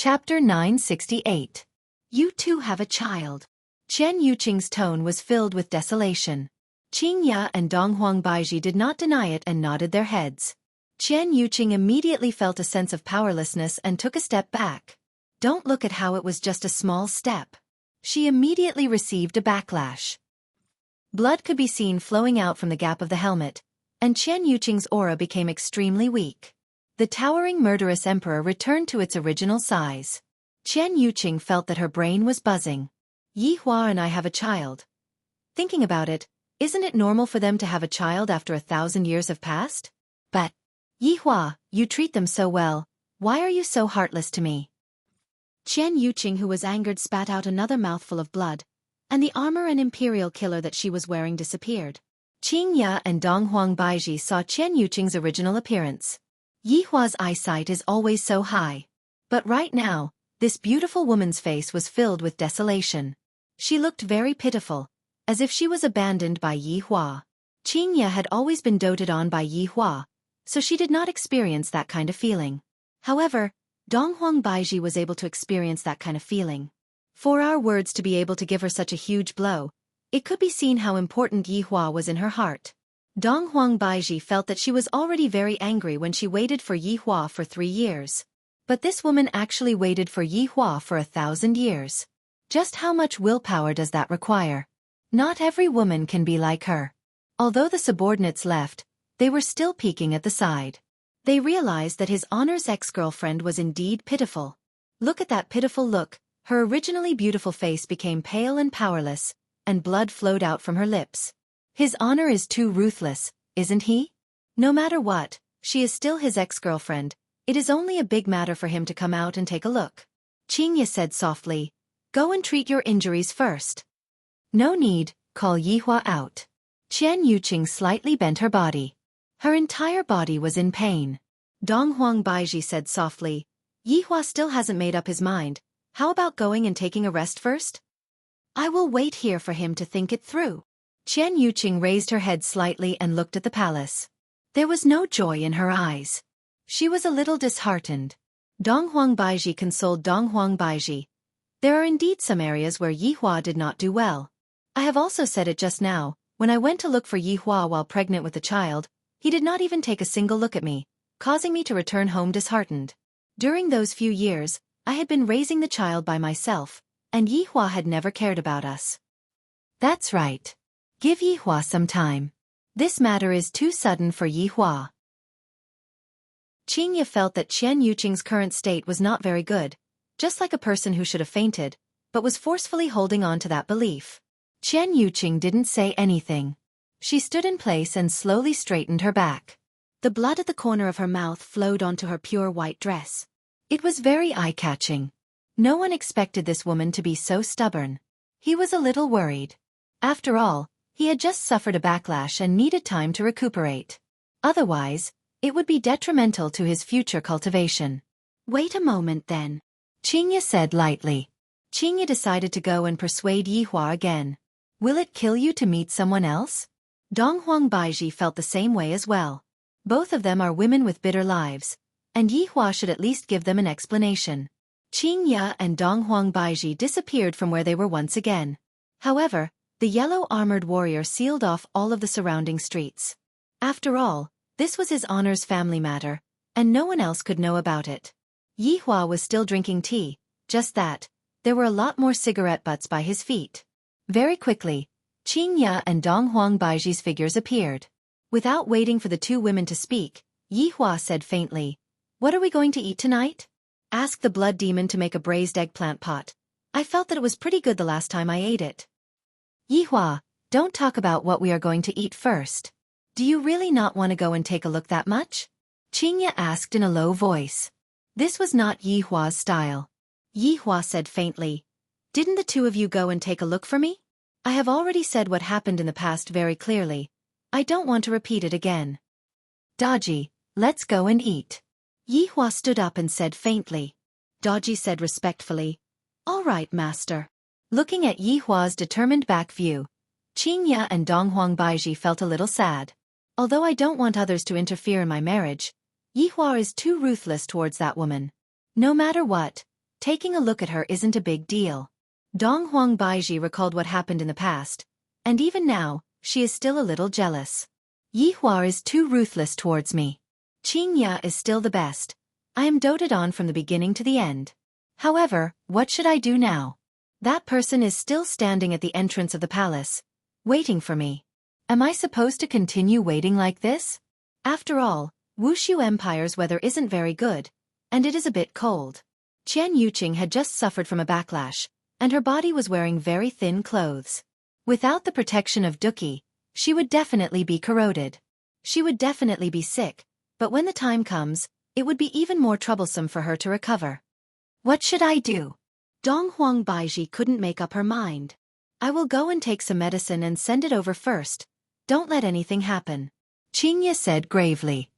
Chapter 968. You two have a child. Chen Yuqing's tone was filled with desolation. Qing Ya and Donghuang Baiji did not deny it and nodded their heads. Chen Yuqing immediately felt a sense of powerlessness and took a step back. Don't look at how it was just a small step. She immediately received a backlash. Blood could be seen flowing out from the gap of the helmet, and Chen Yuqing's aura became extremely weak. The towering murderous emperor returned to its original size. Chen Yuqing felt that her brain was buzzing. Yi Hua and I have a child. Thinking about it, isn't it normal for them to have a child after 1,000 years have passed? But, Yi Hua, you treat them so well, why are you so heartless to me? Chen Yuqing, who was angered, spat out another mouthful of blood, and the armor and imperial killer that she was wearing disappeared. Qing Ya and Donghuang Baiji saw Chen Yuqing's original appearance. Yi Hua's eyesight is always so high. But right now, this beautiful woman's face was filled with desolation. She looked very pitiful, as if she was abandoned by Yi Hua. Qing Ya had always been doted on by Yi Hua, so she did not experience that kind of feeling. However, Donghuang Baiji was able to experience that kind of feeling. For our words to be able to give her such a huge blow, it could be seen how important Yi Hua was in her heart. Donghuang Baiji felt that she was already very angry when she waited for Yi Hua for 3 years. But this woman actually waited for Yi Hua for 1,000 years. Just how much willpower does that require? Not every woman can be like her. Although the subordinates left, they were still peeking at the side. They realized that his Honor's ex-girlfriend was indeed pitiful. Look at that pitiful look, her originally beautiful face became pale and powerless, and blood flowed out from her lips. His Honor is too ruthless, isn't he? No matter what, she is still his ex-girlfriend. It is only a big matter for him to come out and take a look. Qing Ya said softly, "Go and treat your injuries first." "No need, call Yi Hua out." Chen Yuqing slightly bent her body. Her entire body was in pain. Donghuang Baiji said softly, "Yi Hua still hasn't made up his mind. How about going and taking a rest first? I will wait here for him to think it through." Chen Yuqing raised her head slightly and looked at the palace. There was no joy in her eyes. She was a little disheartened. Donghuang Baiji consoled Donghuang Baiji. There are indeed some areas where Yi Hua did not do well. I have also said it just now, when I went to look for Yi Hua while pregnant with the child, he did not even take a single look at me, causing me to return home disheartened. During those few years, I had been raising the child by myself, and Yi Hua had never cared about us. That's right. Give Yi Hua some time. This matter is too sudden for Yi Hua. Qing Ya felt that Chen Yuqing's current state was not very good, just like a person who should have fainted, but was forcefully holding on to that belief. Chen Yuqing didn't say anything. She stood in place and slowly straightened her back. The blood at the corner of her mouth flowed onto her pure white dress. It was very eye-catching. No one expected this woman to be so stubborn. He was a little worried. After all, he had just suffered a backlash and needed time to recuperate. Otherwise, it would be detrimental to his future cultivation. Wait a moment then. Qing Ya said lightly. Qing Ya decided to go and persuade Yi Hua again. Will it kill you to meet someone else? Donghuang Baiji felt the same way as well. Both of them are women with bitter lives, and Yi Hua should at least give them an explanation. Qing Ya and Donghuang Baiji disappeared from where they were once again. However, the yellow-armored warrior sealed off all of the surrounding streets. After all, this was his Honor's family matter, and no one else could know about it. Yi Hua was still drinking tea, just that, there were a lot more cigarette butts by his feet. Very quickly, Qing Ya and Donghuang Baiji's figures appeared. Without waiting for the two women to speak, Yi Hua said faintly, "What are we going to eat tonight?" Ask the blood demon to make a braised eggplant pot. I felt that it was pretty good the last time I ate it. Yi Hua, don't talk about what we are going to eat first. Do you really not want to go and take a look that much? Qing Ya asked in a low voice. This was not Yi Hua's style. Yi Hua said faintly, "Didn't the two of you go and take a look for me? I have already said what happened in the past very clearly. I don't want to repeat it again. Daji, let's go and eat." Yi Hua stood up and said faintly. Daji said respectfully, "All right, master." Looking at Yi Hua's determined back view, Qing Ya and Donghuang Baiji felt a little sad. Although I don't want others to interfere in my marriage, Yi Hua is too ruthless towards that woman. No matter what, Taking a look at her isn't a big deal. Dong Huang Baiji recalled what happened in the past, and even now, she is still a little jealous. Yi Hua is too ruthless towards me. Qing Ya is still the best. I am doted on from the beginning to the end. However, what should I do now? That person is still standing at the entrance of the palace, waiting for me. Am I supposed to continue waiting like this? After all, Wuxia Empire's weather isn't very good, and it is a bit cold. Qian Yuqing had just suffered from a backlash, and her body was wearing very thin clothes. Without the protection of Duqi, she would definitely be corroded. She would definitely be sick, but when the time comes, it would be even more troublesome for her to recover. What should I do? Dong Huang Baiji couldn't make up her mind. I will go and take some medicine and send it over first. Don't let anything happen. Qing Ya said gravely.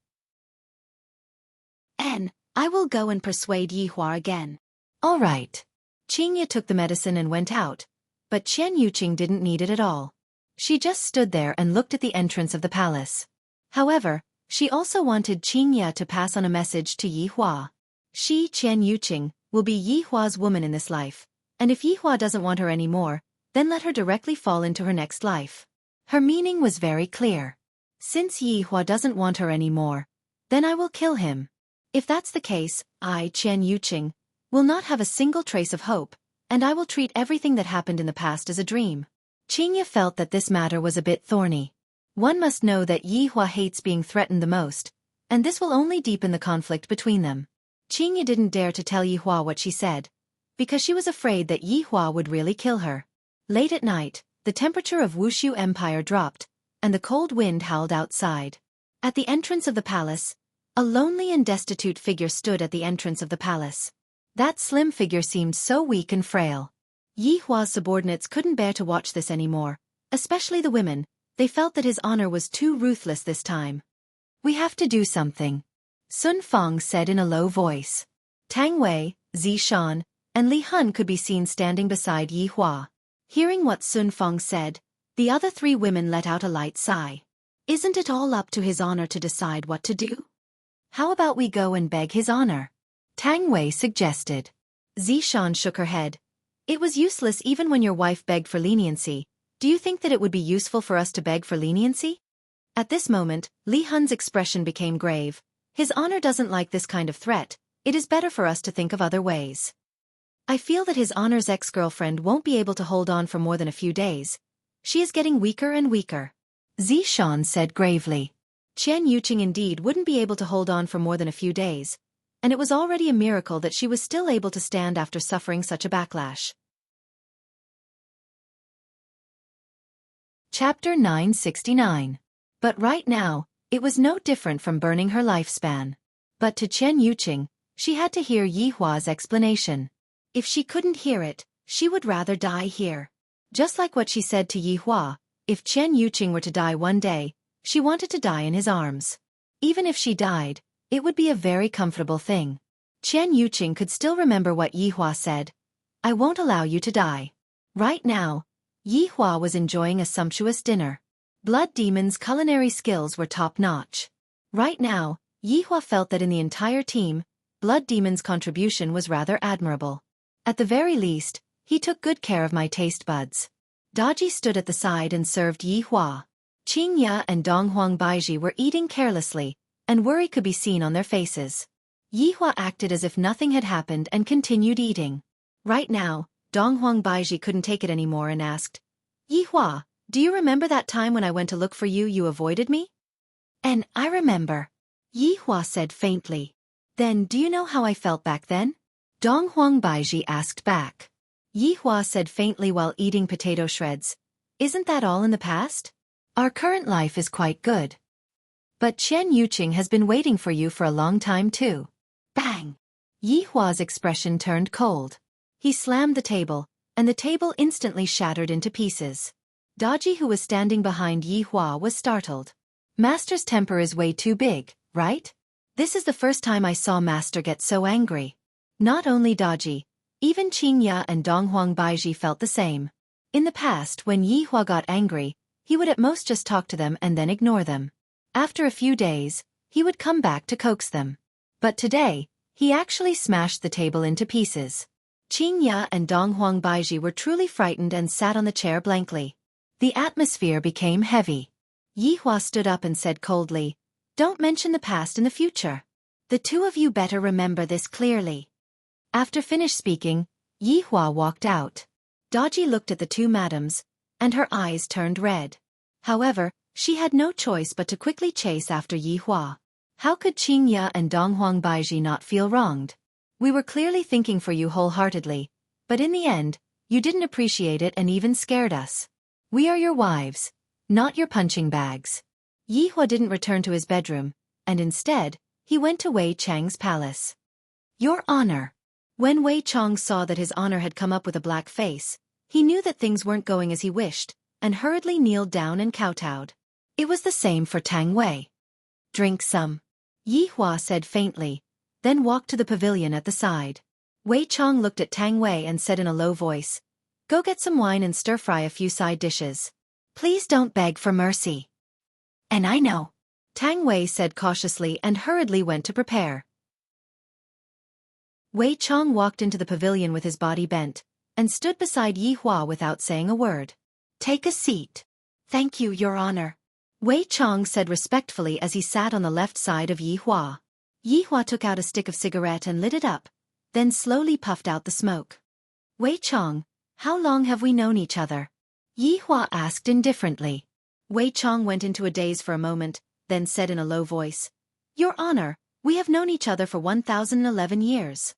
I will go and persuade Yi Hua again. All right. Qing Ya took the medicine and went out, but Qian Yuqing didn't need it at all. She just stood there and looked at the entrance of the palace. However, she also wanted Qing Ya to pass on a message to Yi Hua. She, Qian Yuqing, will be Yi Hua's woman in this life, and if Yi Hua doesn't want her anymore, then let her directly fall into her next life. Her meaning was very clear. Since Yi Hua doesn't want her anymore, then I will kill him. If that's the case, I, Qian Yuqing, will not have a single trace of hope, and I will treat everything that happened in the past as a dream. Qing Ya felt that this matter was a bit thorny. One must know that Yi Hua hates being threatened the most, and this will only deepen the conflict between them. Qing Ya didn't dare to tell Yi Hua what she said, because she was afraid that Yi Hua would really kill her. Late at night, the temperature of Wuxia Empire dropped, and the cold wind howled outside. At the entrance of the palace, a lonely and destitute figure stood at the entrance of the palace. That slim figure seemed so weak and frail. Yi Hua's subordinates couldn't bear to watch this anymore, especially the women. They felt that his honor was too ruthless this time. We have to do something, Sun Fang said in a low voice. Tang Wei, Zishan, and Li Hun could be seen standing beside Yi Hua. Hearing what Sun Fang said, the other three women let out a light sigh. Isn't it all up to his honor to decide what to do? How about we go and beg his honor? Tang Wei suggested. Zishan shook her head. It was useless even when your wife begged for leniency. Do you think that it would be useful for us to beg for leniency? At this moment, Li Hun's expression became grave. His honor doesn't like this kind of threat. It is better for us to think of other ways. I feel that his honor's ex-girlfriend won't be able to hold on for more than a few days. She is getting weaker and weaker. Zishan said gravely. Qian Yuqing indeed wouldn't be able to hold on for more than a few days, and it was already a miracle that she was still able to stand after suffering such a backlash. Chapter 969. But right now, it was no different from burning her lifespan. But to Qian Yuqing, she had to hear Yi Hua's explanation. If she couldn't hear it, she would rather die here. Just like what she said to Yi Hua, if Qian Yuqing were to die one day, she wanted to die in his arms. Even if she died, it would be a very comfortable thing. Qian Yuqing could still remember what Yi Hua said. I won't allow you to die. Right now, Yi Hua was enjoying a sumptuous dinner. Blood Demon's culinary skills were top-notch. Right now, Yi Hua felt that in the entire team, Blood Demon's contribution was rather admirable. At the very least, he took good care of my taste buds. Daji stood at the side and served Yi Hua. Qing Ya and Dong Huang Baiji were eating carelessly, and worry could be seen on their faces. Yi Hua acted as if nothing had happened and continued eating. Right now, Dong Huang Baiji couldn't take it anymore and asked, Yi Hua, do you remember that time when I went to look for you, you avoided me? And I remember. Yi Hua said faintly. Then do you know how I felt back then? Dong Huang Baiji asked back. Yi Hua said faintly while eating potato shreds. Isn't that all in the past? Our current life is quite good. But Qian Yuqing has been waiting for you for a long time too. Bang! Yi Hua's expression turned cold. He slammed the table, and the table instantly shattered into pieces. Daji, who was standing behind Yi Hua, was startled. Master's temper is way too big, right? This is the first time I saw Master get so angry. Not only Daji, even Qing Ya and Dong Huang Baiji felt the same. In the past, when Yi Hua got angry, he would at most just talk to them and then ignore them. After a few days, he would come back to coax them. But today, he actually smashed the table into pieces. Qingya and Donghuang Baiji were truly frightened and sat on the chair blankly. The atmosphere became heavy. Yihua stood up and said coldly, "Don't mention the past in the future. The two of you better remember this clearly." After finished speaking, Yihua walked out. Daji looked at the two madams, and her eyes turned red. However, she had no choice but to quickly chase after Yihua. How could Qingya and Donghuang Baiji not feel wronged? We were clearly thinking for you wholeheartedly, but in the end, you didn't appreciate it and even scared us. We are your wives, not your punching bags. Yihua didn't return to his bedroom, and instead, he went to Wei Chang's palace. Your Honor. When Wei Chang saw that his honor had come up with a black face, he knew that things weren't going as he wished, and hurriedly kneeled down and kowtowed. It was the same for Tang Wei. Drink some. Yihua said faintly, then walked to the pavilion at the side. Wei Chang looked at Tang Wei and said in a low voice, "Go get some wine and stir-fry a few side dishes. Please don't beg for mercy." "And I know," Tang Wei said cautiously and hurriedly went to prepare. Wei Chang walked into the pavilion with his body bent, and stood beside Yihua without saying a word. "Take a seat." "Thank you, Your Honor," Wei Chang said respectfully as he sat on the left side of Yihua. Yihua took out a stick of cigarette and lit it up, then slowly puffed out the smoke. "Wei Chang, how long have we known each other?" Yihua asked indifferently. Wei Chang went into a daze for a moment, then said in a low voice, "Your Honor, we have known each other for 1,011 years.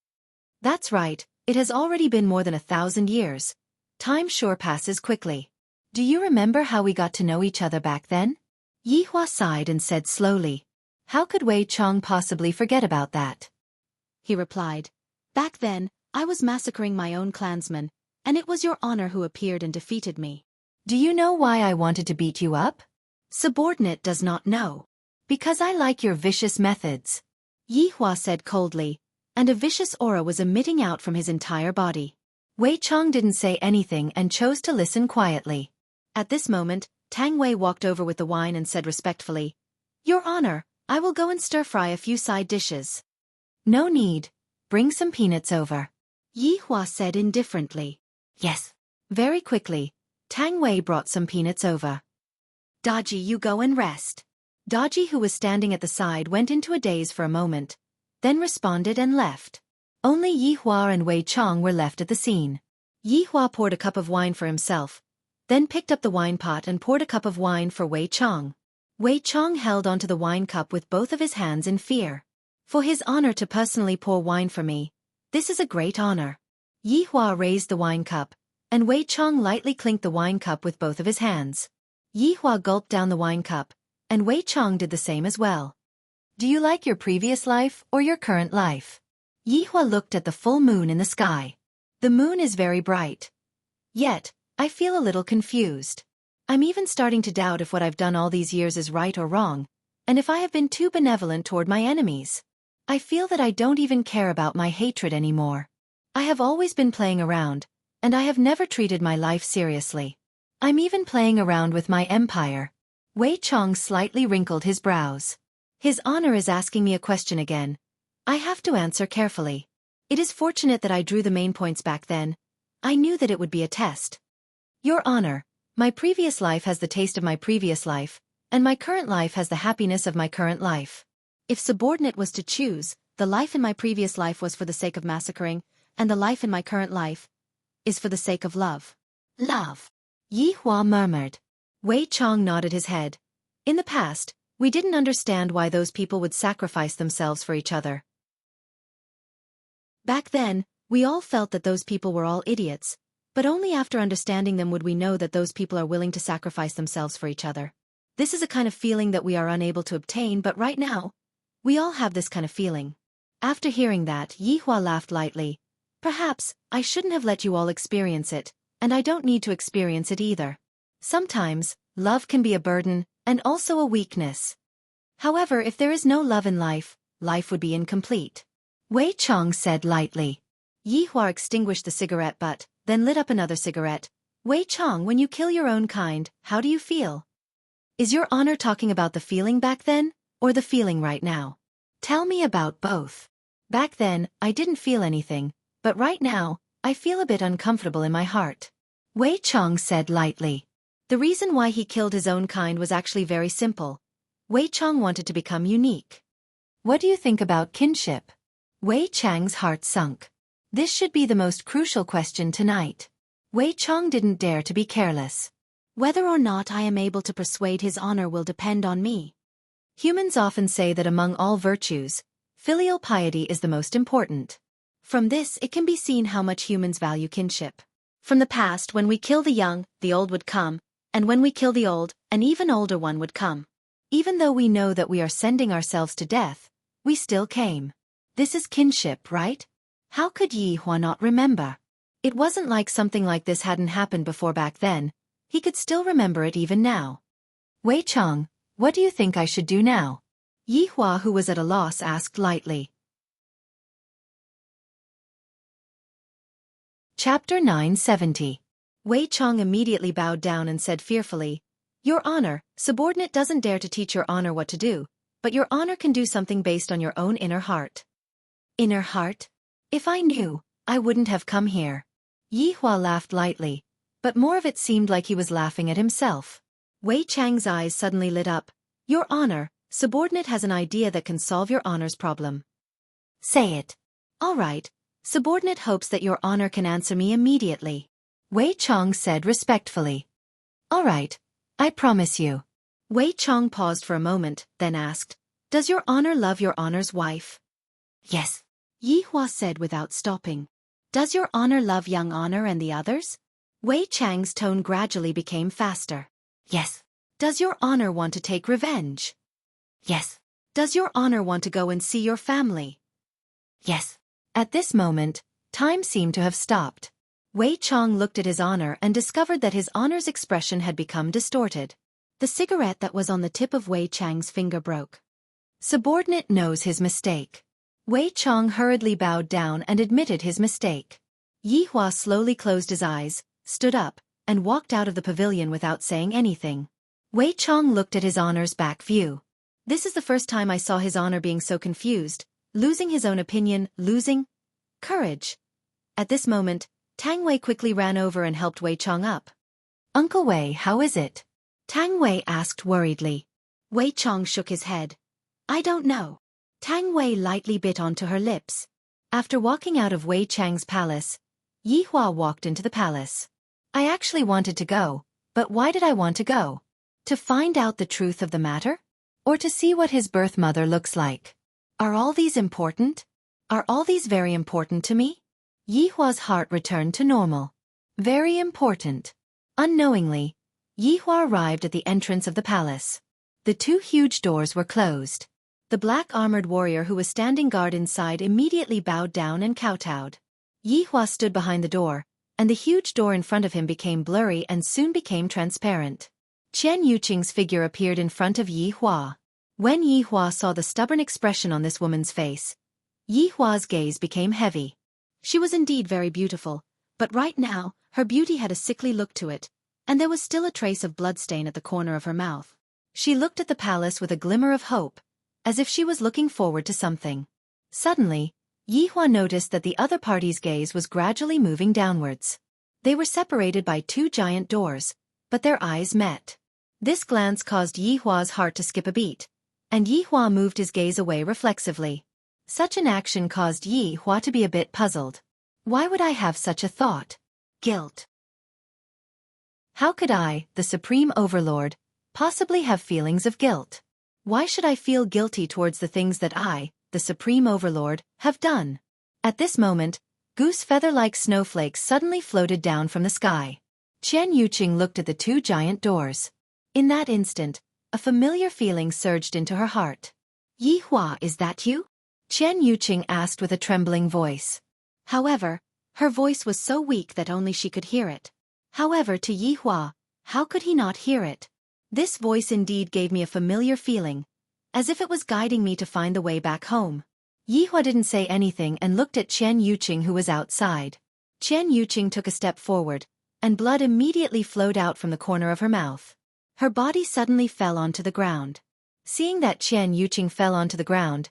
That's right, it has already been more than 1,000 years. Time sure passes quickly. Do you remember how we got to know each other back then?" Yihua sighed and said slowly, "How could Wei Chang possibly forget about that?" He replied, "Back then, I was massacring my own clansmen, and it was Your Honor who appeared and defeated me. Do you know why I wanted to beat you up? Subordinate does not know. Because I like your vicious methods," Yihua said coldly, and a vicious aura was emitting out from his entire body. Wei Chang didn't say anything and chose to listen quietly. At this moment, Tang Wei walked over with the wine and said respectfully, "Your Honor, I will go and stir-fry a few side dishes." "No need. Bring some peanuts over," Yihua said indifferently. "Yes." Very quickly, Tang Wei brought some peanuts over. "Daji, you go and rest." Daji, who was standing at the side, went into a daze for a moment, then responded and left. Only Yihua and Wei Chang were left at the scene. Yihua poured a cup of wine for himself, then picked up the wine pot and poured a cup of wine for Wei Chang. Wei Chang held onto the wine cup with both of his hands in fear. "For his honor to personally pour wine for me, this is a great honor." Yihua raised the wine cup, and Wei Chang lightly clinked the wine cup with both of his hands. Yihua gulped down the wine cup, and Wei Chang did the same as well. "Do you like your previous life or your current life?" Yihua looked at the full moon in the sky. "The moon is very bright. Yet, I feel a little confused. I'm even starting to doubt if what I've done all these years is right or wrong, and if I have been too benevolent toward my enemies. I feel that I don't even care about my hatred anymore. I have always been playing around, and I have never treated my life seriously. I'm even playing around with my empire." Wei Chang slightly wrinkled his brows. "His honor is asking me a question again. I have to answer carefully. It is fortunate that I drew the main points back then. I knew that it would be a test. Your Honor, my previous life has the taste of my previous life, and my current life has the happiness of my current life. If subordinate was to choose, the life in my previous life was for the sake of massacring, and the life in my current life is for the sake of love." "Love," Yihua murmured. Wei Chang nodded his head. "In the past, we didn't understand why those people would sacrifice themselves for each other. Back then, we all felt that those people were all idiots, but only after understanding them would we know that those people are willing to sacrifice themselves for each other. This is a kind of feeling that we are unable to obtain, but right now, we all have this kind of feeling." After hearing that, Yihua laughed lightly. "Perhaps, I shouldn't have let you all experience it, and I don't need to experience it either. Sometimes, love can be a burden, and also a weakness. However, if there is no love in life, life would be incomplete." Wei Chang said lightly. Yihua extinguished the cigarette butt, then lit up another cigarette. "Wei Chang, when you kill your own kind, how do you feel? Is Your Honor talking about the feeling back then, or the feeling right now? Tell me about both." "Back then, I didn't feel anything, but right now, I feel a bit uncomfortable in my heart. Wei Chong said lightly. The reason why he killed his own kind was actually very simple. Wei Chong wanted to become unique. What do you think about kinship? Wei Chang's heart sunk. This should be the most crucial question tonight. Wei Chong didn't dare to be careless. Whether or not I am able to persuade his honor will depend on me. Humans often say that among all virtues, filial piety is the most important. From this it can be seen how much humans value kinship. From the past, when we kill the young, the old would come, and when we kill the old, an even older one would come. Even though we know that we are sending ourselves to death, we still came. This is kinship, right? How could Yi Hua not remember? It wasn't like something like this hadn't happened before back then. He could still remember it even now. Wei Chong, what do you think I should do now? Yi Hua, who was at a loss, asked lightly. Chapter 970. Wei Chong immediately bowed down and said fearfully, Your Honor, subordinate doesn't dare to teach Your Honor what to do, but Your Honor can do something based on your own inner heart. Inner heart? If I knew, I wouldn't have come here. Yi Hua laughed lightly, but more of it seemed like he was laughing at himself. Wei Chang's eyes suddenly lit up. Your Honor, subordinate has an idea that can solve Your Honor's problem. Say it. All right, subordinate hopes that Your Honor can answer me immediately. Wei Chong said respectfully. All right, I promise you. Wei Chong paused for a moment, then asked, Does Your Honor love Your Honor's wife? Yes. Yi Hua said without stopping. Does Your Honor love young Honor and the others? Wei Chang's tone gradually became faster. Yes. Does Your Honor want to take revenge? Yes. Does Your Honor want to go and see your family? Yes. At this moment, time seemed to have stopped. Wei Chong looked at his honor and discovered that his honor's expression had become distorted. The cigarette that was on the tip of Wei Chang's finger broke. Subordinate knows his mistake. Wei Chong hurriedly bowed down and admitted his mistake. Yi Hua slowly closed his eyes, stood up, and walked out of the pavilion without saying anything. Wei Chong looked at his honor's back view. This is the first time I saw his honor being so confused, losing his own opinion, losing courage. At this moment, Tang Wei quickly ran over and helped Wei Chong up. Uncle Wei, how is it? Tang Wei asked worriedly. Wei Chong shook his head. I don't know. Tang Wei lightly bit onto her lips. After walking out of Wei Chang's palace, Yi Hua walked into the palace. I actually wanted to go, but why did I want to go? To find out the truth of the matter? Or to see what his birth mother looks like? Are all these important? Are all these very important to me? Yi Hua's heart returned to normal. Very important. Unknowingly, Yi Hua arrived at the entrance of the palace. The two huge doors were closed. The black-armored warrior who was standing guard inside immediately bowed down and kowtowed. Yi Hua stood behind the door, and the huge door in front of him became blurry and soon became transparent. Qian Yuqing's figure appeared in front of Yi Hua. When Yi Hua saw the stubborn expression on this woman's face, Yi Hua's gaze became heavy. She was indeed very beautiful, but right now, her beauty had a sickly look to it, and there was still a trace of bloodstain at the corner of her mouth. She looked at the palace with a glimmer of hope, as if she was looking forward to something. Suddenly, Yi Hua noticed that the other party's gaze was gradually moving downwards. They were separated by two giant doors, but their eyes met. This glance caused Yi Hua's heart to skip a beat, and Yi Hua moved his gaze away reflexively. Such an action caused Yi Hua to be a bit puzzled. Why would I have such a thought? Guilt. How could I, the Supreme Overlord, possibly have feelings of guilt? Why should I feel guilty towards the things that I, the Supreme Overlord, have done? At this moment, goose feather-like snowflakes suddenly floated down from the sky. Qian Yuqing looked at the two giant doors. In that instant, a familiar feeling surged into her heart. Yi Hua, is that you? Qian Yuqing asked with a trembling voice. However, her voice was so weak that only she could hear it. However, to Yi Hua, how could he not hear it? This voice indeed gave me a familiar feeling, as if it was guiding me to find the way back home. Yi Hua didn't say anything and looked at Qian Yuqing, who was outside. Qian Yuqing took a step forward, and blood immediately flowed out from the corner of her mouth. Her body suddenly fell onto the ground. Seeing that Qian Yuqing fell onto the ground,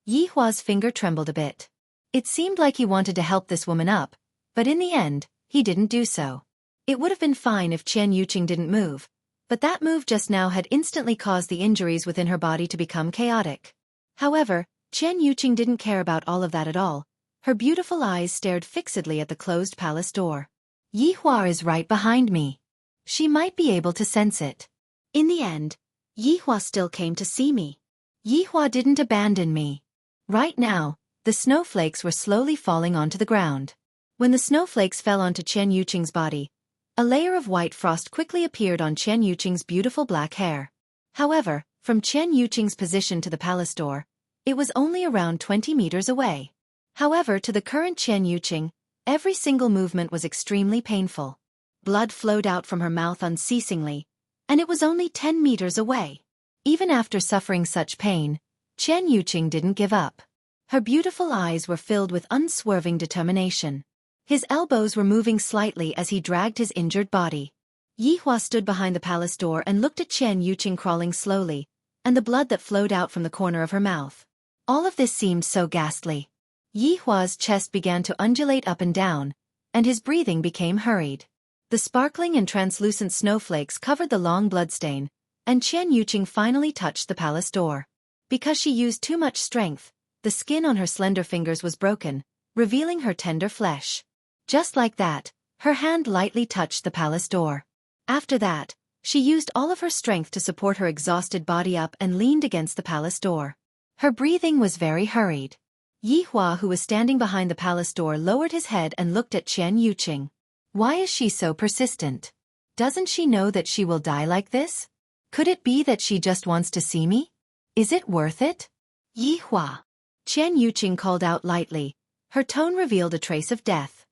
Yi Hua's finger trembled a bit. It seemed like he wanted to help this woman up, But in the end, he didn't do so. It would have been fine if Chen Yuqing didn't move, but that move just now had instantly caused the injuries within her body to become chaotic. However, Chen Yuqing didn't care about all of that at all. Her beautiful eyes stared fixedly at the closed palace door. Yi Hua is right behind me. She might be able to sense it. In the end, Yi Hua still came to see me. Yi Hua didn't abandon me. Right now, the snowflakes were slowly falling onto the ground. When the snowflakes fell onto Chen Yuqing's body, a layer of white frost quickly appeared on Chen Yuqing's beautiful black hair. However, from Chen Yuqing's position to the palace door, it was only around 20 meters away. However, to the current Chen Yuqing, every single movement was extremely painful. Blood flowed out from her mouth unceasingly, and it was only 10 meters away. Even after suffering such pain, Chen Yuqing didn't give up. Her beautiful eyes were filled with unswerving determination. His elbows were moving slightly as he dragged his injured body. Yi Hua stood behind the palace door and looked at Chen Yuqing crawling slowly, and the blood that flowed out from the corner of her mouth. All of this seemed so ghastly. Yi Hua's chest began to undulate up and down, and his breathing became hurried. The sparkling and translucent snowflakes covered the long bloodstain, and Chen Yuqing finally touched the palace door. Because she used too much strength, the skin on her slender fingers was broken, revealing her tender flesh. Just like that, her hand lightly touched the palace door. After that, she used all of her strength to support her exhausted body up and leaned against the palace door. Her breathing was very hurried. Yi Hua, who was standing behind the palace door, lowered his head and looked at Chen Yuqing. Why is she so persistent? Doesn't she know that she will die like this? Could it be that she just wants to see me? Is it worth it? Yi Hua. Chen Yuqing called out lightly. Her tone revealed a trace of death.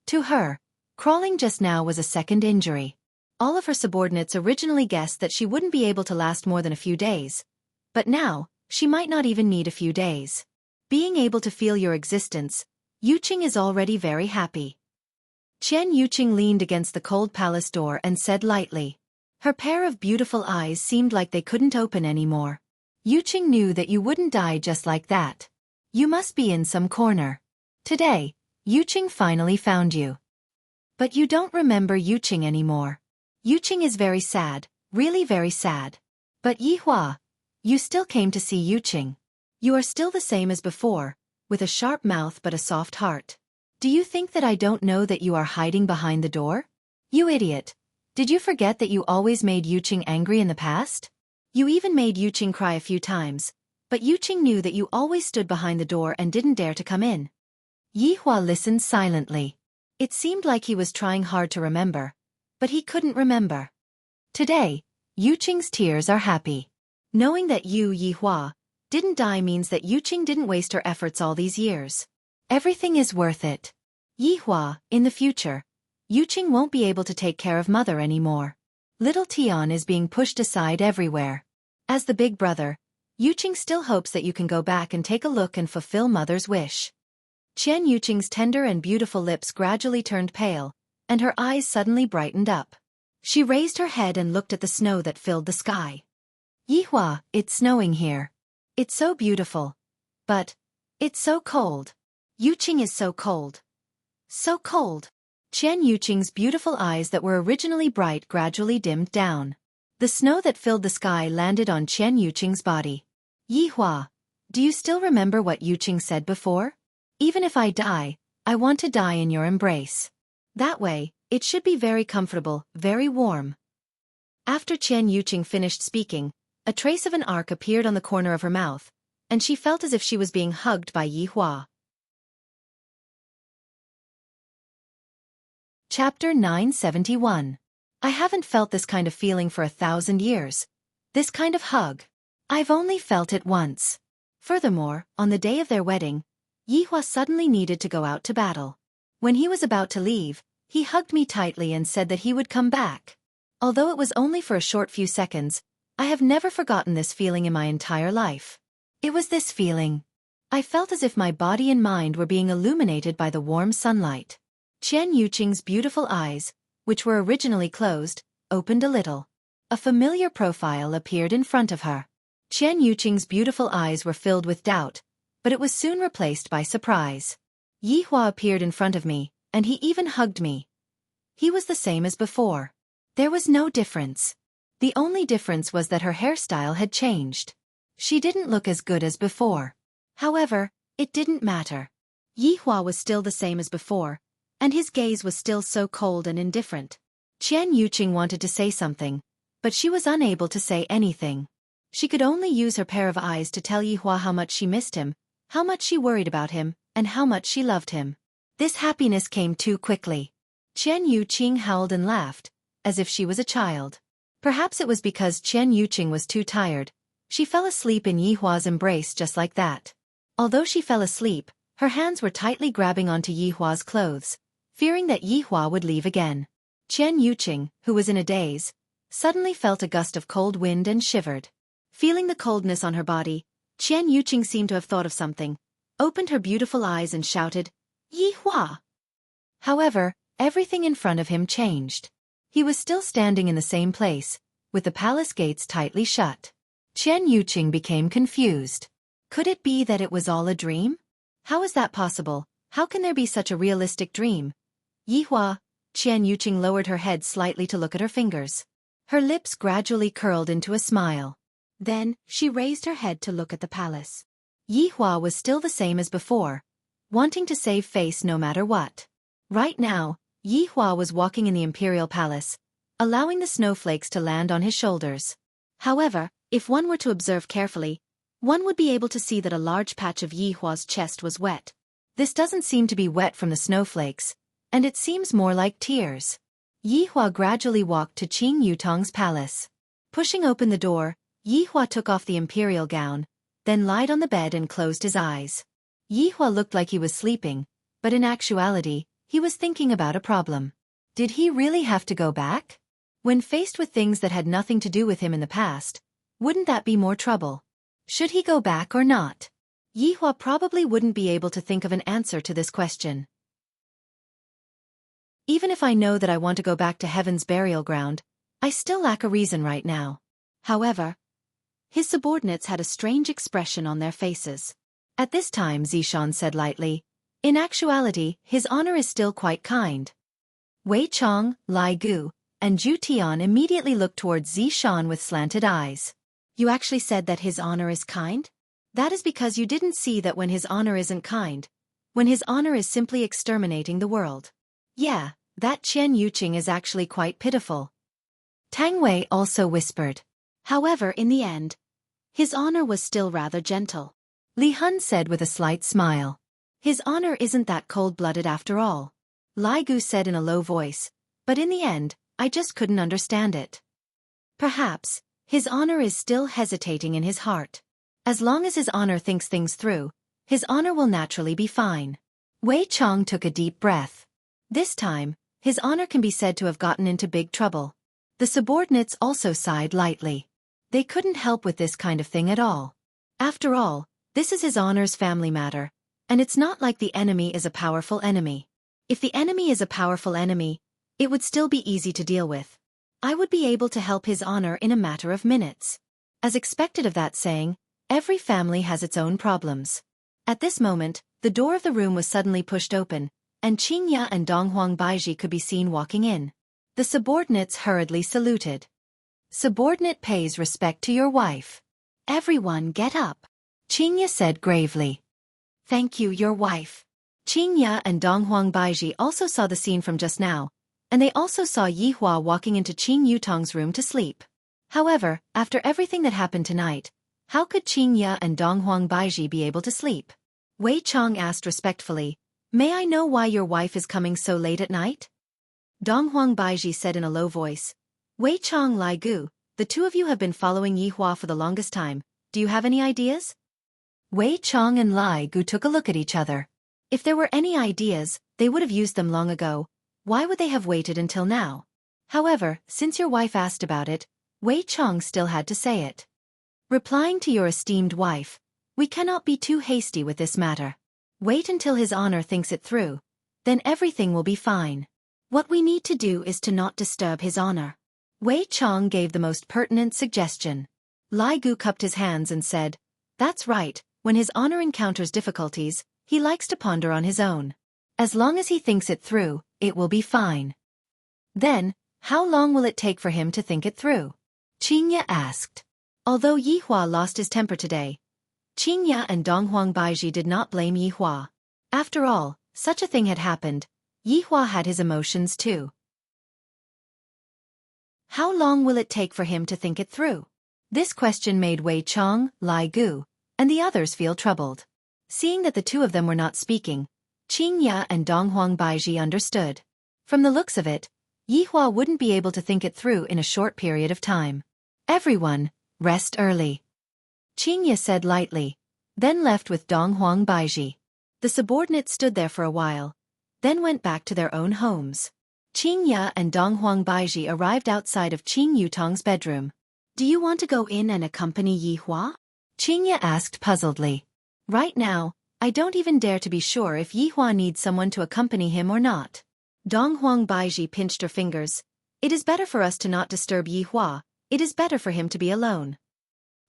To her, crawling just now was a second injury. All of her subordinates originally guessed that she wouldn't be able to last more than a few days. But now, she might not even need a few days. Being able to feel your existence, Yuqing is already very happy. Chen Yuqing leaned against the cold palace door and said lightly. Her pair of beautiful eyes seemed like they couldn't open anymore. Yuqing knew that you wouldn't die just like that. You must be in some corner. Today, Yuqing finally found you. But you don't remember Yuqing anymore. Yuqing is very sad, really very sad. But Yi Hua, you still came to see Yuqing. You are still the same as before, with a sharp mouth but a soft heart. Do you think that I don't know that you are hiding behind the door? You idiot. Did you forget that you always made Yuqing angry in the past? You even made Yuqing cry a few times, but Yuqing knew that you always stood behind the door and didn't dare to come in. Yi Hua listened silently. It seemed like he was trying hard to remember, but he couldn't remember. Today, Yuqing's tears are happy. Knowing that you, Yi Hua, didn't die means that Yuqing didn't waste her efforts all these years. Everything is worth it. Yi Hua, in the future, Yuqing won't be able to take care of mother anymore. Little Tian is being pushed aside everywhere. As the big brother, Yuqing still hopes that you can go back and take a look and fulfill mother's wish. Chen Yuqing's tender and beautiful lips gradually turned pale, and her eyes suddenly brightened up. She raised her head and looked at the snow that filled the sky. Yi Hua, it's snowing here. It's so beautiful. But, it's so cold. Yuqing is so cold. So cold. Chen Yuqing's beautiful eyes that were originally bright gradually dimmed down. The snow that filled the sky landed on Chen Yuqing's body. Yi Hua, do you still remember what Yuqing said before? Even if I die, I want to die in your embrace. That way, it should be very comfortable, very warm. After Chen Yuqing finished speaking, a trace of an arc appeared on the corner of her mouth, and she felt as if she was being hugged by Yi Hua. Chapter 971. I haven't felt this kind of feeling for 1,000 years. This kind of hug. I've only felt it once. Furthermore, on the day of their wedding, Yi Hua suddenly needed to go out to battle. When he was about to leave, he hugged me tightly and said that he would come back. Although it was only for a short few seconds, I have never forgotten this feeling in my entire life. It was this feeling. I felt as if my body and mind were being illuminated by the warm sunlight. Chen Yuqing's beautiful eyes, which were originally closed, opened a little. A familiar profile appeared in front of her. Chen Yuqing's beautiful eyes were filled with doubt, but it was soon replaced by surprise. Yi Hua appeared in front of me, and he even hugged me. He was the same as before. There was no difference. The only difference was that her hairstyle had changed. She didn't look as good as before. However, it didn't matter. Yi Hua was still the same as before, and his gaze was still so cold and indifferent. Qian Yuqing wanted to say something, but she was unable to say anything. She could only use her pair of eyes to tell Yi Hua how much she missed him, how much she worried about him, and how much she loved him. This happiness came too quickly. Qian Yuqing howled and laughed, as if she was a child. Perhaps it was because Qian Yuqing was too tired. She fell asleep in Yi Hua's embrace just like that. Although she fell asleep, her hands were tightly grabbing onto Yi Hua's clothes, fearing that Yi Hua would leave again. Qian Yuqing, who was in a daze, suddenly felt a gust of cold wind and shivered. Feeling the coldness on her body, Qian Yuqing seemed to have thought of something, opened her beautiful eyes and shouted, "Yi Hua!" However, everything in front of him changed. He was still standing in the same place, with the palace gates tightly shut. Qian Yuqing became confused. Could it be that it was all a dream? How is that possible? How can there be such a realistic dream? Yi Hua. Qian Yuqing lowered her head slightly to look at her fingers. Her lips gradually curled into a smile. Then, she raised her head to look at the palace. Yi Hua was still the same as before, wanting to save face no matter what. Right now, Yi Hua was walking in the imperial palace, allowing the snowflakes to land on his shoulders. However, if one were to observe carefully, one would be able to see that a large patch of Yi Hua's chest was wet. This doesn't seem to be wet from the snowflakes, and it seems more like tears. Yi Hua gradually walked to Qing Yutong's palace. Pushing open the door, Yi Hua took off the imperial gown, then lied on the bed and closed his eyes. Yi Hua looked like he was sleeping, but in actuality, he was thinking about a problem. Did he really have to go back? When faced with things that had nothing to do with him in the past, wouldn't that be more trouble? Should he go back or not? Yi Hua probably wouldn't be able to think of an answer to this question. Even if I know that I want to go back to Heaven's burial ground, I still lack a reason right now. However, his subordinates had a strange expression on their faces. At this time Zishan said lightly, "In actuality, his honor is still quite kind." Wei Chong, Lai Gu, and Zhu Tian immediately looked towards Zishan with slanted eyes. "You actually said that his honor is kind? That is because you didn't see that when his honor isn't kind, when his honor is simply exterminating the world. Yeah, that Qian Yuqing is actually quite pitiful." Tang Wei also whispered. However, in the end, his honor was still rather gentle. Li Hun said with a slight smile. "His honor isn't that cold-blooded after all." Lai Gu said in a low voice, "But in the end, I just couldn't understand it. Perhaps, his honor is still hesitating in his heart. As long as his honor thinks things through, his honor will naturally be fine." Wei Chong took a deep breath. This time, his honor can be said to have gotten into big trouble. The subordinates also sighed lightly. They couldn't help with this kind of thing at all. After all, this is his honor's family matter, and it's not like the enemy is a powerful enemy. If the enemy is a powerful enemy, it would still be easy to deal with. I would be able to help his honor in a matter of minutes. As expected of that saying, every family has its own problems. At this moment, the door of the room was suddenly pushed open, and Qingya and Donghuang Baiji could be seen walking in. The subordinates hurriedly saluted. "Subordinate pays respect to your wife. Everyone get up," Qingya said gravely. "Thank you, your wife." Qingya and Donghuang Baiji also saw the scene from just now, and they also saw Yi Hua walking into Qing Yutong's room to sleep. However, after everything that happened tonight, how could Qingya and Donghuang Baiji be able to sleep? Wei Chong asked respectfully, "May I know why your wife is coming so late at night?" Donghuang Baiji said in a low voice, "Wei Chong, Lai Gu, the two of you have been following Yi Hua for the longest time. Do you have any ideas?" Wei Chong and Lai Gu took a look at each other. If there were any ideas, they would have used them long ago. Why would they have waited until now? However, since your wife asked about it, Wei Chong still had to say it. "Replying to your esteemed wife, we cannot be too hasty with this matter. Wait until his honor thinks it through. Then everything will be fine. What we need to do is to not disturb his honor." Wei Chong gave the most pertinent suggestion. Lai Gu cupped his hands and said, "That's right, when his honor encounters difficulties, He likes to ponder on his own. As long as he thinks it through, it will be fine. Then, how long will it take for him to think it through? Qingya asked. Although Yihua lost his temper today, Qingya and Donghuang Baiji did not blame Yihua. After all, such a thing had happened. Yihua had his emotions too. How long will it take for him to think it through? This question made Wei Chong, Lai Gu, and the others feel troubled. Seeing that the two of them were not speaking, Qingya and Donghuang Baiji understood. From the looks of it, Yihua wouldn't be able to think it through in a short period of time. Everyone, rest early, Qingya said lightly, then left with Donghuang Baiji. The subordinates stood there for a while, then went back to their own homes. Qingya and Donghuang Baiji arrived outside of Qing Yutong's bedroom. Do you want to go in and accompany Yihua? Qingya asked puzzledly. Right now, I don't even dare to be sure if Yihua needs someone to accompany him or not. Donghuang Baiji pinched her fingers. It is better for us to not disturb Yihua. It is better for him to be alone.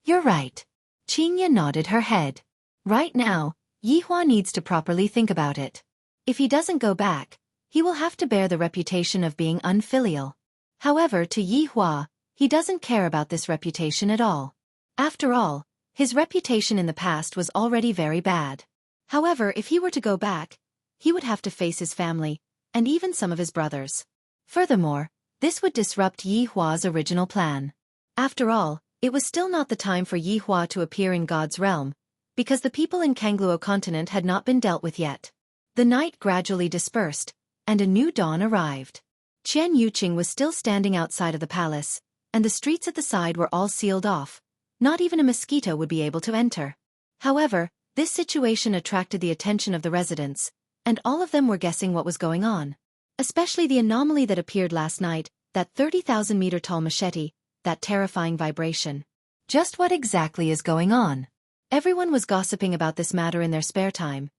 You're right. Qingya nodded her head. Right now, Yihua needs to properly think about it. If he doesn't go back, he will have to bear the reputation of being unfilial. However, to Yihua, he doesn't care about this reputation at all. After all, his reputation in the past was already very bad. However, if he were to go back, he would have to face his family, and even some of his brothers. Furthermore, this would disrupt Yihua's original plan. After all, it was still not the time for Yihua to appear in God's realm, because the people in Kangluo continent had not been dealt with yet. The night gradually dispersed, and a new dawn arrived. Chen Yuqing was still standing outside of the palace, and the streets at the side were all sealed off. Not even a mosquito would be able to enter. However, this situation attracted the attention of the residents, and all of them were guessing what was going on. Especially the anomaly that appeared last night, that 30,000-meter tall machete, that terrifying vibration. Just what exactly is going on? Everyone was gossiping about this matter in their spare time,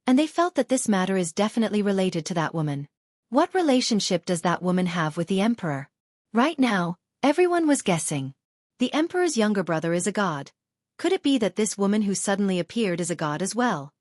and they felt that this matter is definitely related to that woman. What relationship does that woman have with the emperor? Right now, everyone was guessing. The emperor's younger brother is a god. Could it be that this woman who suddenly appeared is a god as well?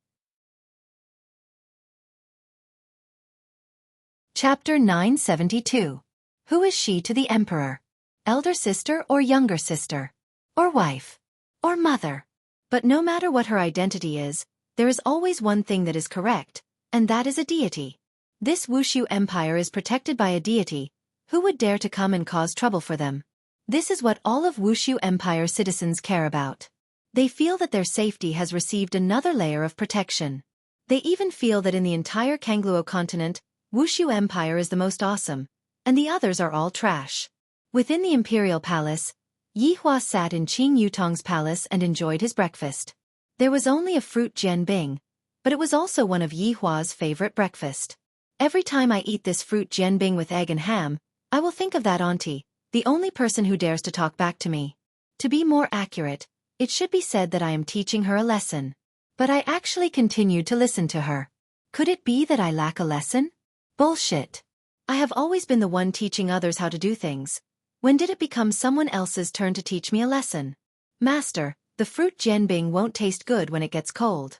Chapter 972. Who is she to the emperor? Elder sister or younger sister? Or wife? Or mother? But no matter what her identity is, there is always one thing that is correct, and that is a deity. This Wuxia empire is protected by a deity. Who would dare to come and cause trouble for them? This is what all of Wuxia empire citizens care about. They feel that their safety has received another layer of protection. They even feel that in the entire Kangluo continent, Wuxia empire is the most awesome, and the others are all trash. Within the imperial palace, Yihua sat in Qing Yutong's palace and enjoyed his breakfast. There was only a fruit jianbing, but it was also one of Yihua's favorite breakfast. Every time I eat this fruit jianbing with egg and ham, I will think of that auntie, the only person who dares to talk back to me. To be more accurate, it should be said that I am teaching her a lesson. But I actually continued to listen to her. Could it be that I lack a lesson? Bullshit. I have always been the one teaching others how to do things. When did it become someone else's turn to teach me a lesson? Master, the fruit jianbing won't taste good when it gets cold.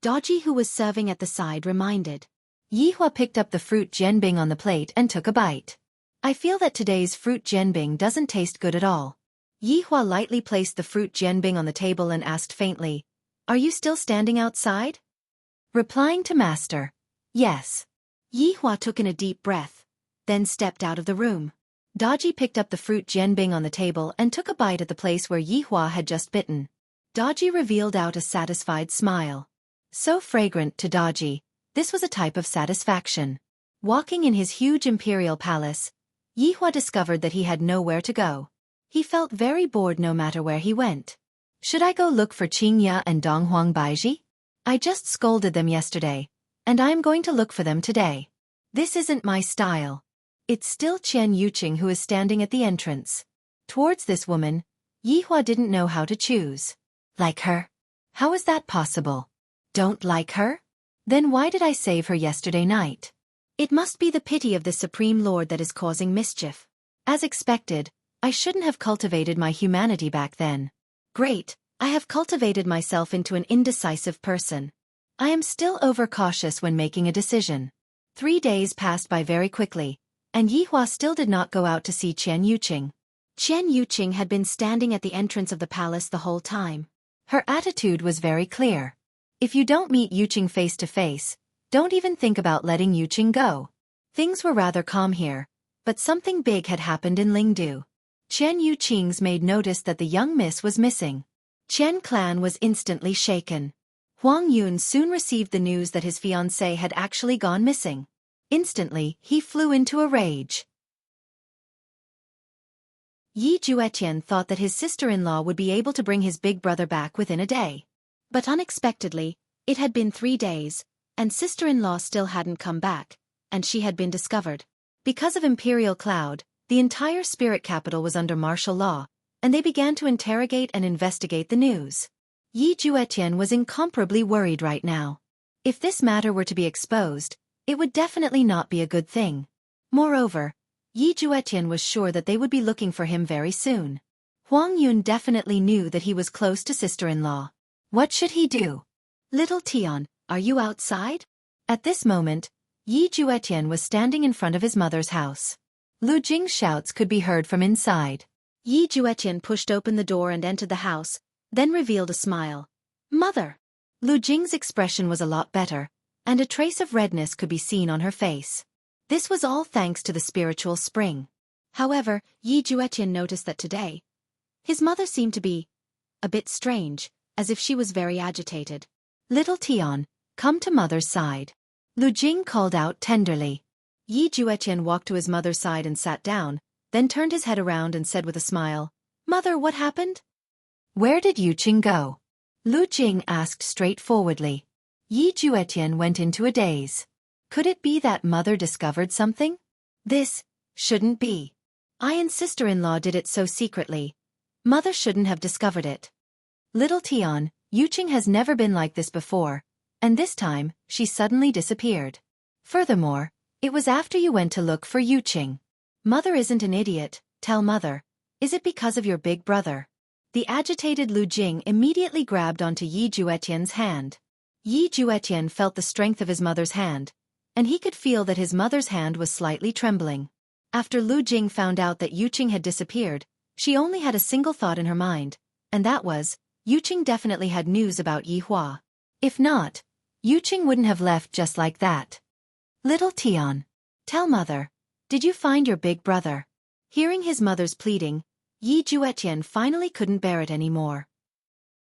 Daji, who was serving at the side, reminded. Yihua picked up the fruit jianbing on the plate and took a bite. I feel that today's fruit jianbing doesn't taste good at all. Yihua lightly placed the fruit jianbing on the table and asked faintly, Are you still standing outside? Replying to Master, Yes. Yihua took in a deep breath, then stepped out of the room. Daji picked up the fruit jianbing on the table and took a bite at the place where Yihua had just bitten. Daji revealed out a satisfied smile. So fragrant to Daji, this was a type of satisfaction. Walking in his huge imperial palace, Yihua discovered that he had nowhere to go. He felt very bored no matter where he went. Should I go look for Qingya and Donghuang Baiji? I just scolded them yesterday, and I am going to look for them today. This isn't my style. It's still Chen Yuqing who is standing at the entrance. Towards this woman, Yihua didn't know how to choose. Like her? How is that possible? Don't like her? Then why did I save her yesterday night? It must be the pity of the Supreme Lord that is causing mischief. As expected, I shouldn't have cultivated my humanity back then. Great, I have cultivated myself into an indecisive person. I am still overcautious when making a decision. 3 days passed by very quickly, and Yihua still did not go out to see Qian Yuqing. Qian Yuqing had been standing at the entrance of the palace the whole time. Her attitude was very clear. If you don't meet Yuqing face to face, don't even think about letting Yuqing go. Things were rather calm here, but something big had happened in Lingdu. Qian Yuqing's maid noticed that the young miss was missing. Qian clan was instantly shaken. Huang Yun soon received the news that his fiancée had actually gone missing. Instantly, he flew into a rage. Yi Juetian thought that his sister-in-law would be able to bring his big brother back within a day. But unexpectedly, it had been 3 days, and sister-in-law still hadn't come back, and she had been discovered. Because of Imperial Cloud, the entire spirit capital was under martial law, and they began to interrogate and investigate the news. Yi Juetian was incomparably worried right now. If this matter were to be exposed, it would definitely not be a good thing. Moreover, Yi Juetian was sure that they would be looking for him very soon. Huang Yun definitely knew that he was close to sister-in-law. What should he do? Little Tian, are you outside? At this moment, Yi Juetian was standing in front of his mother's house. Lu Jing's shouts could be heard from inside. Yi Juetian pushed open the door and entered the house, then revealed a smile. Mother! Lu Jing's expression was a lot better, and a trace of redness could be seen on her face. This was all thanks to the spiritual spring. However, Yi Juetian noticed that today, his mother seemed to be a bit strange, as if she was very agitated. Little Tian, come to mother's side. Lu Jing called out tenderly. Yi Juetian walked to his mother's side and sat down, then turned his head around and said with a smile, Mother, what happened? Where did Yuqing go? Lu Jing asked straightforwardly. Yi Juetian went into a daze. Could it be that mother discovered something? This shouldn't be. I and sister-in-law did it so secretly. Mother shouldn't have discovered it. Little Tian, Yuqing has never been like this before, and this time, she suddenly disappeared. Furthermore, it was after you went to look for Yuqing. Mother isn't an idiot, tell mother. Is it because of your big brother? The agitated Lu Jing immediately grabbed onto Yi Juetian's hand. Yi Juetian felt the strength of his mother's hand, and he could feel that his mother's hand was slightly trembling. After Lu Jing found out that Yuqing had disappeared, she only had a single thought in her mind, and that was, Yuqing definitely had news about Yihua. If not, Yuqing wouldn't have left just like that. Little Tian, tell mother, did you find your big brother? Hearing his mother's pleading, Yi Juetian finally couldn't bear it anymore.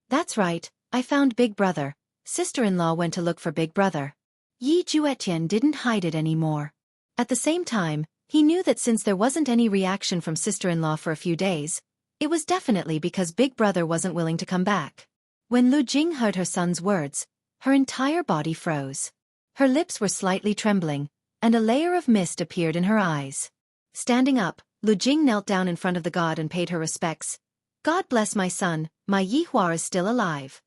That's right, I found big brother. Sister-in-law went to look for big brother. Yi Juetian didn't hide it anymore. At the same time, he knew that since there wasn't any reaction from sister-in-law for a few days, it was definitely because big brother wasn't willing to come back. When Lu Jing heard her son's words, her entire body froze. Her lips were slightly trembling, and a layer of mist appeared in her eyes. Standing up, Lu Jing knelt down in front of the god and paid her respects. God bless my son, my Yihua is still alive.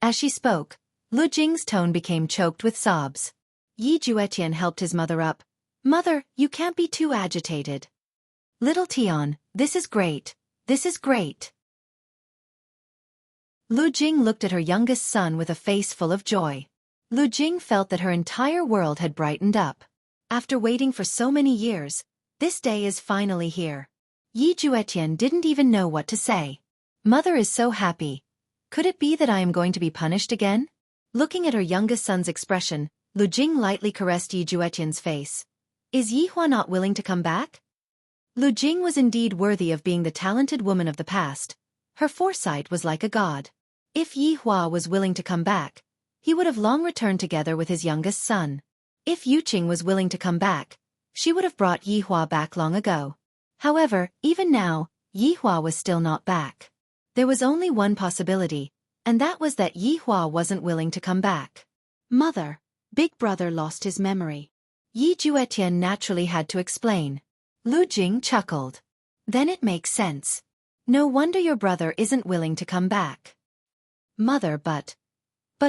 As she spoke, Lu Jing's tone became choked with sobs. Yi Juetian helped his mother up. Mother, you can't be too agitated. Little Tian, this is great. This is great. Lu Jing looked at her youngest son with a face full of joy. Lu Jing felt that her entire world had brightened up. After waiting for so many years, this day is finally here. Yi Juetian didn't even know what to say. Mother is so happy. Could it be that I am going to be punished again? Looking at her youngest son's expression, Lu Jing lightly caressed Yi Juetian's face. Is Yihua not willing to come back? Lu Jing was indeed worthy of being the talented woman of the past. Her foresight was like a god. If Yihua was willing to come back, he would have long returned together with his youngest son. If Yuqing was willing to come back, she would have brought Yihua back long ago. However, even now, Yihua was still not back. There was only one possibility, and that was that Yihua wasn't willing to come back. Mother, big brother lost his memory. Yi Juetian naturally had to explain. Lu Jing chuckled. Then it makes sense. No wonder your brother isn't willing to come back. Mother, but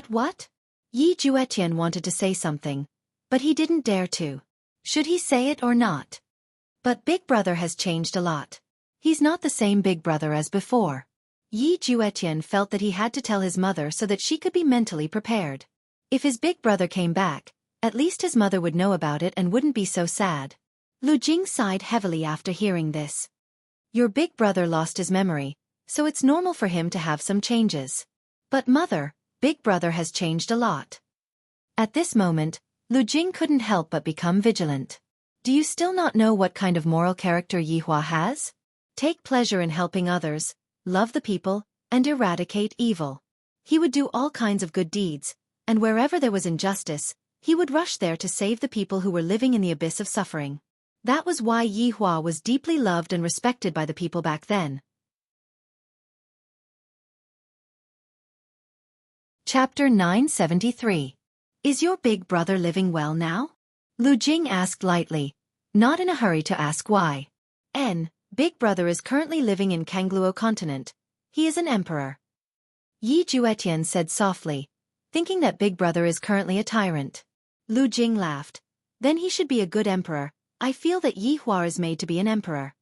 what? Yi Juetian wanted to say something, but he didn't dare to. Should he say it or not? But big brother has changed a lot. He's not the same big brother as before. Yi Juetian felt that he had to tell his mother so that she could be mentally prepared. If his big brother came back, at least his mother would know about it and wouldn't be so sad. Lu Jing sighed heavily after hearing this. Your big brother lost his memory, so it's normal for him to have some changes. But mother, big brother has changed a lot. At this moment, Lu Jing couldn't help but become vigilant. Do you still not know what kind of moral character Yihua has? Take pleasure in helping others, love the people, and eradicate evil. He would do all kinds of good deeds, and wherever there was injustice, he would rush there to save the people who were living in the abyss of suffering. That was why Yihua was deeply loved and respected by the people back then. Chapter 973. Is your big brother living well now? Lu Jing asked lightly, not in a hurry to ask why. Big brother is currently living in Kangluo continent. He is an emperor. Yi Juetian said softly, thinking that big brother is currently a tyrant. Lu Jing laughed. Then he should be a good emperor. I feel that Yihua is made to be an emperor.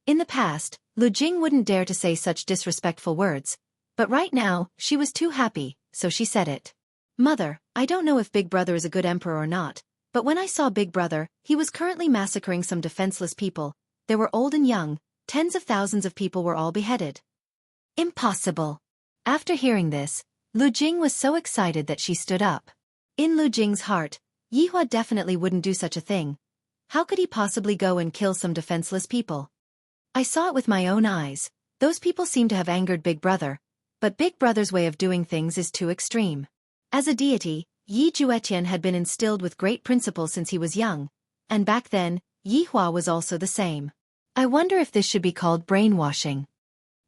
In the past, Lu Jing wouldn't dare to say such disrespectful words, but right now, she was too happy, so she said it. Mother, I don't know if big brother is a good emperor or not, but when I saw big brother, he was currently massacring some defenseless people. They were old and young, tens of thousands of people were all beheaded. Impossible. After hearing this, Lu Jing was so excited that she stood up. In Lu Jing's heart, Yihua definitely wouldn't do such a thing. How could he possibly go and kill some defenseless people? I saw it with my own eyes. Those people seem to have angered big brother, but big brother's way of doing things is too extreme. As a deity, Yi Juetian had been instilled with great principles since he was young, and back then, Yihua was also the same. I wonder if this should be called brainwashing.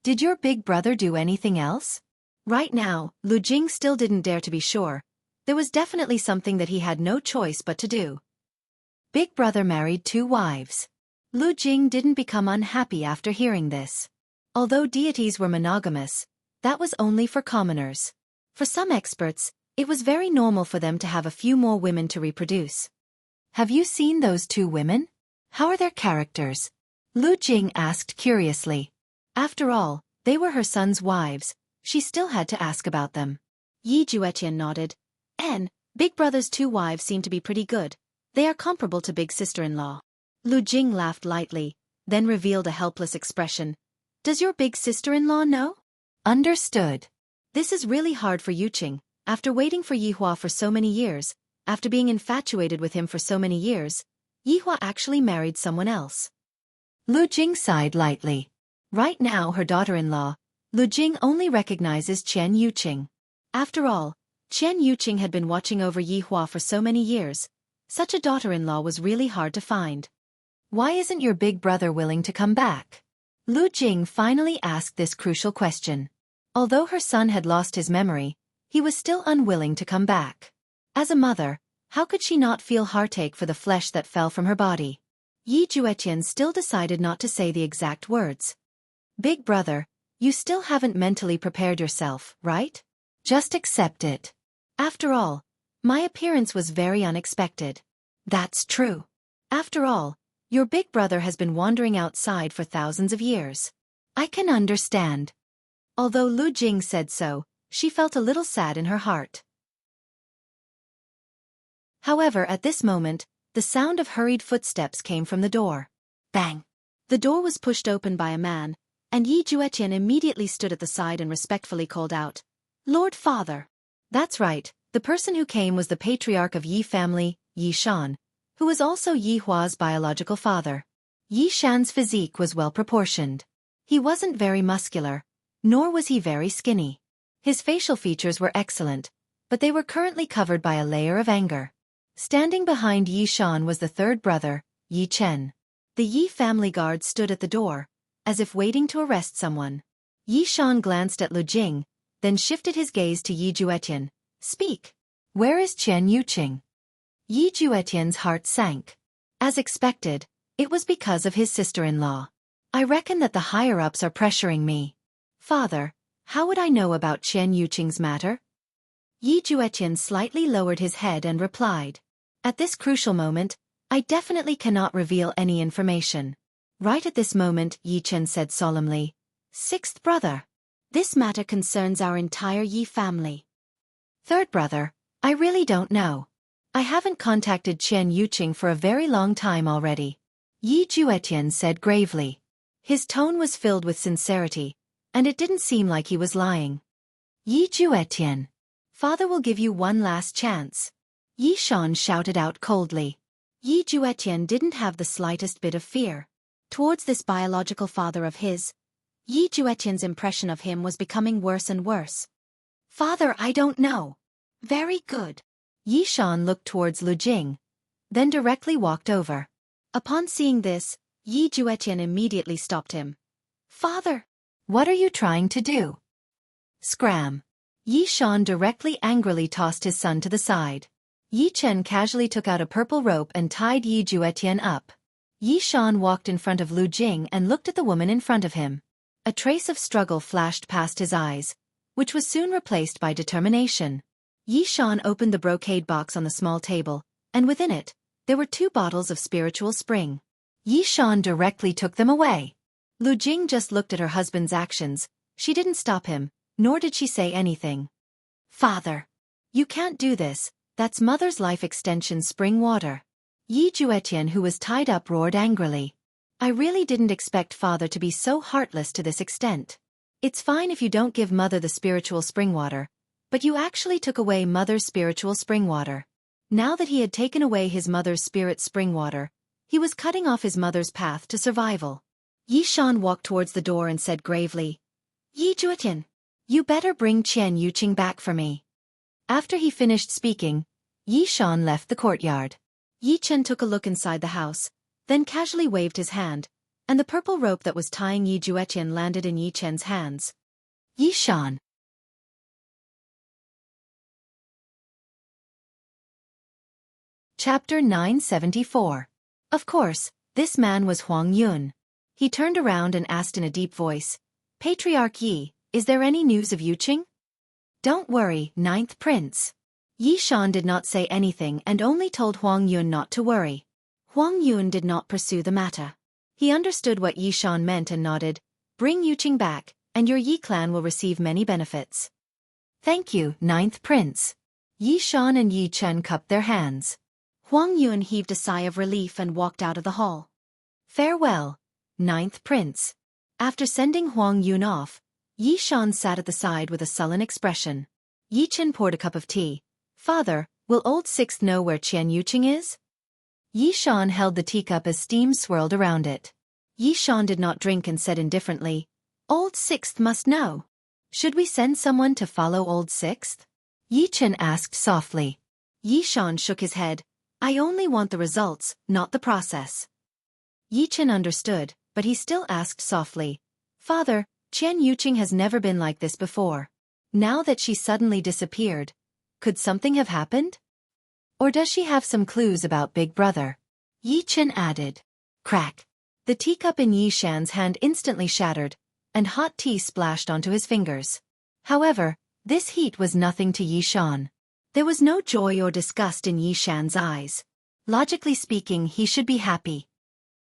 Did your big brother do anything else? Right now, Lu Jing still didn't dare to be sure. There was definitely something that he had no choice but to do. Big brother married 2 wives. Lu Jing didn't become unhappy after hearing this. Although deities were monogamous, that was only for commoners. For some experts, it was very normal for them to have a few more women to reproduce. Have you seen those 2 women? How are their characters? Lu Jing asked curiously. After all, they were her son's wives. She still had to ask about them. Yi Juetian nodded. Big brother's 2 wives seem to be pretty good. They are comparable to big sister-in-law. Lu Jing laughed lightly, then revealed a helpless expression. Does your big sister-in-law know? Understood. This is really hard for Yuqing. After waiting for Yihua for so many years, after being infatuated with him for so many years, Yihua actually married someone else. Lu Jing sighed lightly. Right now her daughter-in-law, Lu Jing only recognizes Qian Yuqing. After all, Qian Yuqing had been watching over Yihua for so many years. Such a daughter-in-law was really hard to find. Why isn't your big brother willing to come back? Lu Jing finally asked this crucial question. Although her son had lost his memory, he was still unwilling to come back. As a mother, how could she not feel heartache for the flesh that fell from her body? Yi Juetian still decided not to say the exact words. Big brother, you still haven't mentally prepared yourself, right? Just accept it. After all, my appearance was very unexpected. That's true. After all, your big brother has been wandering outside for thousands of years. I can understand. Although Lu Jing said so, she felt a little sad in her heart. However, at this moment, the sound of hurried footsteps came from the door. Bang! The door was pushed open by a man, and Yi Juetian immediately stood at the side and respectfully called out, Lord Father. That's right, the person who came was the patriarch of Yi family, Yi Shan, who was also Yihua's biological father. Yi Shan's physique was well proportioned. He wasn't very muscular, nor was he very skinny. His facial features were excellent, but they were currently covered by a layer of anger. Standing behind Yi Shan was the 3rd brother, Yi Chen. The Yi family guard stood at the door, as if waiting to arrest someone. Yi Shan glanced at Lu Jing, then shifted his gaze to Yi Juetian. Speak. Where is Qian Yuqing? Yi Juetian's heart sank. As expected, it was because of his sister-in-law. I reckon that the higher-ups are pressuring me. Father, how would I know about Qian Yuqing's matter? Yi Juetian slightly lowered his head and replied. At this crucial moment, I definitely cannot reveal any information. Right at this moment, Yi Chen said solemnly. 6th brother. This matter concerns our entire Yi family. 3rd brother, I really don't know. I haven't contacted Chen Yuqing for a very long time already. Yi Juetian said gravely. His tone was filled with sincerity, and it didn't seem like he was lying. Yi Juetian. Father will give you one last chance. Yi Shan shouted out coldly. Yi Juetian didn't have the slightest bit of fear. Towards this biological father of his, Yi Juetian's impression of him was becoming worse and worse. Father, I don't know. Very good. Yi Shan looked towards Lu Jing, then directly walked over. Upon seeing this, Yi Juetian immediately stopped him. Father! What are you trying to do? Scram. Yi Shan directly angrily tossed his son to the side. Yi Chen casually took out a purple rope and tied Yi Juetian up. Yi Shan walked in front of Lu Jing and looked at the woman in front of him. A trace of struggle flashed past his eyes, which was soon replaced by determination. Yi Shan opened the brocade box on the small table, and within it, there were 2 bottles of spiritual spring. Yi Shan directly took them away. Lu Jing just looked at her husband's actions. She didn't stop him, nor did she say anything. Father! You can't do this, that's Mother's life extension spring water. Yi Juetian, who was tied up, roared angrily. I really didn't expect Father to be so heartless to this extent. It's fine if you don't give Mother the spiritual spring water, but you actually took away Mother's spiritual spring water. Now that he had taken away his mother's spirit spring water, he was cutting off his mother's path to survival. Yi Shan walked towards the door and said gravely, Yi Juetian, you better bring Chen Yuqing back for me. After he finished speaking, Yi Shan left the courtyard. Yi Chen took a look inside the house, then casually waved his hand, and the purple rope that was tying Yi Juetian landed in Yi Chen's hands. Yi Shan. Chapter 974. Of course, this man was Huang Yun. He turned around and asked in a deep voice, Patriarch Yi, is there any news of Yuqing? Don't worry, 9th Prince. Yi Shan did not say anything and only told Huang Yun not to worry. Huang Yun did not pursue the matter. He understood what Yi Shan meant and nodded, bring Yuqing back, and your Yi clan will receive many benefits. Thank you, 9th Prince. Yi Shan and Yi Chen cupped their hands. Huang Yun heaved a sigh of relief and walked out of the hall. Farewell, 9th Prince. After sending Huang Yun off, Yi Shan sat at the side with a sullen expression. Yi Chen poured a cup of tea. Father, will old 6th know where Chen Yuqing is? Yi Shan held the teacup as steam swirled around it. Yi Shan did not drink and said indifferently, Old 6th must know. Should we send someone to follow old 6th? Yi Chen asked softly. Yi Shan shook his head. I only want the results, not the process. Yi Chen understood, but he still asked softly. Father, Chen Yuqing has never been like this before. Now that she suddenly disappeared, could something have happened? Or does she have some clues about Big Brother? Yi Chen added. Crack. The teacup in Yi Shan's hand instantly shattered, and hot tea splashed onto his fingers. However, this heat was nothing to Yi Shan. There was no joy or disgust in Yi Shan's eyes. Logically speaking, he should be happy.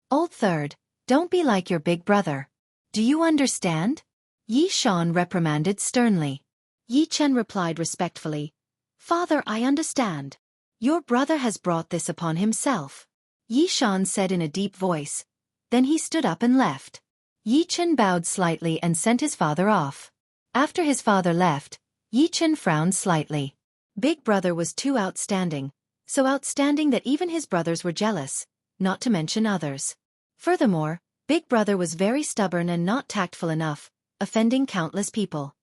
Old 3rd, don't be like your big brother. Do you understand? Yi Shan reprimanded sternly. Yi Chen replied respectfully. Father, I understand. Your brother has brought this upon himself. Yi Shan said in a deep voice. Then he stood up and left. Yi Chen bowed slightly and sent his father off. After his father left, Yi Chen frowned slightly. Big Brother was too outstanding, so outstanding that even his brothers were jealous, not to mention others. Furthermore, Big Brother was very stubborn and not tactful enough, offending countless people.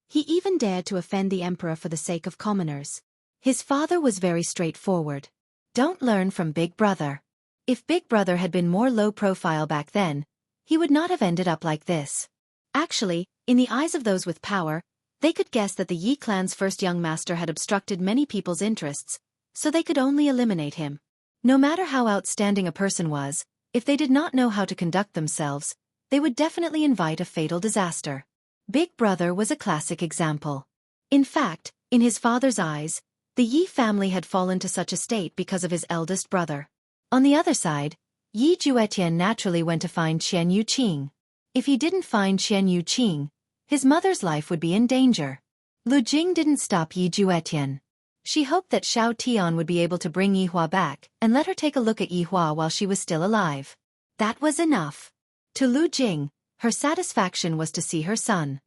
He even dared to offend the emperor for the sake of commoners. His father was very straightforward. Don't learn from Big Brother. If Big Brother had been more low profile back then, he would not have ended up like this. Actually, in the eyes of those with power, they could guess that the Yi clan's first young master had obstructed many people's interests, so they could only eliminate him. No matter how outstanding a person was, if they did not know how to conduct themselves, they would definitely invite a fatal disaster. Big Brother was a classic example. In fact, in his father's eyes, the Yi family had fallen to such a state because of his eldest brother. On the other side, Yi Juetian naturally went to find Chen Yuqing. If he didn't find Chen Yuqing, his mother's life would be in danger. Lu Jing didn't stop Yi Juetian. She hoped that Xiao Tian would be able to bring Yihua back and let her take a look at Yihua while she was still alive. That was enough. To Lu Jing, her satisfaction was to see her son.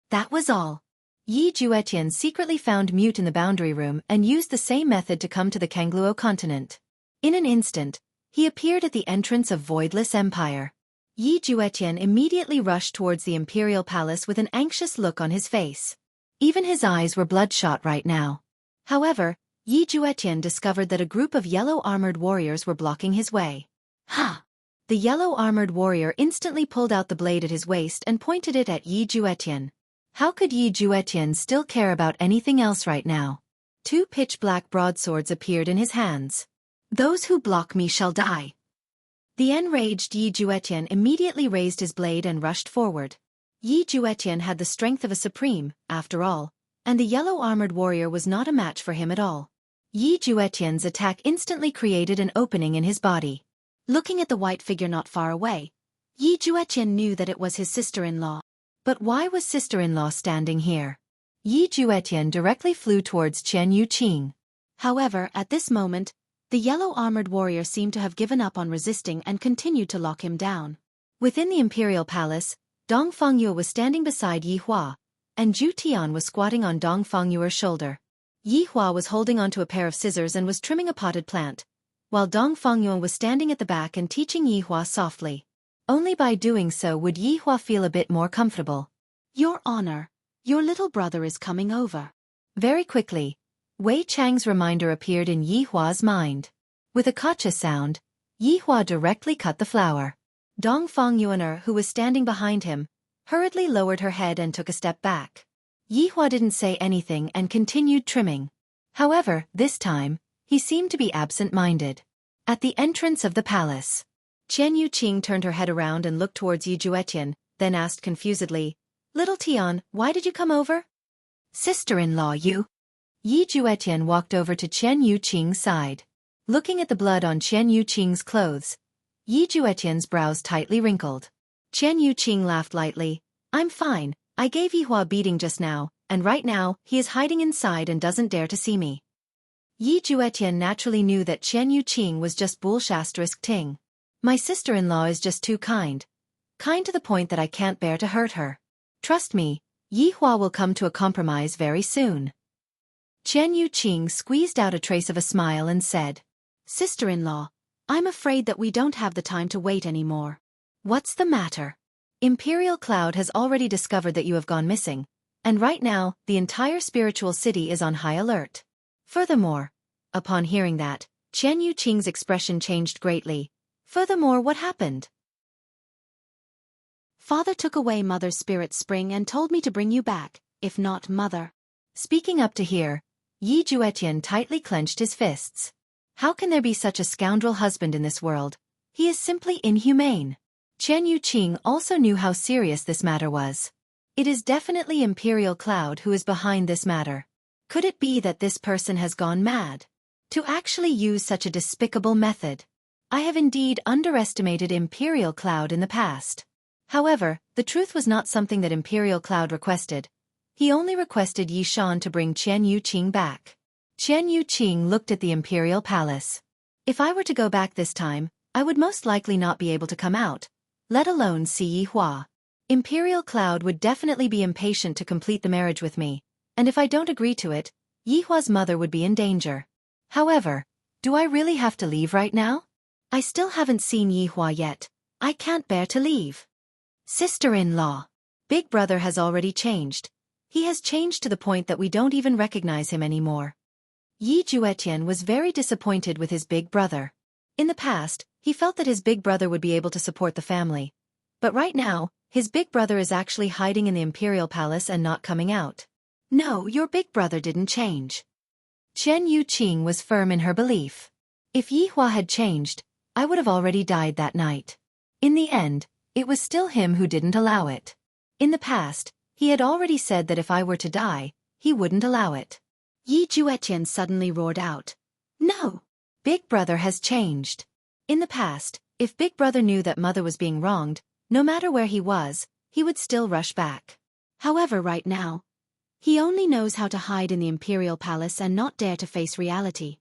That was all. Yi Juetian secretly found Mute in the boundary room and used the same method to come to the Kangluo continent. In an instant, he appeared at the entrance of Voidless Empire. Yi Juetian immediately rushed towards the imperial palace with an anxious look on his face. Even his eyes were bloodshot right now. However, Yi Juetian discovered that a group of yellow-armored warriors were blocking his way. Ha! The yellow-armored warrior instantly pulled out the blade at his waist and pointed it at Yi Juetian. How could Yi Juetian still care about anything else right now? 2 pitch-black broadswords appeared in his hands. Those who block me shall die. The enraged Yi Juetian immediately raised his blade and rushed forward. Yi Juetian had the strength of a supreme, after all, and the yellow-armored warrior was not a match for him at all. Yi Juetian's attack instantly created an opening in his body. Looking at the white figure not far away, Yi Juetian knew that it was his sister-in-law. But why was sister-in-law standing here? Yi Juetian directly flew towards Chen Yuqing. However, at this moment, the yellow-armored warrior seemed to have given up on resisting and continued to lock him down. Within the imperial palace, Dong Fengyue was standing beside Yi Hua, and Zhu Tian was squatting on Dong Fengyue's shoulder. Yi Hua was holding onto a pair of scissors and was trimming a potted plant, while Dong Fengyue was standing at the back and teaching Yi Hua softly. Only by doing so would Yi Hua feel a bit more comfortable. Your Honor, your little brother is coming over. Very quickly, Wei Chang's reminder appeared in Yi Hua's mind. With a gotcha sound, Yi Hua directly cut the flower. Dong Fengyue, who was standing behind him, hurriedly lowered her head and took a step back. Yi Hua didn't say anything and continued trimming. However, this time, he seemed to be absent-minded. At the entrance of the palace, Chen Yuqing turned her head around and looked towards Yi Juetian, then asked confusedly, "Little Tian, why did you come over?" "Sister-in-law you." Yi Juetian walked over to Chen Yuqing's side. Looking at the blood on Chen Yuqing's clothes, Yi Juetian's brows tightly wrinkled. Chen Yuqing laughed lightly. "I'm fine, I gave Yihua a beating just now, and right now, he is hiding inside and doesn't dare to see me." Yi Juetian naturally knew that Chen Yuqing was just bullshit. "My sister-in-law is just too kind. Kind to the point that I can't bear to hurt her. Trust me, Yihua will come to a compromise very soon." Chen Yuqing squeezed out a trace of a smile and said, "Sister-in-law, I'm afraid that we don't have the time to wait anymore." "What's the matter?" "Imperial Cloud has already discovered that you have gone missing, and right now, the entire spiritual city is on high alert." Furthermore, upon hearing that, Chen Yuqing's expression changed greatly. "Furthermore, what happened?" "Father took away Mother's spirit spring and told me to bring you back, if not Mother." Speaking up to here, Yi Juetian tightly clenched his fists. How can there be such a scoundrel husband in this world? He is simply inhumane. Chen Yuqing also knew how serious this matter was. It is definitely Imperial Cloud who is behind this matter. Could it be that this person has gone mad? To actually use such a despicable method. I have indeed underestimated Imperial Cloud in the past. However, the truth was not something that Imperial Cloud requested. He only requested Yi Shan to bring Chen Yuqing back. Chen Yuqing looked at the Imperial Palace. If I were to go back this time, I would most likely not be able to come out, let alone see Yi Hua. Imperial Cloud would definitely be impatient to complete the marriage with me, and if I don't agree to it, Yi Hua's mother would be in danger. However, do I really have to leave right now? I still haven't seen Yi Hua yet. I can't bear to leave. Sister-in-law. Big brother has already changed. He has changed to the point that we don't even recognize him anymore. Yi Juetian was very disappointed with his big brother. In the past, he felt that his big brother would be able to support the family. But right now, his big brother is actually hiding in the Imperial Palace and not coming out. No, your big brother didn't change. Chen Yuqing was firm in her belief. If Yi Hua had changed, I would have already died that night. In the end, it was still him who didn't allow it. In the past, he had already said that if I were to die, he wouldn't allow it. Yi Juetian suddenly roared out. No! Big brother has changed. In the past, if big brother knew that mother was being wronged, no matter where he was, he would still rush back. However, right now, He only knows how to hide in the imperial palace and not dare to face reality.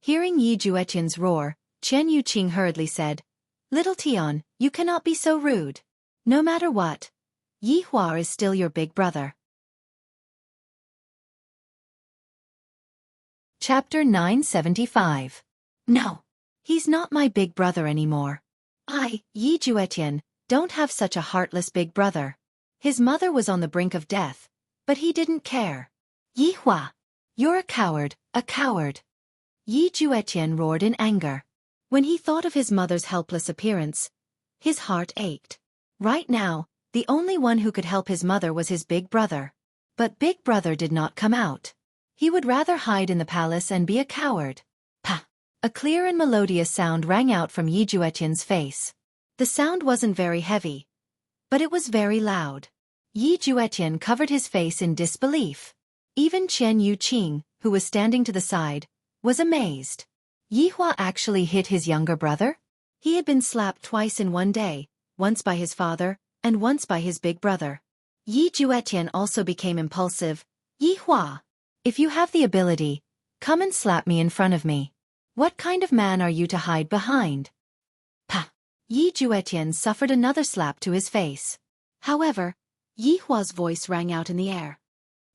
Hearing Yi Juetian's roar, Chen Yuqing hurriedly said, "Little Tian, you cannot be so rude. No matter what, Yi Hua is still your big brother." Chapter 975. No. He's not my big brother anymore. I, Yi Juetian, don't have such a heartless big brother. His mother was on the brink of death, but he didn't care. Yi Hua, you're a coward, a coward. Yi Juetian roared in anger. When he thought of his mother's helpless appearance, his heart ached. Right now, the only one who could help his mother was his big brother. But big brother did not come out. He would rather hide in the palace and be a coward. Pa! A clear and melodious sound rang out from Yi Juetian's face. The sound wasn't very heavy, but it was very loud. Yi Juetian covered his face in disbelief. Even Chen Yuqing, who was standing to the side, was amazed. Yi Hua actually hit his younger brother? He had been slapped twice in one day, once by his father, and once by his big brother. Yi Juetian also became impulsive. Yi Hua, if you have the ability, come and slap me in front of me. What kind of man are you to hide behind? Pa! Yi Juetian suffered another slap to his face. However, Yi Hua's voice rang out in the air.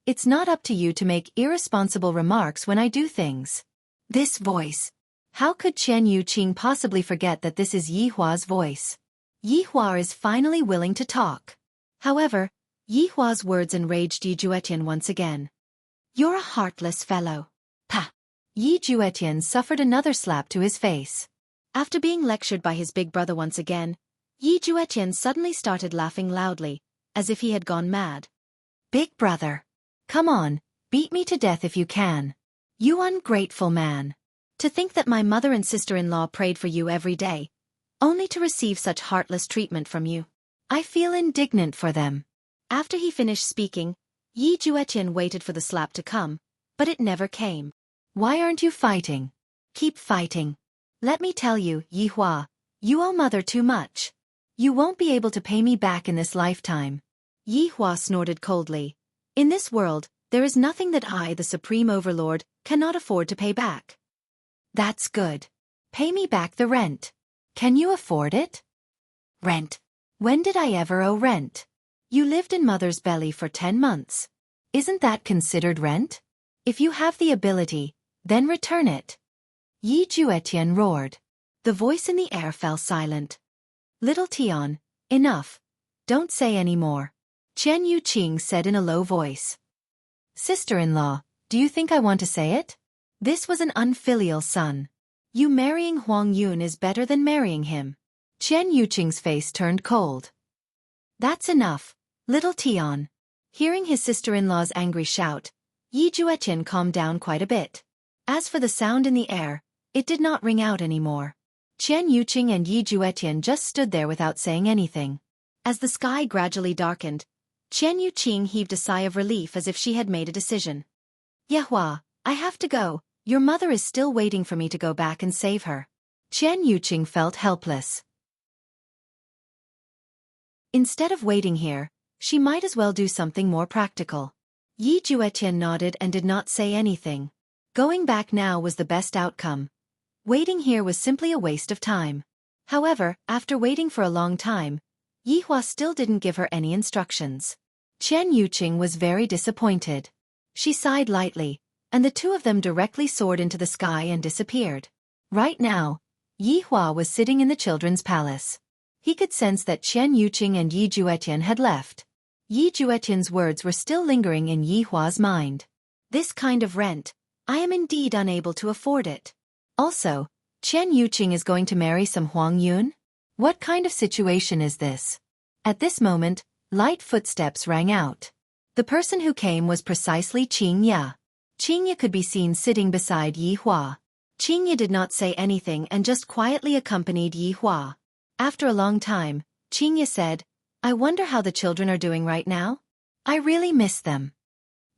It's not up to you to make irresponsible remarks when I do things. This voice. How could Chen Yuqing possibly forget that this is Yi Hua's voice? Yi Hua is finally willing to talk. However, Yi Hua's words enraged Yi Juetian once again. You're a heartless fellow. Pa! Yi Juetian suffered another slap to his face. After being lectured by his big brother once again, Yi Juetian suddenly started laughing loudly, as if he had gone mad. Big brother! Come on, beat me to death if you can. You ungrateful man. To think that my mother and sister-in-law prayed for you every day, only to receive such heartless treatment from you. I feel indignant for them. After he finished speaking, Yi Juetian waited for the slap to come, but it never came. Why aren't you fighting? Keep fighting. Let me tell you, Yi Hua, you owe mother too much. You won't be able to pay me back in this lifetime. Yi Hua snorted coldly. In this world, there is nothing that I, the Supreme Overlord, cannot afford to pay back. That's good. Pay me back the rent. Can you afford it? Rent? When did I ever owe rent? You lived in mother's belly for 10 months. Isn't that considered rent? If you have the ability, then return it. Yi Juetian roared. The voice in the air fell silent. Little Tian, enough. Don't say any more. Chen Yuqing said in a low voice. Sister-in-law, do you think I want to say it? This was an unfilial son. You marrying Huang Yun is better than marrying him. Chen Yuqing's face turned cold. That's enough, little Tian. Hearing his sister-in-law's angry shout, Yi Juetian calmed down quite a bit. As for the sound in the air, it did not ring out anymore. Chen Yuqing and Yi Juetian just stood there without saying anything. As the sky gradually darkened, Chen Yuqing heaved a sigh of relief as if she had made a decision. Yehua, I have to go. Your mother is still waiting for me to go back and save her. Chen Yuqing felt helpless. Instead of waiting here, she might as well do something more practical. Yi Juetian nodded and did not say anything. Going back now was the best outcome. Waiting here was simply a waste of time. However, after waiting for a long time, Yi Hua still didn't give her any instructions. Chen Yuqing was very disappointed. She sighed lightly, and the two of them directly soared into the sky and disappeared. Right now, Yi Hua was sitting in the children's palace. He could sense that Chen Yuqing and Yi Juetian had left. Yi Juetian's words were still lingering in Yi Hua's mind. This kind of rent, I am indeed unable to afford it. Also, Chen Yuqing is going to marry some Huang Yun? What kind of situation is this? At this moment, light footsteps rang out. The person who came was precisely Qingya. Qingya could be seen sitting beside Yi Hua. Qingya did not say anything and just quietly accompanied Yi Hua. After a long time, Qingya said, I wonder how the children are doing right now? I really miss them.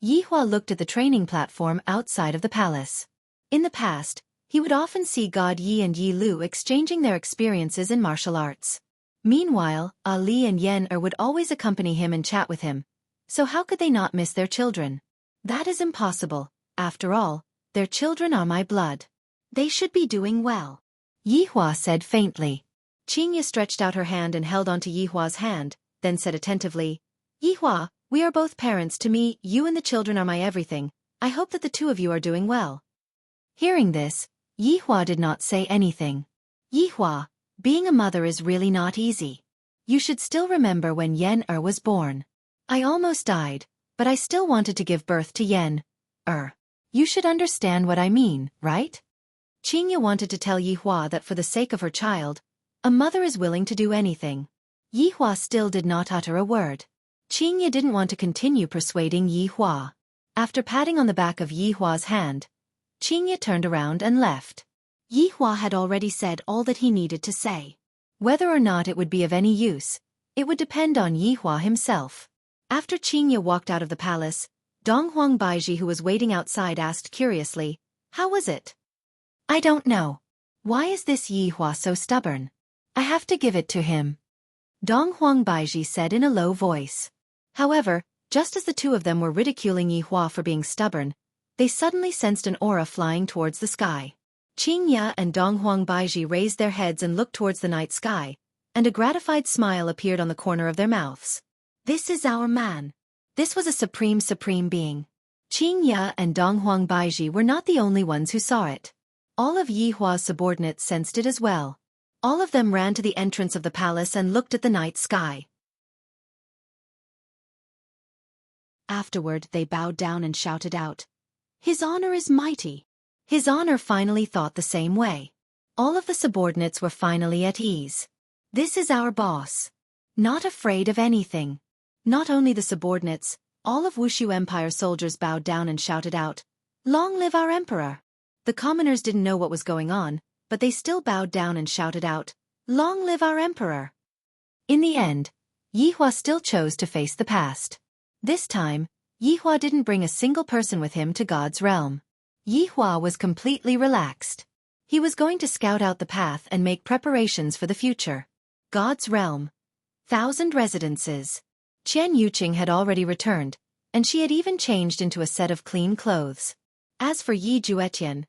Yi Hua looked at the training platform outside of the palace. In the past, he would often see God Yi and Yi Lu exchanging their experiences in martial arts. Meanwhile, Ali and Yen would always accompany him and chat with him, So how could they not miss their children? That is impossible. After all, their children are my blood. They should be doing well. Yihua said faintly. Qingya stretched out her hand and held onto Yihua's hand, then said attentively, Yihua, we are both parents to me, you and the children are my everything. I hope that the two of you are doing well. Hearing this, Yihua did not say anything. Yihua, being a mother is really not easy. You should still remember when Yen-er was born. I almost died, but I still wanted to give birth to Yen-er. You should understand what I mean, right? Qingya wanted to tell Yihua that for the sake of her child, a mother is willing to do anything. Yihua still did not utter a word. Qingya didn't want to continue persuading Yihua. After patting on the back of Yihua's hand, Qingya turned around and left. Yihua had already said all that he needed to say. Whether or not it would be of any use, it would depend on Yihua himself. After Qingya walked out of the palace, Donghuang Baiji, who was waiting outside, asked curiously, How was it? I don't know. Why is this Yihua so stubborn? I have to give it to him. Donghuang Baiji said in a low voice. However, just as the two of them were ridiculing Yihua for being stubborn, they suddenly sensed an aura flying towards the sky. Qingya and Donghuang Baiji raised their heads and looked towards the night sky, and a gratified smile appeared on the corner of their mouths. This is our man. This was a supreme being. Qingya and Donghuang Baiji were not the only ones who saw it. All of Yihua's subordinates sensed it as well. All of them ran to the entrance of the palace and looked at the night sky. Afterward, they bowed down and shouted out, His honor is mighty. His honor finally thought the same way. All of the subordinates were finally at ease. This is our boss. Not afraid of anything. Not only the subordinates, all of Wuxia Empire soldiers bowed down and shouted out, Long live our emperor! The commoners didn't know what was going on, but they still bowed down and shouted out, Long live our emperor! In the end, Yihua still chose to face the past. This time, Yihua didn't bring a single person with him to God's realm. Yihua was completely relaxed. He was going to scout out the path and make preparations for the future. God's realm. 1,000 residences. Qian Yuqing had already returned, and she had even changed into a set of clean clothes. As for Yi Juetian,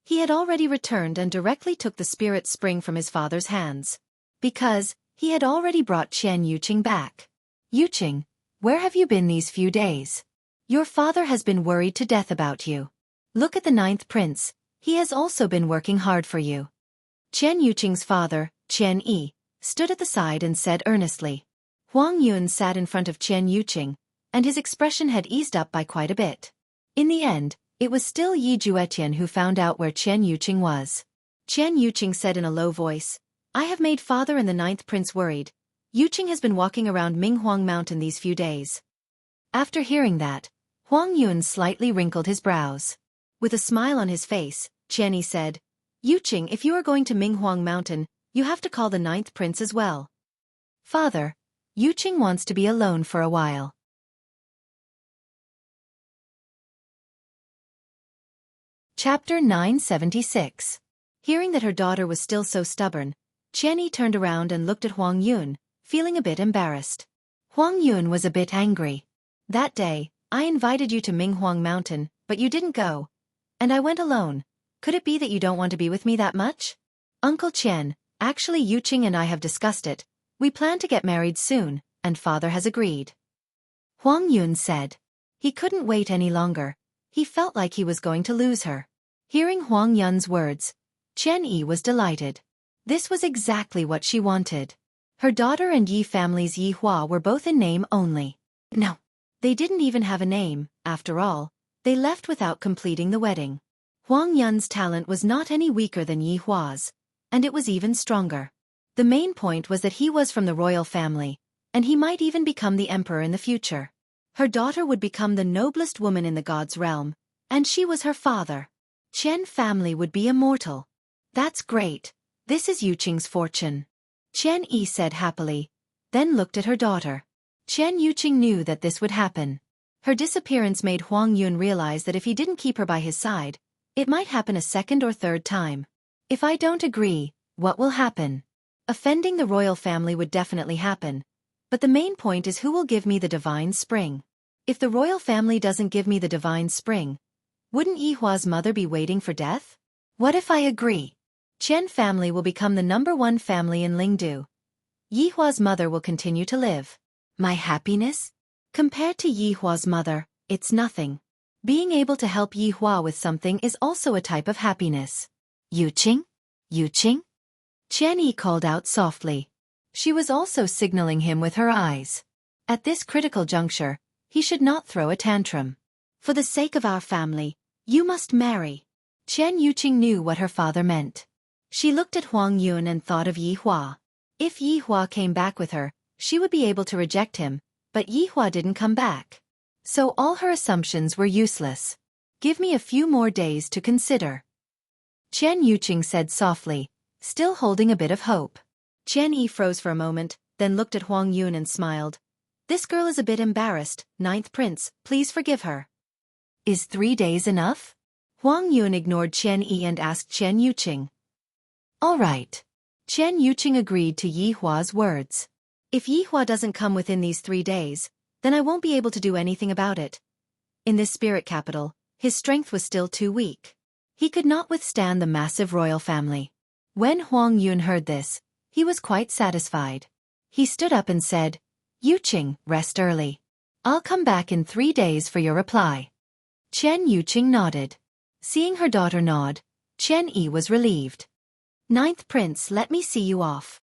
he had already returned and directly took the spirit spring from his father's hands. Because, he had already brought Qian Yuqing back. Yuqing, where have you been these few days? Your father has been worried to death about you. Look at the 9th prince, he has also been working hard for you. Qian Yuqing's father, Qian Yi, stood at the side and said earnestly. Huang Yun sat in front of Qian Yuqing, and his expression had eased up by quite a bit. In the end, it was still Yi Juetian who found out where Qian Yuqing was. Qian Yuqing said in a low voice, I have made father and the 9th prince worried. Yuqing has been walking around Minghuang Mountain these few days. After hearing that, Huang Yun slightly wrinkled his brows. With a smile on his face, Qian Yi said, Yuqing, if you are going to Minghuang Mountain, you have to call the 9th prince as well. Father, Yuqing wants to be alone for a while. Chapter 976. Hearing that her daughter was still so stubborn, Qian Yi turned around and looked at Huang Yun, feeling a bit embarrassed. Huang Yun was a bit angry. That day, I invited you to Minghuang Mountain, but you didn't go. And I went alone. Could it be that you don't want to be with me that much? Uncle Qian, actually Yuqing and I have discussed it. We plan to get married soon, and father has agreed. Huang Yun said. He couldn't wait any longer. He felt like he was going to lose her. Hearing Huang Yun's words, Qian Yi was delighted. This was exactly what she wanted. Her daughter and Yi family's Yihua were both in name only. No, they didn't even have a name. After all, they left without completing the wedding. Huang Yun's talent was not any weaker than Yihua's, and it was even stronger. The main point was that he was from the royal family, and he might even become the emperor in the future. Her daughter would become the noblest woman in the god's realm, and she was her father. Qian family would be immortal. That's great. This is Yuqing's fortune. Qian Yi said happily, then looked at her daughter. Qian Yuqing knew that this would happen. Her disappearance made Huang Yun realize that if he didn't keep her by his side, it might happen a second or third time. If I don't agree, what will happen? Offending the royal family would definitely happen. But the main point is who will give me the divine spring. If the royal family doesn't give me the divine spring, wouldn't Yihua's mother be waiting for death? What if I agree? Qian family will become the #1 family in Lingdu. Yihua's mother will continue to live. My happiness? Compared to Yihua's mother, it's nothing. Being able to help Yihua with something is also a type of happiness. Yuqing? Yuqing? Qian Yi called out softly. She was also signaling him with her eyes. At this critical juncture, he should not throw a tantrum. For the sake of our family, you must marry. Qian Yuqing knew what her father meant. She looked at Huang Yun and thought of Yihua. If Yihua came back with her, she would be able to reject him, but Yihua didn't come back. So all her assumptions were useless. Give me a few more days to consider. Qian Yuqing said softly, still holding a bit of hope. Qian Yi froze for a moment, then looked at Huang Yun and smiled. This girl is a bit embarrassed, 9th prince, please forgive her. Is 3 days enough? Huang Yun ignored Qian Yi and asked Qian Yuqing. All right. Qian Yuqing agreed to Yihua's words. If Yihua doesn't come within these 3 days, then I won't be able to do anything about it. In this spirit capital, his strength was still too weak. He could not withstand the massive royal family. When Huang Yun heard this, he was quite satisfied. He stood up and said, Yuqing, rest early. I'll come back in 3 days for your reply. Qian Yuqing nodded. Seeing her daughter nod, Qian Yi was relieved. 9th prince, let me see you off.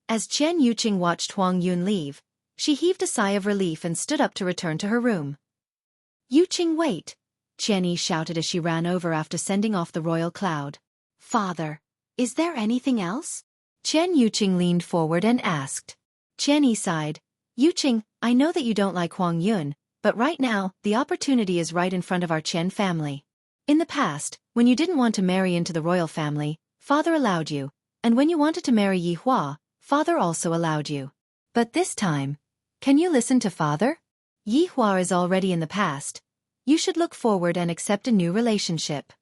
As Qian Yuqing watched Huang Yun leave, she heaved a sigh of relief and stood up to return to her room. Yuqing, wait, Qian Yi shouted as she ran over after sending off the royal cloud. Father, is there anything else? Qian Yuqing leaned forward and asked. Qian Yi sighed. Yuqing, I know that you don't like Huang Yun, but right now, the opportunity is right in front of our Qian family. In the past, when you didn't want to marry into the royal family, father allowed you, and when you wanted to marry Yihua, father also allowed you. But this time, can you listen to father? Yihua is already in the past. You should look forward and accept a new relationship.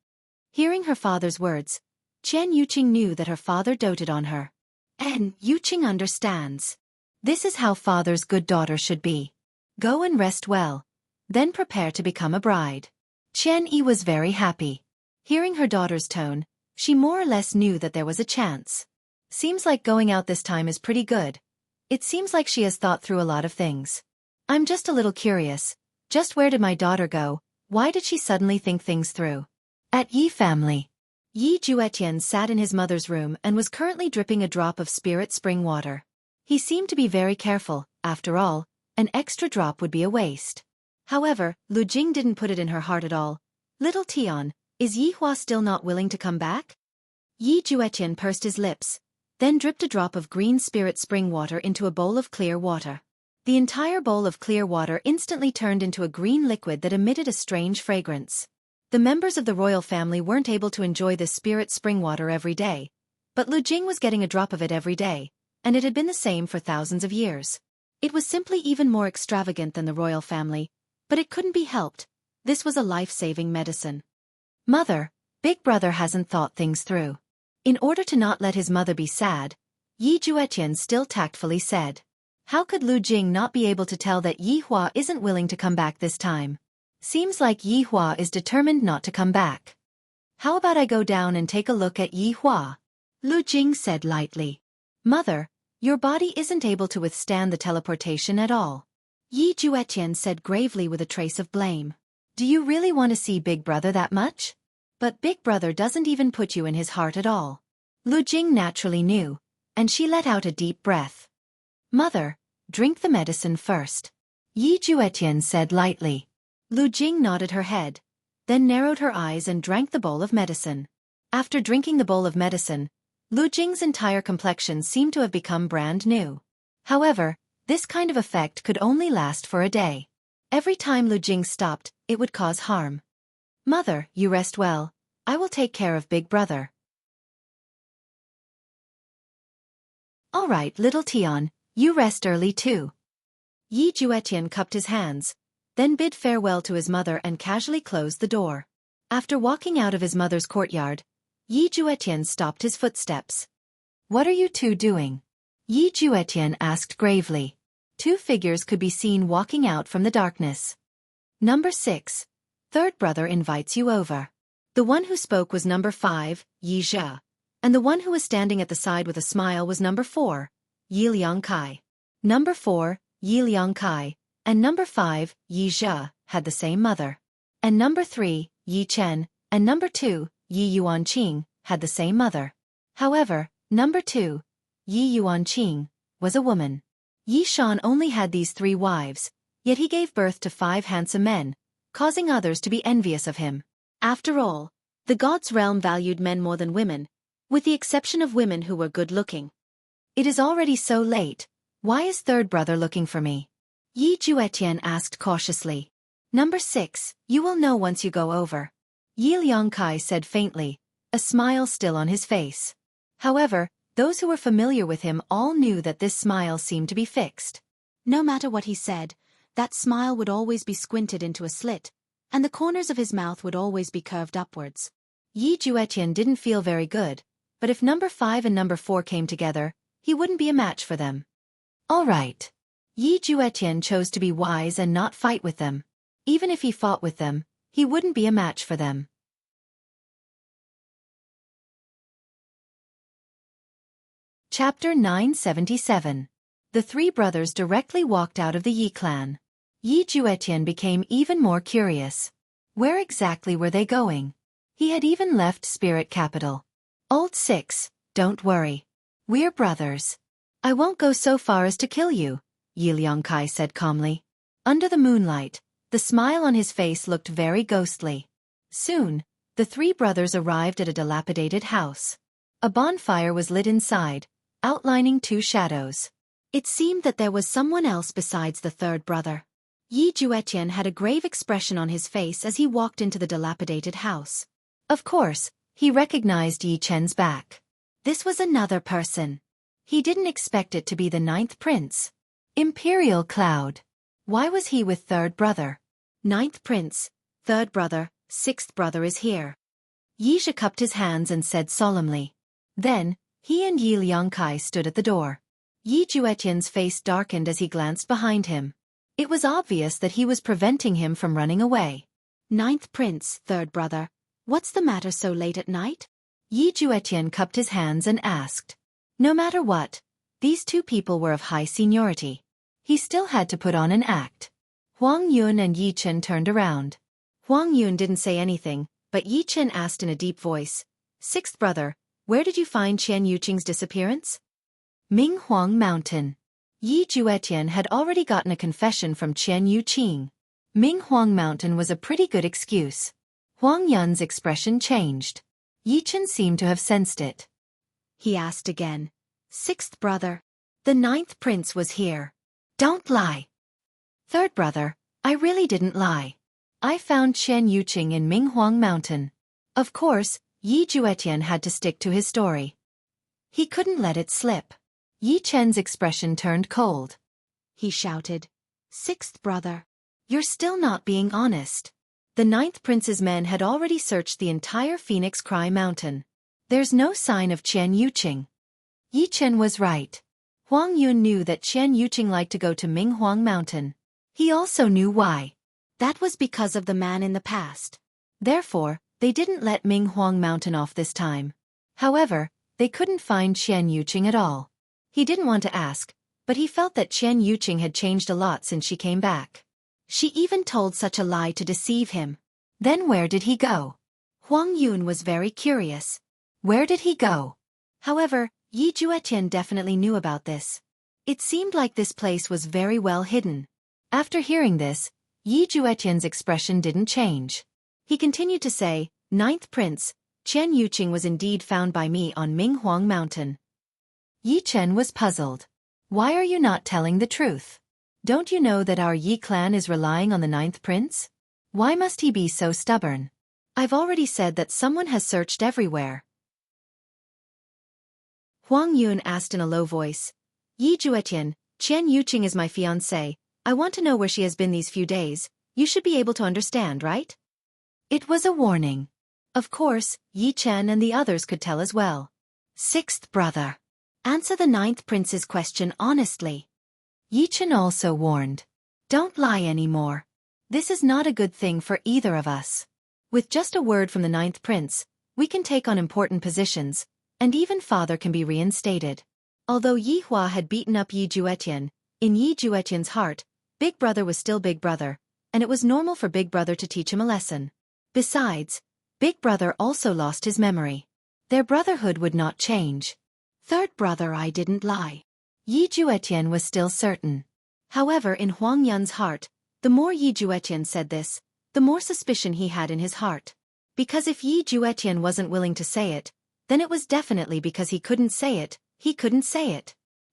Hearing her father's words, Qian Yuqing knew that her father doted on her. And Yuqing understands. This is how father's good daughter should be. Go and rest well, then prepare to become a bride. Qian Yi was very happy. Hearing her daughter's tone, she more or less knew that there was a chance. Seems like going out this time is pretty good. It seems like she has thought through a lot of things. I'm just a little curious. Just where did my daughter go? Why did she suddenly think things through? At Yi family. Yi Juetian sat in his mother's room and was currently dripping a drop of spirit spring water. He seemed to be very careful. After all, an extra drop would be a waste. However, Lu Jing didn't put it in her heart at all. Little Tian, is Yihua still not willing to come back? Yi Juetian pursed his lips, then dripped a drop of green spirit spring water into a bowl of clear water. The entire bowl of clear water instantly turned into a green liquid that emitted a strange fragrance. The members of the royal family weren't able to enjoy this spirit spring water every day, but Lu Jing was getting a drop of it every day, and it had been the same for thousands of years. It was simply even more extravagant than the royal family, but it couldn't be helped. This was a life-saving medicine. Mother, Big Brother hasn't thought things through. In order to not let his mother be sad, Yi Juetian still tactfully said. How could Lu Jing not be able to tell that Yihua isn't willing to come back this time? Seems like Yihua is determined not to come back. How about I go down and take a look at Yihua? Lu Jing said lightly. Mother, your body isn't able to withstand the teleportation at all. Yi Juetian said gravely with a trace of blame. Do you really want to see Big Brother that much? But Big Brother doesn't even put you in his heart at all. Lu Jing naturally knew, and she let out a deep breath. Mother, drink the medicine first. Yi Juetian said lightly. Lu Jing nodded her head, then narrowed her eyes and drank the bowl of medicine. After drinking the bowl of medicine, Lu Jing's entire complexion seemed to have become brand new. However, this kind of effect could only last for a day. Every time Lu Jing stopped, it would cause harm. Mother, you rest well. I will take care of Big Brother. All right, little Tian, you rest early too. Yi Juetian cupped his hands, then bid farewell to his mother and casually closed the door. After walking out of his mother's courtyard, Yi Juetian stopped his footsteps. What are you two doing? Yi Juetian asked gravely. Two figures could be seen walking out from the darkness. Number 6. Third brother invites you over. The one who spoke was number 5, Yi Zhe, and the one who was standing at the side with a smile was number 4, Yi Liangkai. Number 4, Yi Liangkai, and number 5, Yi Zhe, had the same mother. And number 3, Yi Chen, and number 2, Yi Yuanqing, had the same mother. However, number 2, Yi Yuanqing, was a woman. Yi Shan only had these 3 wives, yet he gave birth to 5 handsome men, causing others to be envious of him. After all, the gods' realm valued men more than women, with the exception of women who were good-looking. It is already so late, why is third brother looking for me? Yi Juetian asked cautiously. Number 6, you will know once you go over. Yi Liangkai said faintly, a smile still on his face. However, those who were familiar with him all knew that this smile seemed to be fixed. No matter what he said, that smile would always be squinted into a slit, and the corners of his mouth would always be curved upwards. Yi Juetian didn't feel very good, but if number 5 and number 4 came together, he wouldn't be a match for them. All right. Yi Juetian chose to be wise and not fight with them. Even if he fought with them, he wouldn't be a match for them. Chapter 977. The 3 brothers directly walked out of the Yi clan. Yi Juetian became even more curious. Where exactly were they going? He had even left Spirit Capital. Old 6, don't worry. We're brothers. I won't go so far as to kill you, Yi Liangkai said calmly. Under the moonlight, the smile on his face looked very ghostly. Soon, the 3 brothers arrived at a dilapidated house. A bonfire was lit inside, outlining 2 shadows. It seemed that there was someone else besides the third brother. Yi Juetian had a grave expression on his face as he walked into the dilapidated house. Of course, he recognized Yi Chen's back. This was another person. He didn't expect it to be the 9th prince. Imperial Cloud. Why was he with third brother? 9th prince, third brother, 6th brother is here. Yi Zhe cupped his hands and said solemnly. Then, he and Yi Liangkai stood at the door. Yi Juetian's face darkened as he glanced behind him. It was obvious that he was preventing him from running away. 9th prince, third brother, what's the matter so late at night? Yi Juetian cupped his hands and asked. No matter what, these 2 people were of high seniority. He still had to put on an act. Huang Yun and Yi Chen turned around. Huang Yun didn't say anything, but Yi Chen asked in a deep voice, 6th brother, where did you find Qian Yuqing's disappearance? Minghuang Mountain. Yi Juetian had already gotten a confession from Qian Yuqing. Minghuang Mountain was a pretty good excuse. Huang Yun's expression changed. Yi Chen seemed to have sensed it. He asked again, 6th brother, the 9th prince was here. Don't lie. Third brother, I really didn't lie. I found Qian Yuqing in Minghuang Mountain. Of course, Yi Juetian had to stick to his story. He couldn't let it slip. Yi Chen's expression turned cold. He shouted, 6th brother, you're still not being honest. The 9th prince's men had already searched the entire Phoenix Cry Mountain. There's no sign of Qian Yuqing. Yi Chen was right. Huang Yun knew that Qian Yuqing liked to go to Minghuang Mountain. He also knew why. That was because of the man in the past. Therefore, they didn't let Minghuang Mountain off this time. However, they couldn't find Qian Yuqing at all. He didn't want to ask, but he felt that Qian Yuqing had changed a lot since she came back. She even told such a lie to deceive him. Then where did he go? Huang Yun was very curious. Where did he go? However, Yi Juetian definitely knew about this. It seemed like this place was very well hidden. After hearing this, Yi Juetian's expression didn't change. He continued to say, 9th prince, Qian Yuqing was indeed found by me on Minghuang Mountain. Yi Chen was puzzled. Why are you not telling the truth? Don't you know that our Yi clan is relying on the 9th prince? Why must he be so stubborn? I've already said that someone has searched everywhere. Huang Yun asked in a low voice. Yi Juetian, Qian Yuqing is my fiancée. I want to know where she has been these few days. You should be able to understand, right? It was a warning. Of course, Yi Chen and the others could tell as well. 6th brother. Answer the 9th prince's question honestly. Yi Chen also warned. Don't lie anymore. This is not a good thing for either of us. With just a word from the ninth prince, we can take on important positions, and even father can be reinstated. Although Yi Hua had beaten up Yi Juetian, in Yi Juetian's heart, Big Brother was still Big Brother, and it was normal for Big Brother to teach him a lesson. Besides, Big Brother also lost his memory. Their brotherhood would not change. Third brother, I didn't lie. Yi Juetian was still certain. However, in Huang Yun's heart, the more Yi Juetian said this, the more suspicion he had in his heart. Because if Yi Juetian wasn't willing to say it, then it was definitely because he couldn't say it.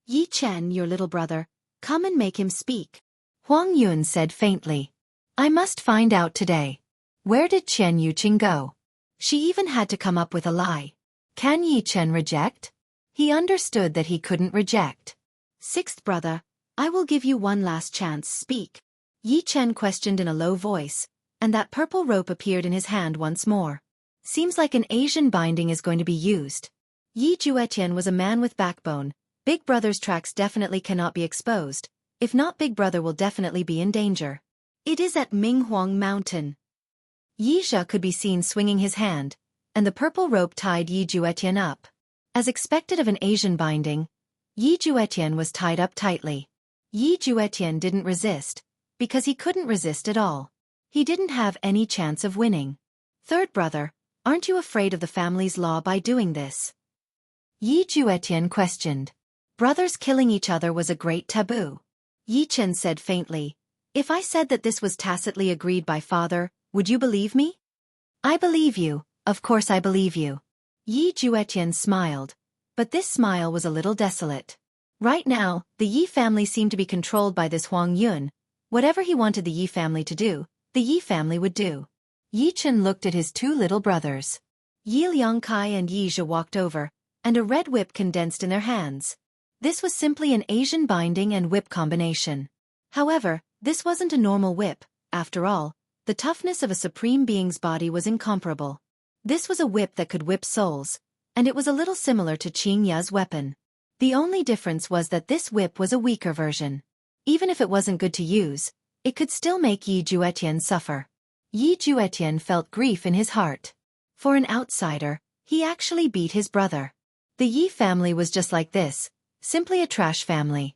Yi Chen, your little brother, come and make him speak. Huang Yun said faintly. I must find out today. Where did Chen Yuqing go? She even had to come up with a lie. Can Yi Chen reject? He understood that he couldn't reject. Sixth brother, I will give you one last chance, speak. Yi Chen questioned in a low voice, and that purple rope appeared in his hand once more. Seems like an Asian binding is going to be used. Yi Juetian was a man with backbone. Big Brother's tracks definitely cannot be exposed. If not, Big Brother will definitely be in danger. It is at Minghuang Mountain. Yi Zhe could be seen swinging his hand, and the purple rope tied Yi Juetian up. As expected of an Asian binding, Yi Juetian was tied up tightly. Yi Juetian didn't resist, because he couldn't resist at all. He didn't have any chance of winning. Third brother, aren't you afraid of the family's law by doing this? Yi Juetian questioned. Brothers killing each other was a great taboo. Yi Chen said faintly, if I said that this was tacitly agreed by father, would you believe me? I believe you, of course I believe you. Yi Juetian smiled, but this smile was a little desolate. Right now, the Yi family seemed to be controlled by this Huang Yun. Whatever he wanted the Yi family to do, the Yi family would do. Yi Chen looked at his two little brothers. Yi Liangkai and Yi Zhe walked over, and a red whip condensed in their hands. This was simply an Asian binding and whip combination. However, this wasn't a normal whip. After all, the toughness of a supreme being's body was incomparable. This was a whip that could whip souls, and it was a little similar to Qing Ya's weapon. The only difference was that this whip was a weaker version. Even if it wasn't good to use, it could still make Yi Juetian suffer. Yi Juetian felt grief in his heart. For an outsider, he actually beat his brother. The Yi family was just like this, simply a trash family.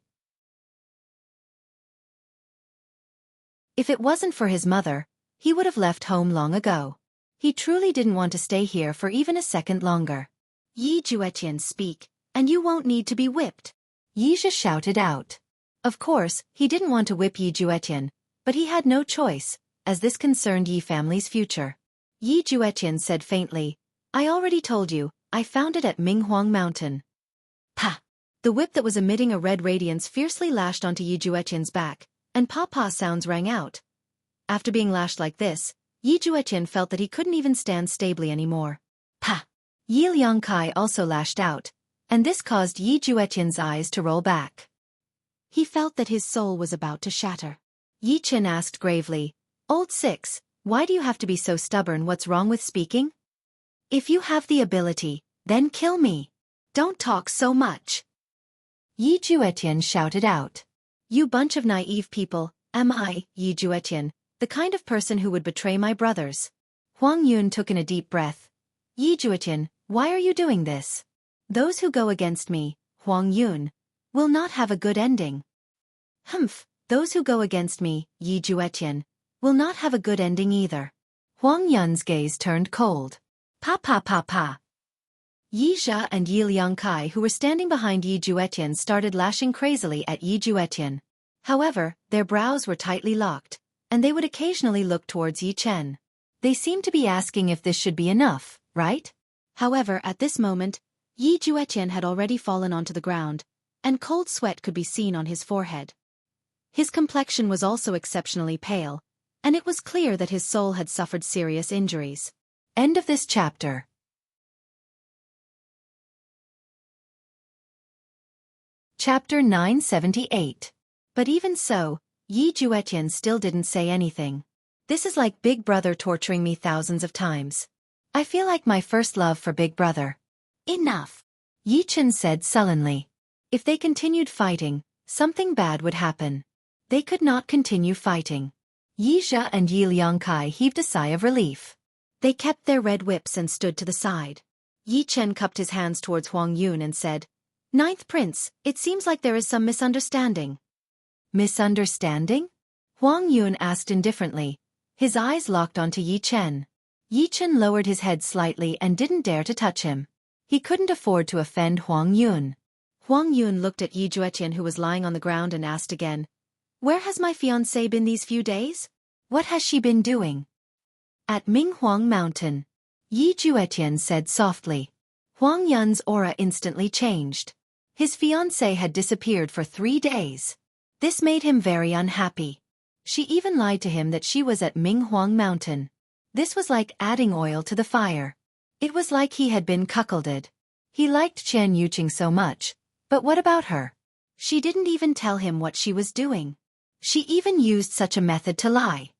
If it wasn't for his mother, he would have left home long ago. He truly didn't want to stay here for even a second longer. Yi Juetian, speak, and you won't need to be whipped. Yi Zhe shouted out. Of course, he didn't want to whip Yi Juetian, but he had no choice, as this concerned Yi family's future. Yi Juetian said faintly, I already told you, I found it at Minghuang Mountain. Pa! The whip that was emitting a red radiance fiercely lashed onto Yi Juetian's back, and pa-pa sounds rang out. After being lashed like this, Yi Juetian felt that he couldn't even stand stably anymore. Pa! Yi Liangkai also lashed out, and this caused Yi Juetian's eyes to roll back. He felt that his soul was about to shatter. Yi Chen asked gravely, Old Six, why do you have to be so stubborn? What's wrong with speaking? If you have the ability, then kill me. Don't talk so much. Yi Juetian shouted out. You bunch of naive people, am I, Yi Juetian, the kind of person who would betray my brothers? Huang Yun took in a deep breath. Yi Juetian, why are you doing this? Those who go against me, Huang Yun, will not have a good ending. Humph, those who go against me, Yi Juetian, will not have a good ending either. Huang Yun's gaze turned cold. Pa pa pa pa. Yi Zhe and Yi Liangkai, who were standing behind Yi Juetian, started lashing crazily at Yi Juetian. However, their brows were tightly locked, and they would occasionally look towards Yi Chen. They seemed to be asking if this should be enough, right? However, at this moment, Yi Juetian had already fallen onto the ground, and cold sweat could be seen on his forehead. His complexion was also exceptionally pale, and it was clear that his soul had suffered serious injuries. End of this chapter. Chapter 978. But even so, Yi Juetian still didn't say anything. This is like Big Brother torturing me thousands of times. I feel like my first love for Big Brother. Enough. Yi Chen said sullenly. If they continued fighting, Something bad would happen. They could not continue fighting. Yi Zhe and Yi Liangkai heaved a sigh of relief. They kept their red whips and stood to the side. Yi Chen cupped his hands towards Huang Yun and said, "Ninth Prince, it seems like there is some misunderstanding." Misunderstanding? Huang Yun asked indifferently. His eyes locked onto Yi Chen. Yi Chen lowered his head slightly and didn't dare to touch him. He couldn't afford to offend Huang Yun. Huang Yun looked at Yi Juetian, who was lying on the ground, and asked again, "Where has my fiancée been these few days? What has she been doing?" "At Minghuang Mountain," Yi Juetian said softly. Huang Yun's aura instantly changed. His fiancée had disappeared for 3 days. This made him very unhappy. She even lied to him that she was at Minghuang Mountain. This was like adding oil to the fire. It was like he had been cuckolded. He liked Chen Yuqing so much, but what about her? She didn't even tell him what she was doing. She even used such a method to lie.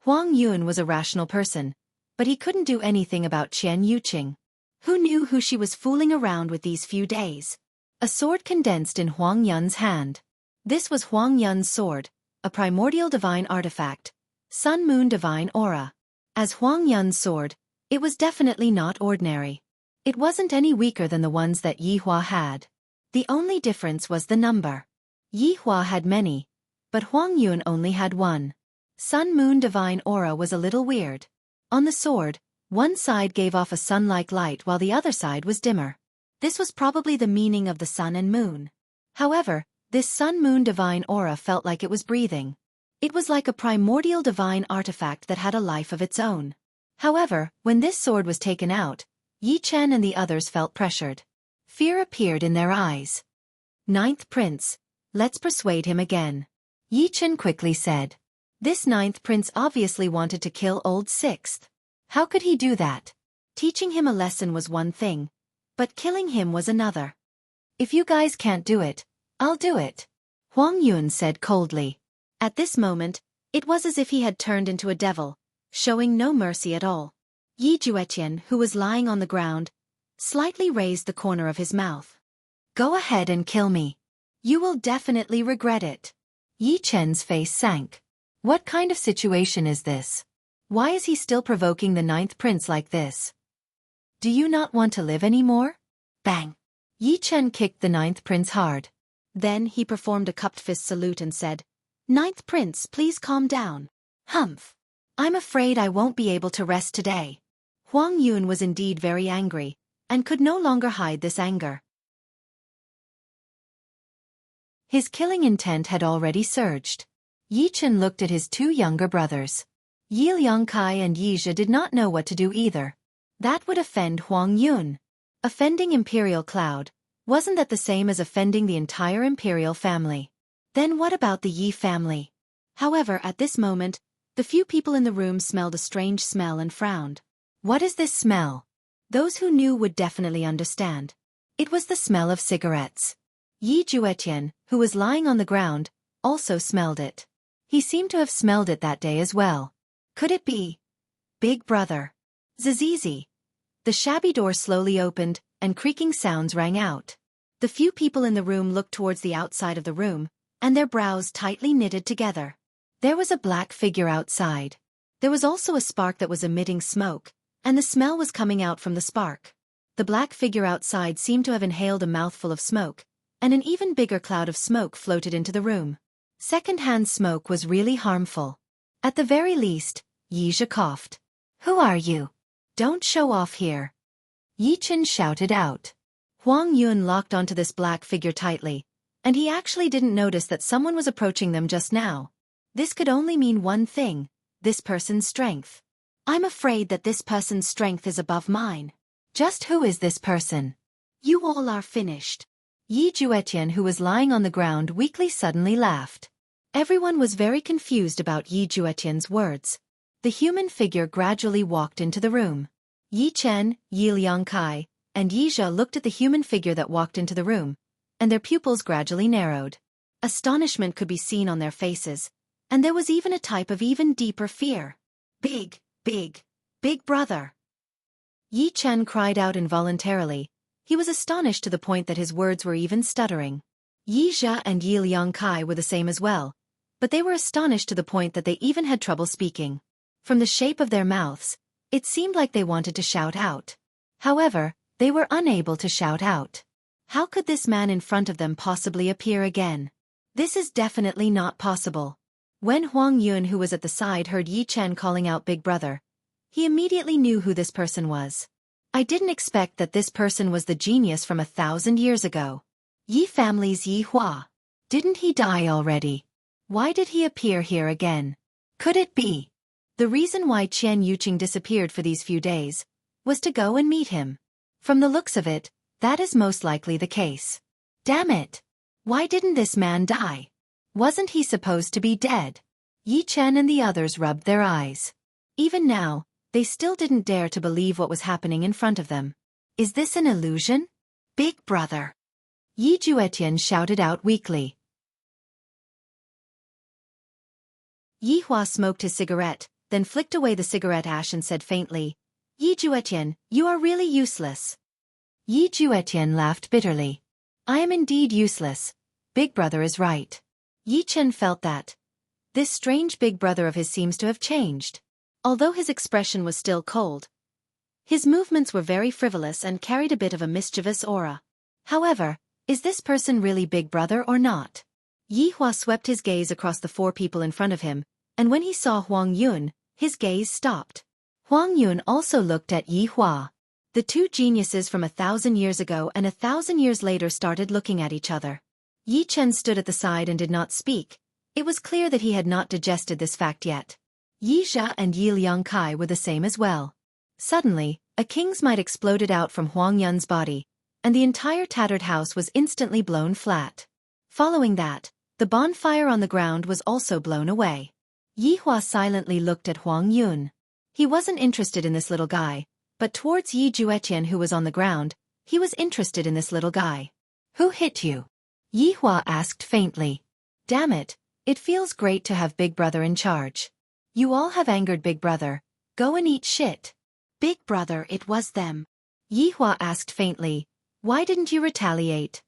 Huang Yun was a rational person, but he couldn't do anything about Chen Yuqing. Who knew who she was fooling around with these few days? A sword condensed in Huang Yun's hand. This was Huang Yun's sword, a primordial divine artifact, Sun Moon divine aura. As Huang Yun's sword, it was definitely not ordinary. It wasn't any weaker than the ones that Yi Hua had. The only difference was the number. Yi Hua had many, but Huang Yun only had one. Sun Moon divine aura was a little weird. On the sword, one side gave off a sun-like light while the other side was dimmer. This was probably the meaning of the sun and moon. However, this sun-moon divine aura felt like it was breathing. It was like a primordial divine artifact that had a life of its own. However, when this sword was taken out, Yi Chen and the others felt pressured. Fear appeared in their eyes. "Ninth Prince, let's persuade him again," Yi Chen quickly said. This ninth prince obviously wanted to kill old sixth. How could he do that? Teaching him a lesson was one thing, but killing him was another. "If you guys can't do it, I'll do it," Huang Yun said coldly. At this moment, it was as if he had turned into a devil, showing no mercy at all. Yi Juetian, who was lying on the ground, slightly raised the corner of his mouth. "Go ahead and kill me. You will definitely regret it." Yi Chen's face sank. What kind of situation is this? Why is he still provoking the ninth prince like this? Do you not want to live anymore? Bang! Yi Chen kicked the ninth prince hard. Then he performed a cupped fist salute and said, "Ninth prince, please calm down." "Humph! I'm afraid I won't be able to rest today." Huang Yun was indeed very angry, and could no longer hide this anger. His killing intent had already surged. Yi Chen looked at his 2 younger brothers. Yi Liangkai and Yi Zhe did not know what to do either. That would offend Huang Yun. Offending Imperial Cloud, wasn't that the same as offending the entire Imperial family? Then what about the Yi family? However, at this moment, the few people in the room smelled a strange smell and frowned. What is this smell? Those who knew would definitely understand. It was the smell of cigarettes. Yi Juetian, who was lying on the ground, also smelled it. He seemed to have smelled it that day as well. Could it be Big Brother? Zizizi. The shabby door slowly opened, and creaking sounds rang out. The few people in the room looked towards the outside of the room, and their brows tightly knitted together. There was a black figure outside. There was also a spark that was emitting smoke, and the smell was coming out from the spark. The black figure outside seemed to have inhaled a mouthful of smoke, and an even bigger cloud of smoke floated into the room. Second-hand smoke was really harmful. At the very least, Yi Zhe coughed. "Who are you? Don't show off here." Yi Chen shouted out. Huang Yun locked onto this black figure tightly, and he actually didn't notice that someone was approaching them just now. This could only mean one thing, this person's strength. "I'm afraid that this person's strength is above mine." "Just who is this person?" "You all are finished." Yi Juetian, who was lying on the ground weakly, suddenly laughed. Everyone was very confused about Yi Juetian's words. The human figure gradually walked into the room. Yi Chen, Yi Liangkai, and Yi Zhe looked at the human figure that walked into the room, and their pupils gradually narrowed. Astonishment could be seen on their faces, and there was even a type of even deeper fear. Big brother." Yi Chen cried out involuntarily. He was astonished to the point that his words were even stuttering. Yi Zhe and Yi Liangkai were the same as well, but they were astonished to the point that they even had trouble speaking. From the shape of their mouths, it seemed like they wanted to shout out. However, they were unable to shout out. How could this man in front of them possibly appear again? This is definitely not possible. When Huang Yun, who was at the side, heard Yi Chen calling out Big Brother, he immediately knew who this person was. I didn't expect that this person was the genius from 1,000 years ago. Yi family's Yi Hua. Didn't he die already? Why did he appear here again? Could it be? The reason why Chen Yuqing disappeared for these few days was to go and meet him. From the looks of it, that is most likely the case. Damn it! Why didn't this man die? Wasn't he supposed to be dead? Yi Chen and the others rubbed their eyes. Even now, they still didn't dare to believe what was happening in front of them. Is this an illusion? Big Brother! Yi Juetian shouted out weakly. Yi Hua smoked his cigarette, then flicked away the cigarette ash and said faintly, Yi Juetian, you are really useless. Yi Juetian laughed bitterly. I am indeed useless. Big Brother is right. Yi Chen felt that. This strange Big Brother of his seems to have changed. Although his expression was still cold, his movements were very frivolous and carried a bit of a mischievous aura. However, is this person really Big Brother or not? Yi Hua swept his gaze across the four people in front of him, and when he saw Huang Yun, his gaze stopped. Huang Yun also looked at Yi Hua. The two geniuses from 1,000 years ago and 1,000 years later started looking at each other. Yi Chen stood at the side and did not speak. It was clear that he had not digested this fact yet. Yi Zhe and Yi Liangkai were the same as well. Suddenly, a king's might exploded out from Huang Yun's body, and the entire tattered house was instantly blown flat. Following that, the bonfire on the ground was also blown away. Yi Hua silently looked at Huang Yun. He wasn't interested in this little guy, but towards Yi Juetian, who was on the ground, he was interested in this little guy. Who hit you? Yi Hua asked faintly. Damn it, it feels great to have Big Brother in charge. You all have angered Big Brother. Go and eat shit. Big Brother, it was them. Yi Hua asked faintly. Why didn't you retaliate?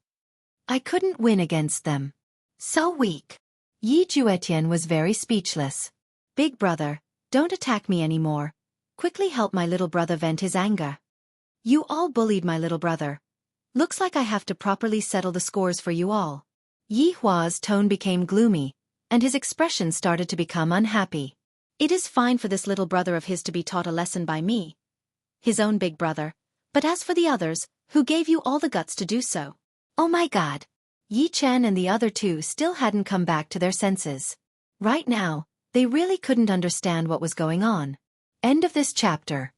I couldn't win against them. So weak. Yi Juetian was very speechless. Big Brother, don't attack me anymore. Quickly help my little brother vent his anger. You all bullied my little brother. Looks like I have to properly settle the scores for you all. Yi Hua's tone became gloomy, and his expression started to become unhappy. It is fine for this little brother of his to be taught a lesson by me, his own big brother, but as for the others, who gave you all the guts to do so? Oh my God! Yi Chen and the other two still hadn't come back to their senses. Right now, they really couldn't understand what was going on. End of this chapter.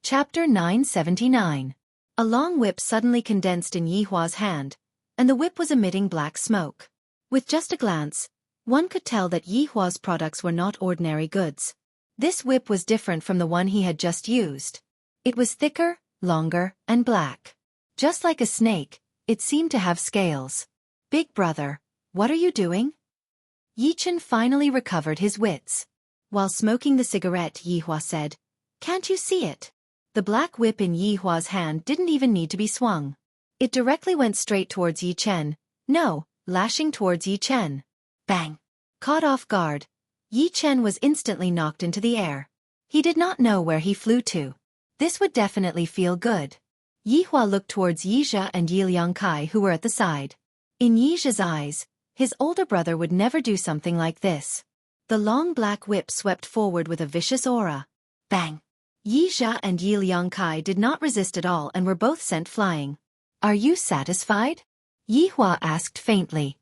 Chapter 979. A long whip suddenly condensed in Yi Hua's hand, and the whip was emitting black smoke. With just a glance, one could tell that Yi Hua's products were not ordinary goods. This whip was different from the one he had just used. It was thicker, longer, and black. Just like a snake, it seemed to have scales. Big Brother, what are you doing? Yi Chen finally recovered his wits. While smoking the cigarette, Yi Hua said, Can't you see it? The black whip in Yi Hua's hand didn't even need to be swung. It directly went straight towards Yi Chen. No, lashing towards Yi Chen. Bang! Caught off guard, Yi Chen was instantly knocked into the air. He did not know where he flew to. This would definitely feel good. Yi Hua looked towards Yi Zhe and Yi Liangkai, who were at the side. In Yi Zhe's eyes, his older brother would never do something like this. The long black whip swept forward with a vicious aura. Bang! Yi Zhe and Yi Liangkai did not resist at all and were both sent flying. Are you satisfied? Yi Hua asked faintly.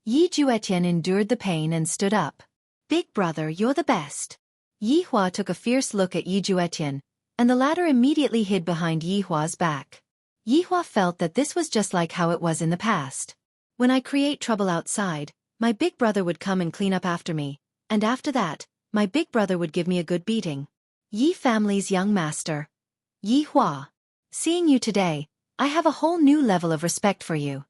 Yi Juetian endured the pain and stood up. Big Brother, you're the best. Yi Hua took a fierce look at Yi Juetian, and the latter immediately hid behind Yi Hua's back. Yi Hua felt that this was just like how it was in the past. When I create trouble outside, my big brother would come and clean up after me, and after that, my big brother would give me a good beating. Yi family's young master. Yi Hua. Seeing you today, I have a whole new level of respect for you.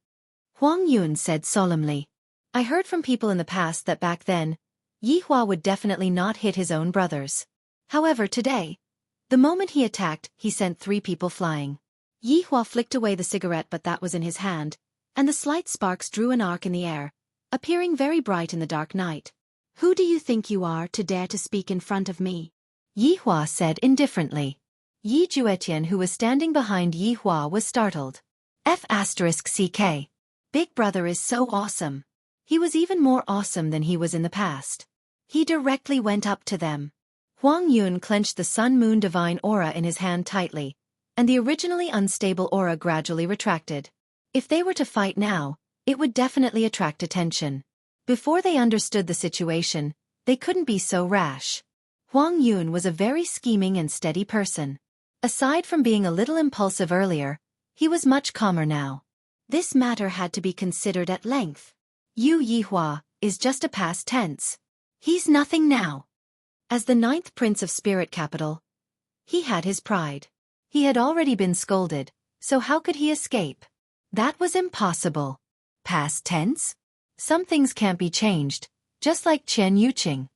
Huang Yun said solemnly. I heard from people in the past that back then, Yi Hua would definitely not hit his own brothers. However, today, The moment he attacked, he sent 3 people flying. Yi Hua flicked away the cigarette, but that was in his hand, and the slight sparks drew an arc in the air, appearing very bright in the dark night. "Who do you think you are to dare to speak in front of me?" Yi Hua said indifferently. Yi Juetian, who was standing behind Yi Hua, was startled. F***ck. Big brother is so awesome. He was even more awesome than he was in the past. He directly went up to them. Huang Yun clenched the sun-moon divine aura in his hand tightly, and the originally unstable aura gradually retracted. If they were to fight now, it would definitely attract attention. Before they understood the situation, they couldn't be so rash. Huang Yun was a very scheming and steady person. Aside from being a little impulsive earlier, he was much calmer now. This matter had to be considered at length. Yi Hua is just a past tense. He's nothing now. As the 9th Prince of Spirit Capital, he had his pride. He had already been scolded, so how could he escape? That was impossible. Past tense? Some things can't be changed, just like Chen Yuqing.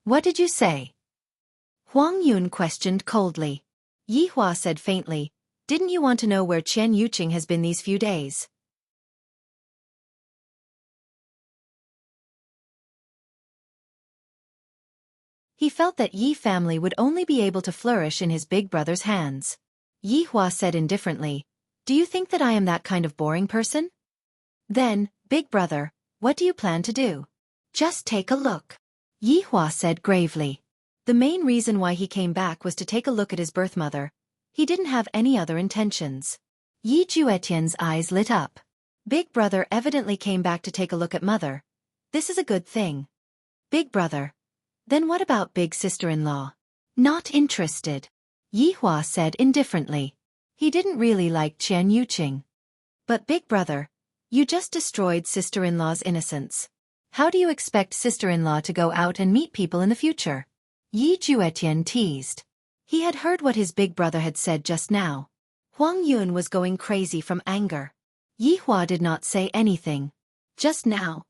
What did you say? Huang Yun questioned coldly. Yi Hua said faintly, "Didn't you want to know where Chen Yuqing has been these few days?" He felt that Yi family would only be able to flourish in his big brother's hands. Yi Hua said indifferently, "Do you think that I am that kind of boring person?" "Then, big brother, what do you plan to do?" "Just take a look," Yi Hua said gravely. The main reason why he came back was to take a look at his birth mother. He didn't have any other intentions. Yi Juetian's eyes lit up. Big brother evidently came back to take a look at mother. This is a good thing. Big brother. Then what about big sister-in-law? Not interested, Yi Hua said indifferently. He didn't really like Chen Yuqing. But big brother, you just destroyed sister-in-law's innocence. How do you expect sister-in-law to go out and meet people in the future? Yi Juetian teased. He had heard what his big brother had said just now. Huang Yun was going crazy from anger. Yi Hua did not say anything. Just now.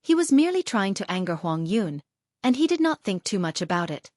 He was merely trying to anger Huang Yun, and he did not think too much about it.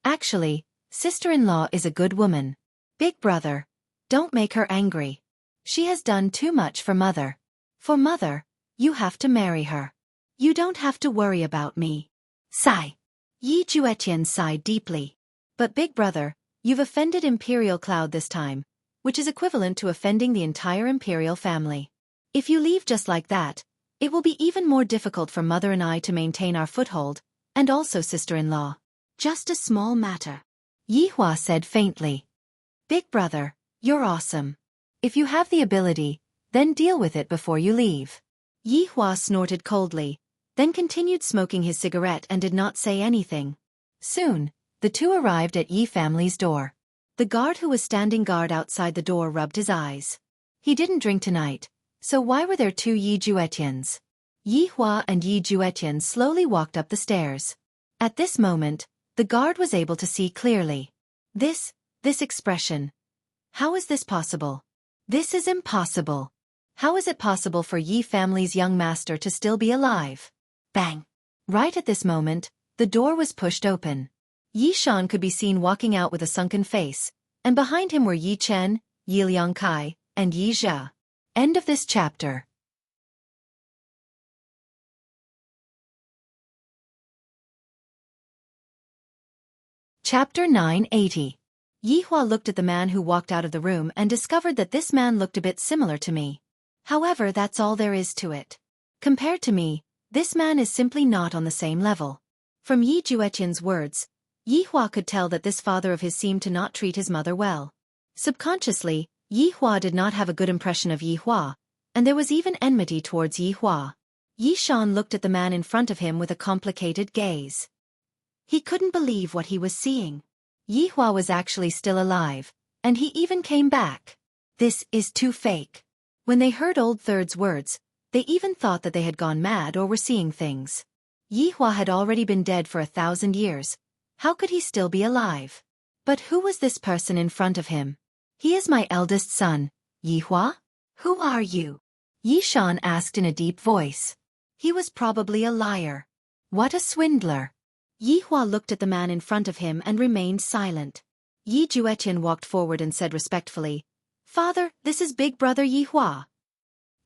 Actually, sister-in-law is a good woman. Big brother, don't make her angry. She has done too much for mother. For mother, you have to marry her. You don't have to worry about me. Sigh. Yi Juetian sighed deeply. But big brother, you've offended Imperial Cloud this time, which is equivalent to offending the entire Imperial family. If you leave just like that, it will be even more difficult for mother and I to maintain our foothold, and also sister-in-law. Just a small matter. Yi Hua said faintly. Big brother, you're awesome. If you have the ability, then deal with it before you leave. Yi Hua snorted coldly, then continued smoking his cigarette and did not say anything. Soon, the two arrived at Yi family's door. The guard who was standing guard outside the door rubbed his eyes. He didn't drink tonight, so why were there 2 Yi Juetians? Yi Hua and Yi Juetian slowly walked up the stairs. At this moment, the guard was able to see clearly. This expression. How is this possible? This is impossible. How is it possible for Yi family's young master to still be alive? Bang! Right at this moment, the door was pushed open. Yi Shan could be seen walking out with a sunken face, and behind him were Yi Chen, Yi Liangkai, and Yi Jia. End of this chapter. Chapter 980. Yi Hua looked at the man who walked out of the room and discovered that this man looked a bit similar to me. However, that's all there is to it. Compared to me, this man is simply not on the same level. From Yi Juetian's words, Yi Hua could tell that this father of his seemed to not treat his mother well. Subconsciously, Yi Hua did not have a good impression of Yi Hua, and there was even enmity towards Yi Hua. Yi Shan looked at the man in front of him with a complicated gaze. He couldn't believe what he was seeing. Yi Hua was actually still alive, and he even came back. This is too fake. When they heard Old Third's words, they even thought that they had gone mad or were seeing things. Yi Hua had already been dead for 1,000 years. How could he still be alive? But who was this person in front of him? He is my eldest son, Yi Hua? Who are you? Yi Shan asked in a deep voice. He was probably a liar. What a swindler. Yi Hua looked at the man in front of him and remained silent. Yi Juetian walked forward and said respectfully, "Father, this is big brother Yi Hua."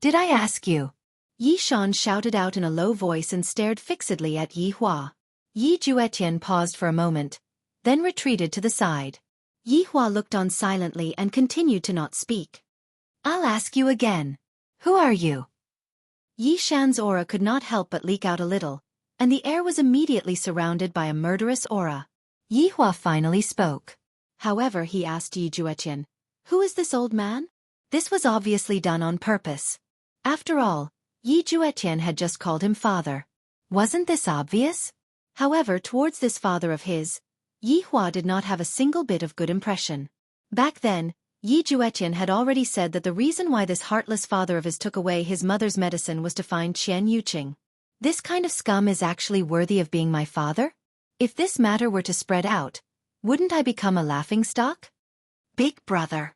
"Did I ask you?" Yi Shan shouted out in a low voice and stared fixedly at Yi Hua. Yi Juetian paused for a moment, then retreated to the side. Yi Hua looked on silently and continued to not speak. "I'll ask you again. Who are you?" Yi Shan's aura could not help but leak out a little, and the air was immediately surrounded by a murderous aura. Yi Hua finally spoke. However, he asked Yi Juetian, "Who is this old man?" This was obviously done on purpose. After all, Yi Juetian had just called him father. Wasn't this obvious? However, towards this father of his, Yi Hua did not have a single bit of good impression. Back then, Yi Juetian had already said that the reason why this heartless father of his took away his mother's medicine was to find Qian Yuqing. This kind of scum is actually worthy of being my father? If this matter were to spread out, wouldn't I become a laughingstock? Big brother!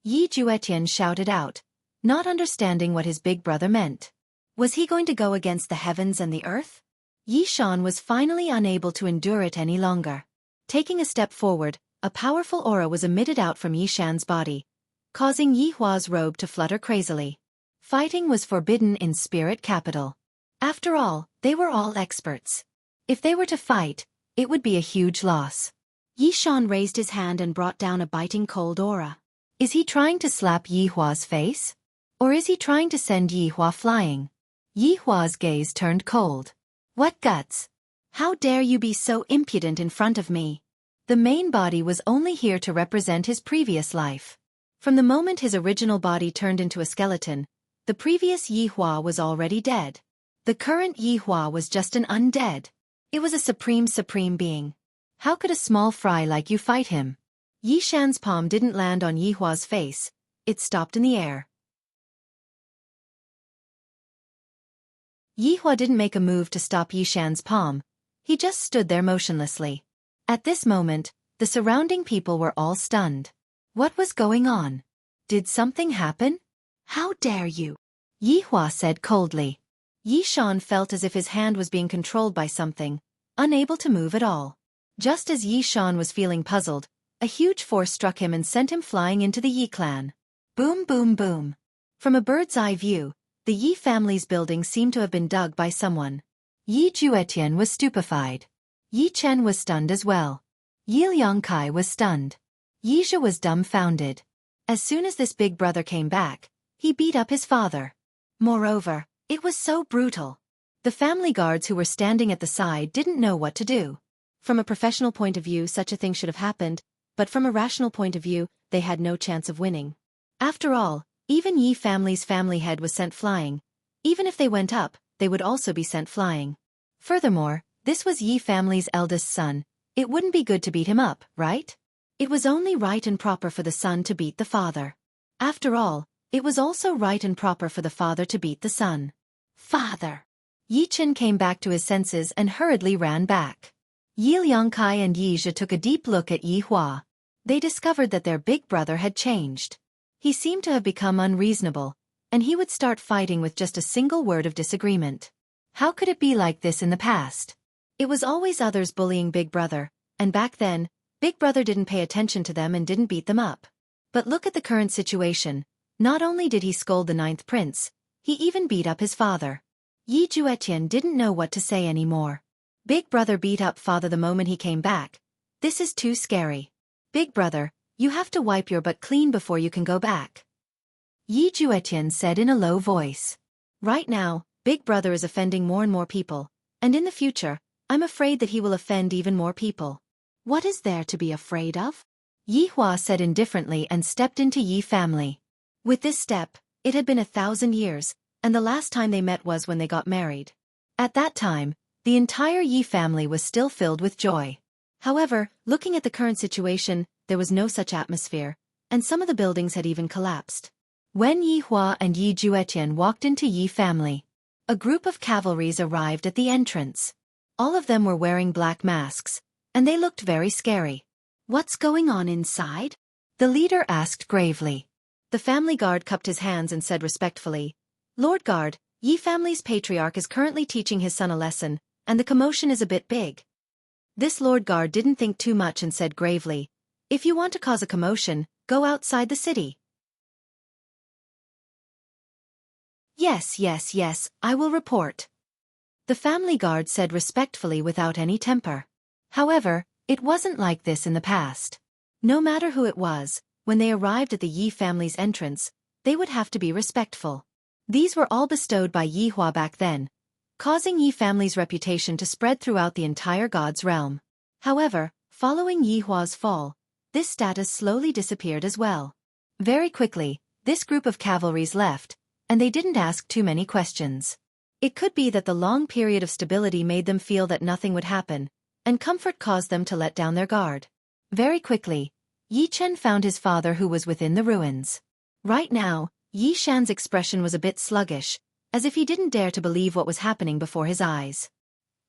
Yi Juetian shouted out, not understanding what his big brother meant. Was he going to go against the heavens and the earth? Yi Shan was finally unable to endure it any longer. Taking a step forward, a powerful aura was emitted out from Yi Shan's body, causing Yi Hua's robe to flutter crazily. Fighting was forbidden in Spirit Capital. After all, they were all experts. If they were to fight, it would be a huge loss. Yi Shan raised his hand and brought down a biting cold aura. Is he trying to slap Yi Hua's face? Or is he trying to send Yi Hua flying? Yi Hua's gaze turned cold. What guts? How dare you be so impudent in front of me? The main body was only here to represent his previous life. From the moment his original body turned into a skeleton, the previous Yi Hua was already dead. The current Yi Hua was just an undead. It was a supreme being. How could a small fry like you fight him? Yi Shan's palm didn't land on Yi Hua's face, it stopped in the air. Yi Hua didn't make a move to stop Yi Shan's palm, he just stood there motionlessly. At this moment, the surrounding people were all stunned. What was going on? Did something happen? How dare you? Yi Hua said coldly. Yi Shan felt as if his hand was being controlled by something, unable to move at all. Just as Yi Shan was feeling puzzled, a huge force struck him and sent him flying into the Yi clan. Boom boom boom. From a bird's eye view, the Yi family's building seemed to have been dug by someone. Yi Juetian was stupefied. Yi Chen was stunned as well. Yi Liangkai was stunned. Yi Zhe was dumbfounded. As soon as this big brother came back, he beat up his father. Moreover, it was so brutal. The family guards who were standing at the side didn't know what to do. From a professional point of view, such a thing should have happened, but from a rational point of view, they had no chance of winning. After all, even Yi family's family head was sent flying. Even if they went up, they would also be sent flying. Furthermore, this was Yi family's eldest son. It wouldn't be good to beat him up, right? It was only right and proper for the son to beat the father. After all, it was also right and proper for the father to beat the son. Father! Yi Chen came back to his senses and hurriedly ran back. Yi Liangkai and Yi Zhe took a deep look at Yi Hua. They discovered that their big brother had changed. He seemed to have become unreasonable, and he would start fighting with just a single word of disagreement. How could it be like this in the past? It was always others bullying Big Brother, and back then, Big Brother didn't pay attention to them and didn't beat them up. But look at the current situation. Not only did he scold the 9th prince, he even beat up his father. Yi Juetian didn't know what to say anymore. Big Brother beat up father the moment he came back. This is too scary. Big Brother, you have to wipe your butt clean before you can go back. Yi Juetian said in a low voice. Right now, Big Brother is offending more and more people, and in the future, I'm afraid that he will offend even more people. What is there to be afraid of? Yi Hua said indifferently and stepped into Yi family. With this step, it had been 1,000 years, and the last time they met was when they got married. At that time, the entire Yi family was still filled with joy. However, looking at the current situation, there was no such atmosphere, and some of the buildings had even collapsed. When Yi Hua and Yi Juetian walked into Yi family, a group of cavalries arrived at the entrance. All of them were wearing black masks, and they looked very scary. What's going on inside? The leader asked gravely. The family guard cupped his hands and said respectfully, Lord Guard, Yi family's patriarch is currently teaching his son a lesson, and the commotion is a bit big. This Lord Guard didn't think too much and said gravely, If you want to cause a commotion, go outside the city. Yes, yes, yes, I will report. The family guard said respectfully without any temper. However, it wasn't like this in the past. No matter who it was, when they arrived at the Yi family's entrance, they would have to be respectful. These were all bestowed by Yi Hua back then, causing Yi family's reputation to spread throughout the entire god's realm. However, following Yi Hua's fall, this status slowly disappeared as well. Very quickly, this group of cavalries left, and they didn't ask too many questions. It could be that the long period of stability made them feel that nothing would happen, and comfort caused them to let down their guard. Very quickly, Yi Chen found his father who was within the ruins. Right now, Yi Shan's expression was a bit sluggish, as if he didn't dare to believe what was happening before his eyes.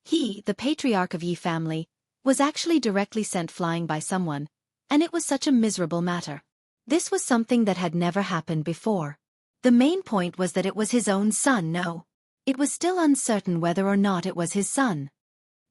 He, the patriarch of Yi family, was actually directly sent flying by someone, and it was such a miserable matter. This was something that had never happened before. The main point was that it was his own son. No. It was still uncertain whether or not it was his son.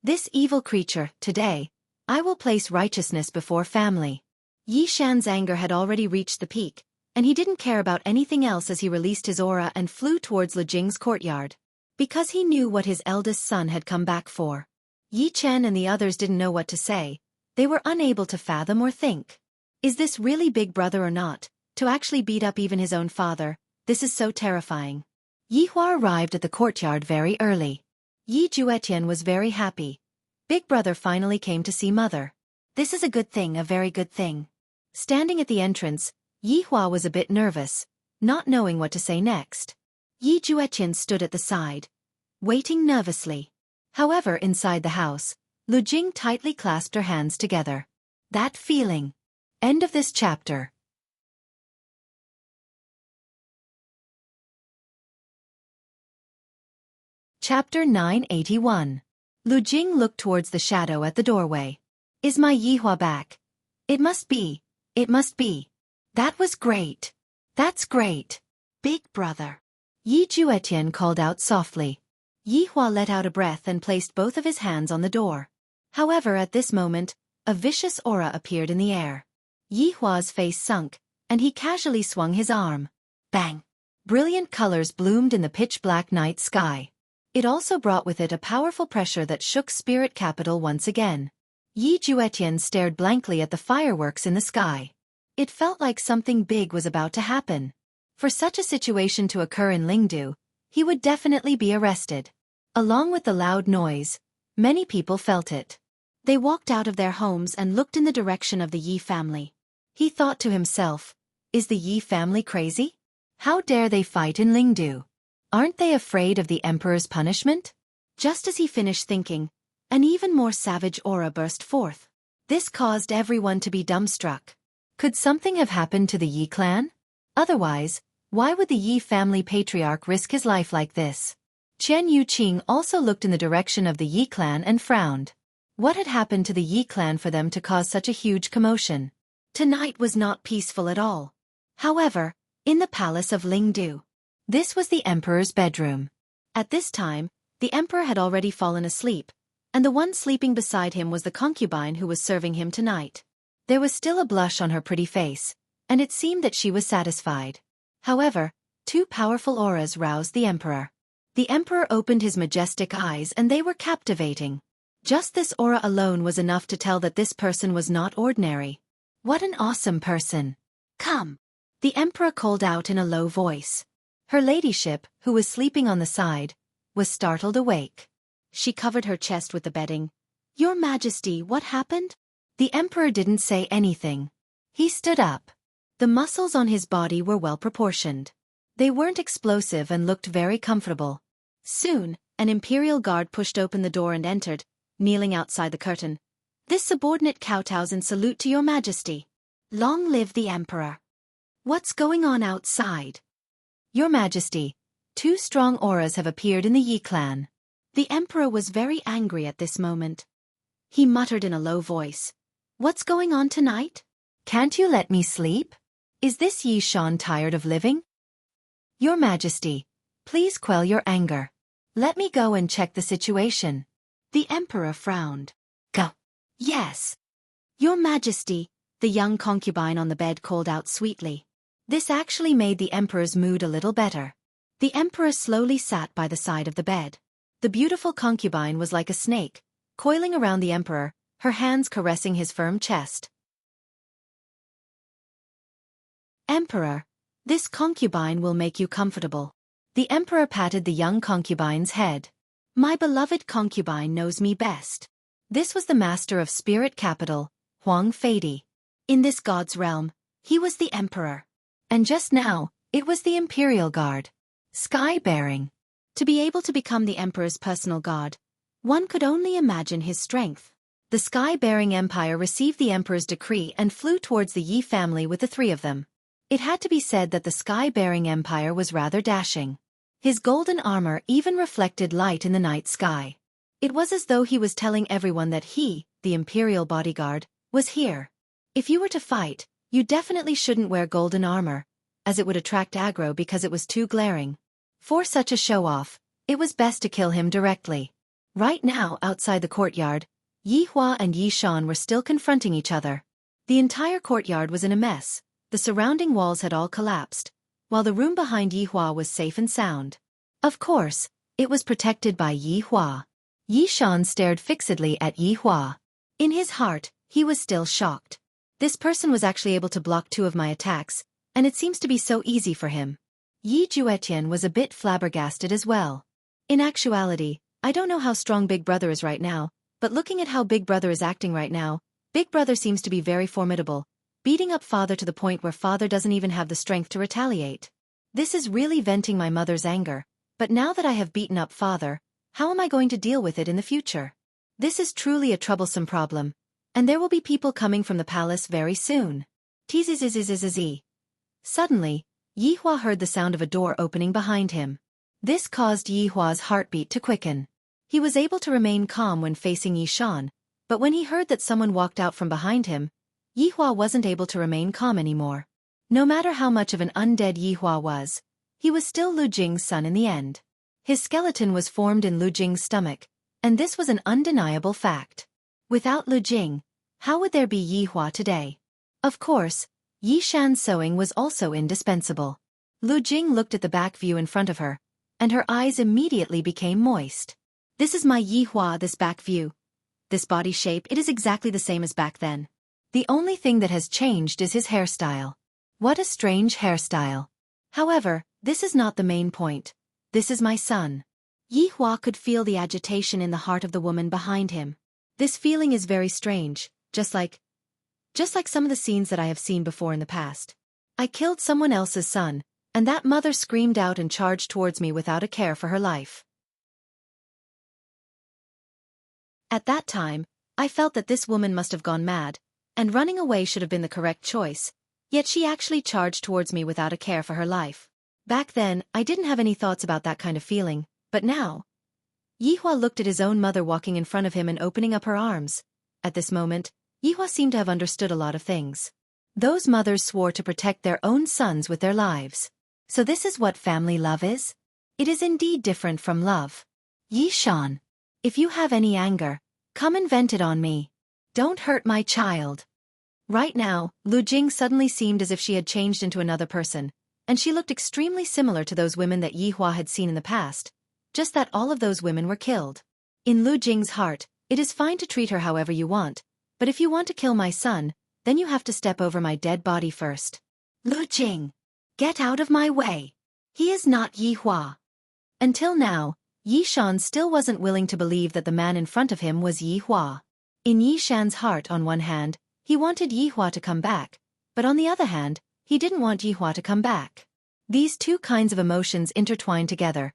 This evil creature, today, I will place righteousness before family. Yi Shan's anger had already reached the peak, and he didn't care about anything else as he released his aura and flew towards Li Jing's courtyard. Because he knew what his eldest son had come back for. Yi Chen and the others didn't know what to say. They were unable to fathom or think. Is this really Big Brother or not? To actually beat up even his own father, this is so terrifying. Yi Hua arrived at the courtyard very early. Yi Juetian was very happy. Big Brother finally came to see Mother. This is a good thing, a very good thing. Standing at the entrance, Yi Hua was a bit nervous, not knowing what to say next. Yi Juetian stood at the side, waiting nervously. However, inside the house, Lu Jing tightly clasped her hands together. That feeling. End of this chapter. Chapter 981. Lu Jing looked towards the shadow at the doorway. Is my Yi Hua back? It must be. It must be. That was great. That's great. Big Brother. Yi Juetian called out softly. Yi Hua let out a breath and placed both of his hands on the door. However, at this moment, a vicious aura appeared in the air. Yi Hua's face sunk, and he casually swung his arm. Bang! Brilliant colors bloomed in the pitch-black night sky. It also brought with it a powerful pressure that shook Spirit Capital once again. Yi Juetian stared blankly at the fireworks in the sky. It felt like something big was about to happen. For such a situation to occur in Lingdu, he would definitely be arrested. Along with the loud noise, many people felt it. They walked out of their homes and looked in the direction of the Yi family. He thought to himself, is the Yi family crazy? How dare they fight in Lingdu? Aren't they afraid of the emperor's punishment? Just as he finished thinking, an even more savage aura burst forth. This caused everyone to be dumbstruck. Could something have happened to the Yi clan? Otherwise, why would the Yi family patriarch risk his life like this? Chen Yuqing also looked in the direction of the Yi clan and frowned. What had happened to the Yi clan for them to cause such a huge commotion? Tonight was not peaceful at all. However, in the palace of Lingdu, this was the emperor's bedroom. At this time, the emperor had already fallen asleep, and the one sleeping beside him was the concubine who was serving him tonight. There was still a blush on her pretty face, and it seemed that she was satisfied. However, two powerful auras roused the emperor. The emperor opened his majestic eyes and they were captivating. Just this aura alone was enough to tell that this person was not ordinary. What an awesome person. Come. The emperor called out in a low voice. Her ladyship, who was sleeping on the side, was startled awake. She covered her chest with the bedding. Your Majesty, what happened? The emperor didn't say anything. He stood up. The muscles on his body were well proportioned. They weren't explosive and looked very comfortable. Soon, an imperial guard pushed open the door and entered, kneeling outside the curtain. This subordinate kowtows in salute to your Majesty. Long live the emperor. What's going on outside? Your Majesty, two strong auras have appeared in the Yi clan. The emperor was very angry at this moment. He muttered in a low voice. What's going on tonight? Can't you let me sleep? Is this Yi Shan tired of living? Your Majesty, please quell your anger. Let me go and check the situation. The emperor frowned. Go. Yes. Your Majesty, the young concubine on the bed called out sweetly. This actually made the emperor's mood a little better. The emperor slowly sat by the side of the bed. The beautiful concubine was like a snake, coiling around the emperor, her hands caressing his firm chest. Emperor, this concubine will make you comfortable. The emperor patted the young concubine's head. My beloved concubine knows me best. This was the master of spirit capital, Huang Feidi. In this god's realm, he was the emperor. And just now, it was the imperial guard. Sky-bearing. To be able to become the emperor's personal god, one could only imagine his strength. The sky-bearing empire received the emperor's decree and flew towards the Yi family with the three of them. It had to be said that the sky-bearing empire was rather dashing. His golden armor even reflected light in the night sky. It was as though he was telling everyone that he, the imperial bodyguard, was here. If you were to fight, you definitely shouldn't wear golden armor, as it would attract aggro because it was too glaring. For such a show-off, it was best to kill him directly. Right now, outside the courtyard, Yi Hua and Yi Shan were still confronting each other. The entire courtyard was in a mess, the surrounding walls had all collapsed, while the room behind Yi Hua was safe and sound. Of course, it was protected by Yi Hua. Yi Shan stared fixedly at Yi Hua. In his heart, he was still shocked. This person was actually able to block two of my attacks, and it seems to be so easy for him. Yi Juetian was a bit flabbergasted as well. In actuality, I don't know how strong Big Brother is right now, but looking at how Big Brother is acting right now, Big Brother seems to be very formidable, beating up Father to the point where Father doesn't even have the strength to retaliate. This is really venting my mother's anger, but now that I have beaten up Father, how am I going to deal with it in the future? This is truly a troublesome problem, and there will be people coming from the palace very soon. Tzzzzzzzz. Suddenly, Yi Hua heard the sound of a door opening behind him. This caused Yi Hua's heartbeat to quicken. He was able to remain calm when facing Yi Shan, but when he heard that someone walked out from behind him, Yi Hua wasn't able to remain calm anymore. No matter how much of an undead Yi Hua was, he was still Lu Jing's son in the end. His skeleton was formed in Lu Jing's stomach, and this was an undeniable fact. Without Lu Jing, how would there be Yi Hua today? Of course, Yi Shan's sewing was also indispensable. Lu Jing looked at the back view in front of her, and her eyes immediately became moist. This is my Yi Hua, this back view. This body shape, it is exactly the same as back then. The only thing that has changed is his hairstyle. What a strange hairstyle. However, this is not the main point. This is my son. Yi Hua could feel the agitation in the heart of the woman behind him. This feeling is very strange, just like some of the scenes that I have seen before in the past. I killed someone else's son, and that mother screamed out and charged towards me without a care for her life. At that time, I felt that this woman must have gone mad, and running away should have been the correct choice, yet she actually charged towards me without a care for her life. Back then, I didn't have any thoughts about that kind of feeling, but now. Yi Hua looked at his own mother walking in front of him and opening up her arms. At this moment, Yi Hua seemed to have understood a lot of things. Those mothers swore to protect their own sons with their lives. So this is what family love is? It is indeed different from love. Yi Shan, if you have any anger, come and vent it on me. Don't hurt my child. Right now, Lu Jing suddenly seemed as if she had changed into another person, and she looked extremely similar to those women that Yi Hua had seen in the past, just that all of those women were killed. In Lu Jing's heart, it is fine to treat her however you want, but if you want to kill my son, then you have to step over my dead body first. Lu Jing, get out of my way. He is not Yi Hua. Until now, Yi Shan still wasn't willing to believe that the man in front of him was Yi Hua. In Yi Shan's heart, on one hand, he wanted Yi Hua to come back, but on the other hand, he didn't want Yi Hua to come back. These two kinds of emotions intertwined together,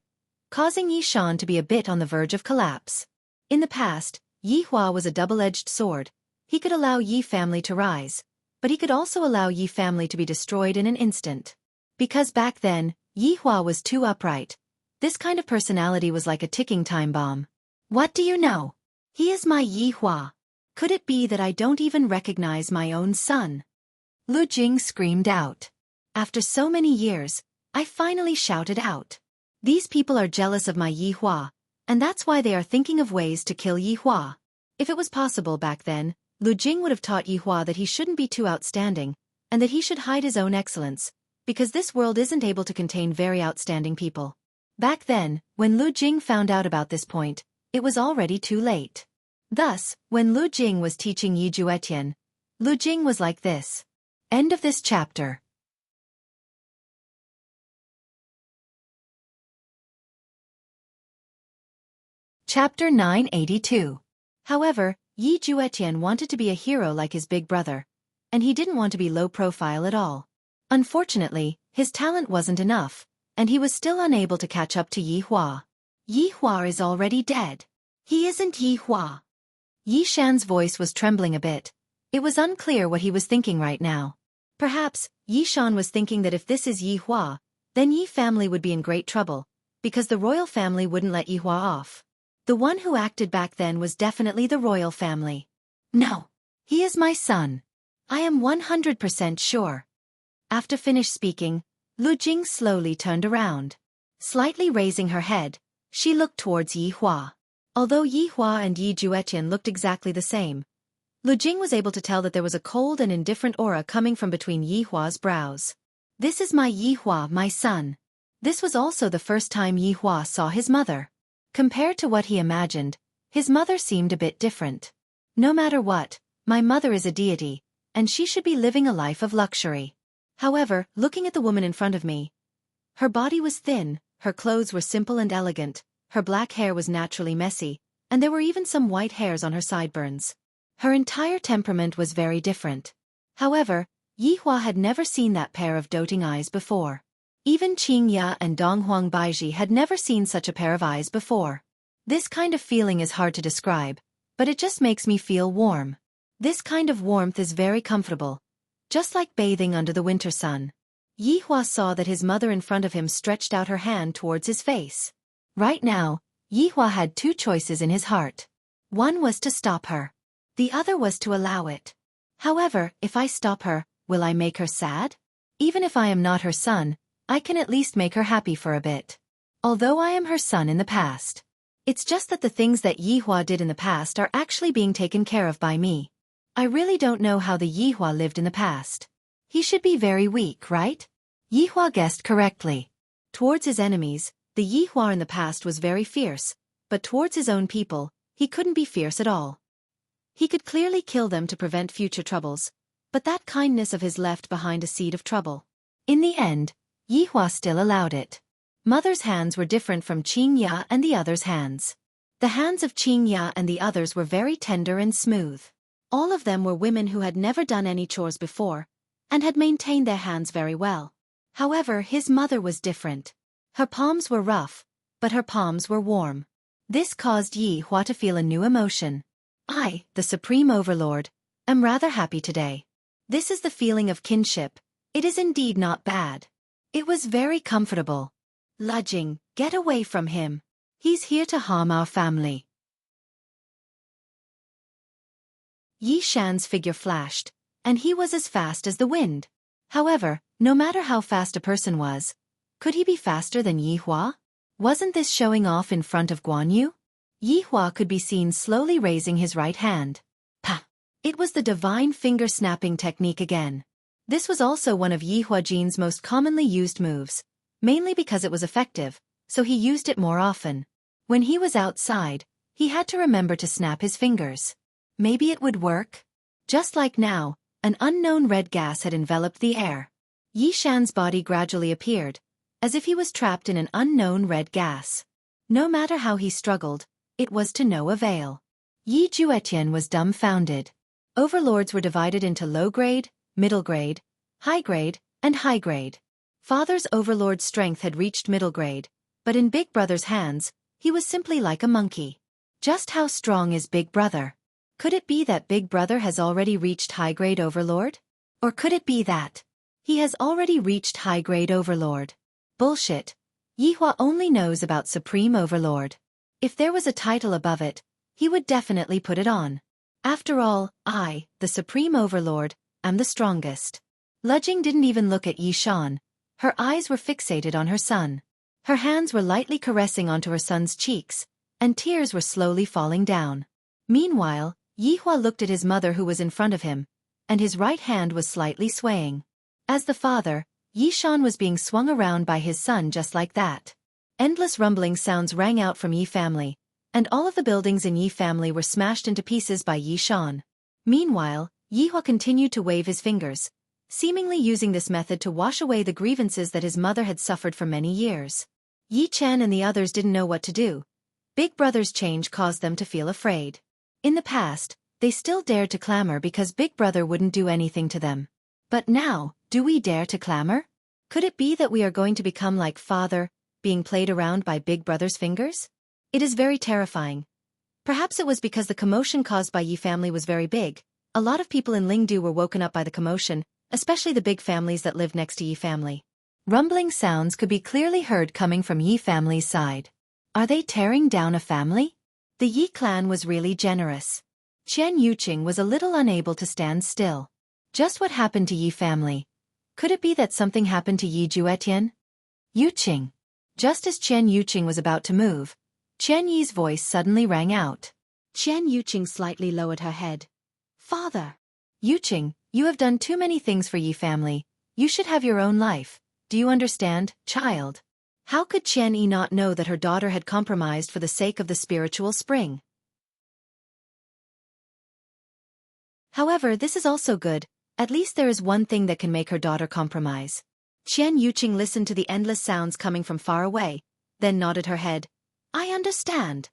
causing Yi Shan to be a bit on the verge of collapse. In the past, Yi Hua was a double-edged sword. He could allow Yi family to rise, but he could also allow Yi family to be destroyed in an instant. Because back then, Yi Hua was too upright. This kind of personality was like a ticking time bomb. What do you know? He is my Yi Hua. Could it be that I don't even recognize my own son? Lu Jing screamed out. After so many years, I finally shouted out. These people are jealous of my Yi Hua, and that's why they are thinking of ways to kill Yi Hua. If it was possible back then, Lu Jing would have taught Yi Hua that he shouldn't be too outstanding, and that he should hide his own excellence, because this world isn't able to contain very outstanding people. Back then, when Lu Jing found out about this point, it was already too late. Thus, when Lu Jing was teaching Yi Juetian, Lu Jing was like this. End of this chapter. Chapter 982. However, Yi Juetian wanted to be a hero like his big brother, and he didn't want to be low profile at all. Unfortunately, his talent wasn't enough, and he was still unable to catch up to Yi Hua. Yi Hua is already dead. He isn't Yi Hua. Yi Shan's voice was trembling a bit. It was unclear what he was thinking right now. Perhaps, Yi Shan was thinking that if this is Yi Hua, then Yi family would be in great trouble, because the royal family wouldn't let Yi Hua off. The one who acted back then was definitely the royal family. No. He is my son. I am 100% sure. After finished speaking, Lu Jing slowly turned around. Slightly raising her head, she looked towards Yi Hua. Although Yi Hua and Yi Juetian looked exactly the same, Lu Jing was able to tell that there was a cold and indifferent aura coming from between Yi Hua's brows. This is my Yi Hua, my son. This was also the first time Yi Hua saw his mother. Compared to what he imagined, his mother seemed a bit different. No matter what, my mother is a deity, and she should be living a life of luxury. However, looking at the woman in front of me, her body was thin, her clothes were simple and elegant, her black hair was naturally messy, and there were even some white hairs on her sideburns. Her entire temperament was very different. However, Yi Hua had never seen that pair of doting eyes before. Even Qing Ya and Donghuang Baiji had never seen such a pair of eyes before. This kind of feeling is hard to describe, but it just makes me feel warm. This kind of warmth is very comfortable, just like bathing under the winter sun. Yi Hua saw that his mother in front of him stretched out her hand towards his face. Right now, Yi Hua had two choices in his heart. One was to stop her. The other was to allow it. However, if I stop her, will I make her sad? Even if I am not her son, I can at least make her happy for a bit. Although I am her son in the past. It's just that the things that Yi Hua did in the past are actually being taken care of by me. I really don't know how the Yi Hua lived in the past. He should be very weak, right? Yi Hua guessed correctly. Towards his enemies, the Yi Hua in the past was very fierce, but towards his own people, he couldn't be fierce at all. He could clearly kill them to prevent future troubles, but that kindness of his left behind a seed of trouble. In the end, Yi Hua still allowed it. Mother's hands were different from Qing Ya and the others' hands. The hands of Qing Ya and the others were very tender and smooth. All of them were women who had never done any chores before, and had maintained their hands very well. However, his mother was different. Her palms were rough, but her palms were warm. This caused Yi Hua to feel a new emotion. I, the Supreme Overlord, am rather happy today. This is the feeling of kinship. It is indeed not bad. It was very comfortable. Lu Jing, get away from him. He's here to harm our family. Yi Shan's figure flashed, and he was as fast as the wind. However, no matter how fast a person was, could he be faster than Yi Hua? Wasn't this showing off in front of Guan Yu? Yi Hua could be seen slowly raising his right hand. Pa! It was the divine finger-snapping technique again. This was also one of Yi Hua Jin's most commonly used moves, mainly because it was effective, so he used it more often. When he was outside, he had to remember to snap his fingers. Maybe it would work? Just like now, an unknown red gas had enveloped the air. Yi Shan's body gradually appeared, as if he was trapped in an unknown red gas. No matter how he struggled, it was to no avail. Yi Juetian was dumbfounded. Overlords were divided into low grade, middle grade, high grade, and high grade. Father's overlord strength had reached middle grade, but in Big Brother's hands, he was simply like a monkey. Just how strong is Big Brother? Could it be that Big Brother has already reached high grade overlord? Or could it be that he has already reached high grade overlord? Bullshit. Yi Hua only knows about Supreme Overlord. If there was a title above it, he would definitely put it on. After all, I, the Supreme Overlord, am the strongest. Lu Jing didn't even look at Yi Shan. Her eyes were fixated on her son. Her hands were lightly caressing onto her son's cheeks, and tears were slowly falling down. Meanwhile, Yi Hua looked at his mother who was in front of him, and his right hand was slightly swaying. As the father, Yi Shan was being swung around by his son just like that. Endless rumbling sounds rang out from Yi family, and all of the buildings in Yi family were smashed into pieces by Yi Shan. Meanwhile, Yi Hua continued to wave his fingers, seemingly using this method to wash away the grievances that his mother had suffered for many years. Yi Chen and the others didn't know what to do. Big Brother's change caused them to feel afraid. In the past, they still dared to clamor because Big Brother wouldn't do anything to them. But now, do we dare to clamor? Could it be that we are going to become like father, being played around by Big Brother's fingers? It is very terrifying. Perhaps it was because the commotion caused by Yi family was very big. A lot of people in Lingdu were woken up by the commotion, especially the big families that lived next to Yi family. Rumbling sounds could be clearly heard coming from Yi family's side. Are they tearing down a family? The Yi clan was really generous. Chen Yuqing was a little unable to stand still. Just what happened to Yi family? Could it be that something happened to Yi Juetian? Yuqing. Just as Chen Yuqing was about to move, Chen Yi's voice suddenly rang out. Chen Yuqing slightly lowered her head. Father. Yuqing, you have done too many things for Yi family. You should have your own life. Do you understand, child? How could Chen Yi not know that her daughter had compromised for the sake of the spiritual spring? However, this is also good. At least there is one thing that can make her daughter compromise. Chen Yuqing listened to the endless sounds coming from far away, then nodded her head. I understand.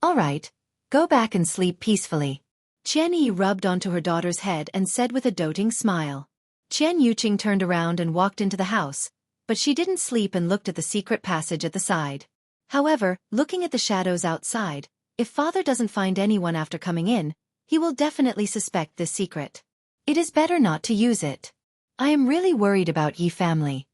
All right, go back and sleep peacefully. Chen Yi rubbed onto her daughter's head and said with a doting smile. Chen Yuqing turned around and walked into the house, but she didn't sleep and looked at the secret passage at the side. However, looking at the shadows outside, if father doesn't find anyone after coming in, he will definitely suspect this secret. It is better not to use it. I am really worried about Yi family.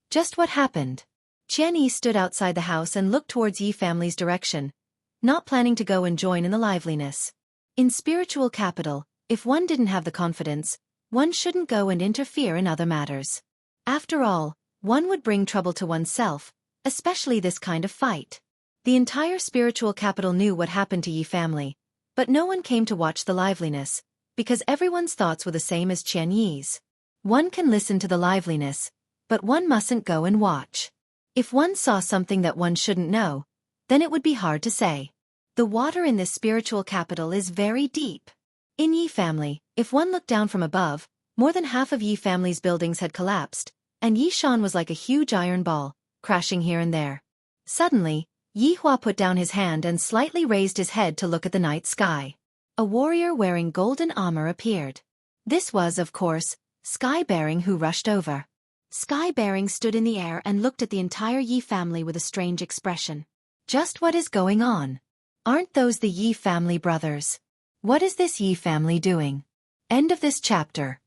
Just what happened? Chen Yi stood outside the house and looked towards Yi family's direction, not planning to go and join in the liveliness. In spiritual capital, if one didn't have the confidence, one shouldn't go and interfere in other matters. After all, one would bring trouble to oneself, especially this kind of fight. The entire spiritual capital knew what happened to Yi family, but no one came to watch the liveliness, because everyone's thoughts were the same as Chen Yi's. One can listen to the liveliness, but one mustn't go and watch. If one saw something that one shouldn't know, then it would be hard to say. The water in this spiritual capital is very deep. In Yi family, if one looked down from above, more than half of Yi family's buildings had collapsed, and Yi Shan was like a huge iron ball, crashing here and there. Suddenly, Yi Hua put down his hand and slightly raised his head to look at the night sky. A warrior wearing golden armor appeared. This was, of course, Sky Bearing, who rushed over. Sky Bearing stood in the air and looked at the entire Yi family with a strange expression. Just what is going on? Aren't those the Yi family brothers? What is this Yi family doing? End of this chapter.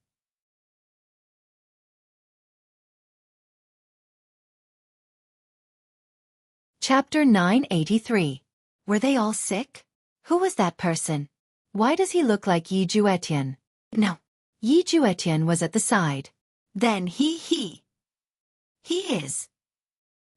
Chapter 983. Were they all sick? Who was that person? Why does he look like Yi Juetian? No. Yi Juetian was at the side. Then he is.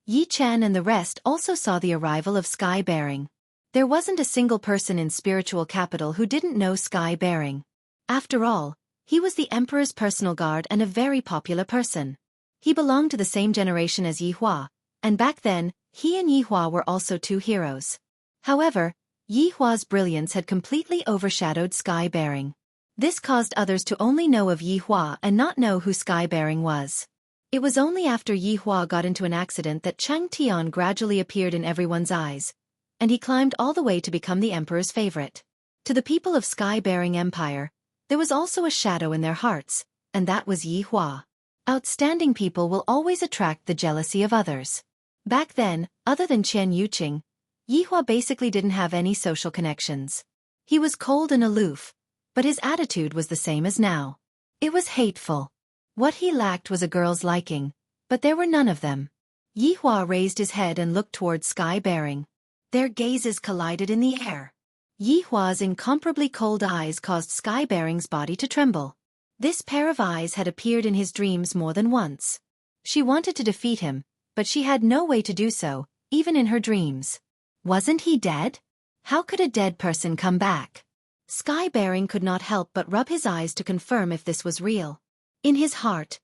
Yi Chan and the rest also saw the arrival of Sky Bearing. There wasn't a single person in spiritual capital who didn't know Sky Bearing. After all, he was the emperor's personal guard and a very popular person. He belonged to the same generation as Yi Hua, and back then, he and Yi Hua were also two heroes. However, Yi Hua's brilliance had completely overshadowed Sky Bearing. This caused others to only know of Yi Hua and not know who Sky Bearing was. It was only after Yi Hua got into an accident that Chang Tian gradually appeared in everyone's eyes, and he climbed all the way to become the emperor's favorite. To the people of Sky Bearing Empire, there was also a shadow in their hearts, and that was Yi Hua. Outstanding people will always attract the jealousy of others. Back then, other than Chen Yuqing, Yi Hua basically didn't have any social connections. He was cold and aloof, but his attitude was the same as now. It was hateful. What he lacked was a girl's liking, but there were none of them. Yi Hua raised his head and looked towards Sky Bearing. Their gazes collided in the air. Yi Hua's incomparably cold eyes caused Sky Bearing's body to tremble. This pair of eyes had appeared in his dreams more than once. She wanted to defeat him, but she had no way to do so, even in her dreams. Wasn't he dead? How could a dead person come back? Sky Bearing could not help but rub his eyes to confirm if this was real. In his heart,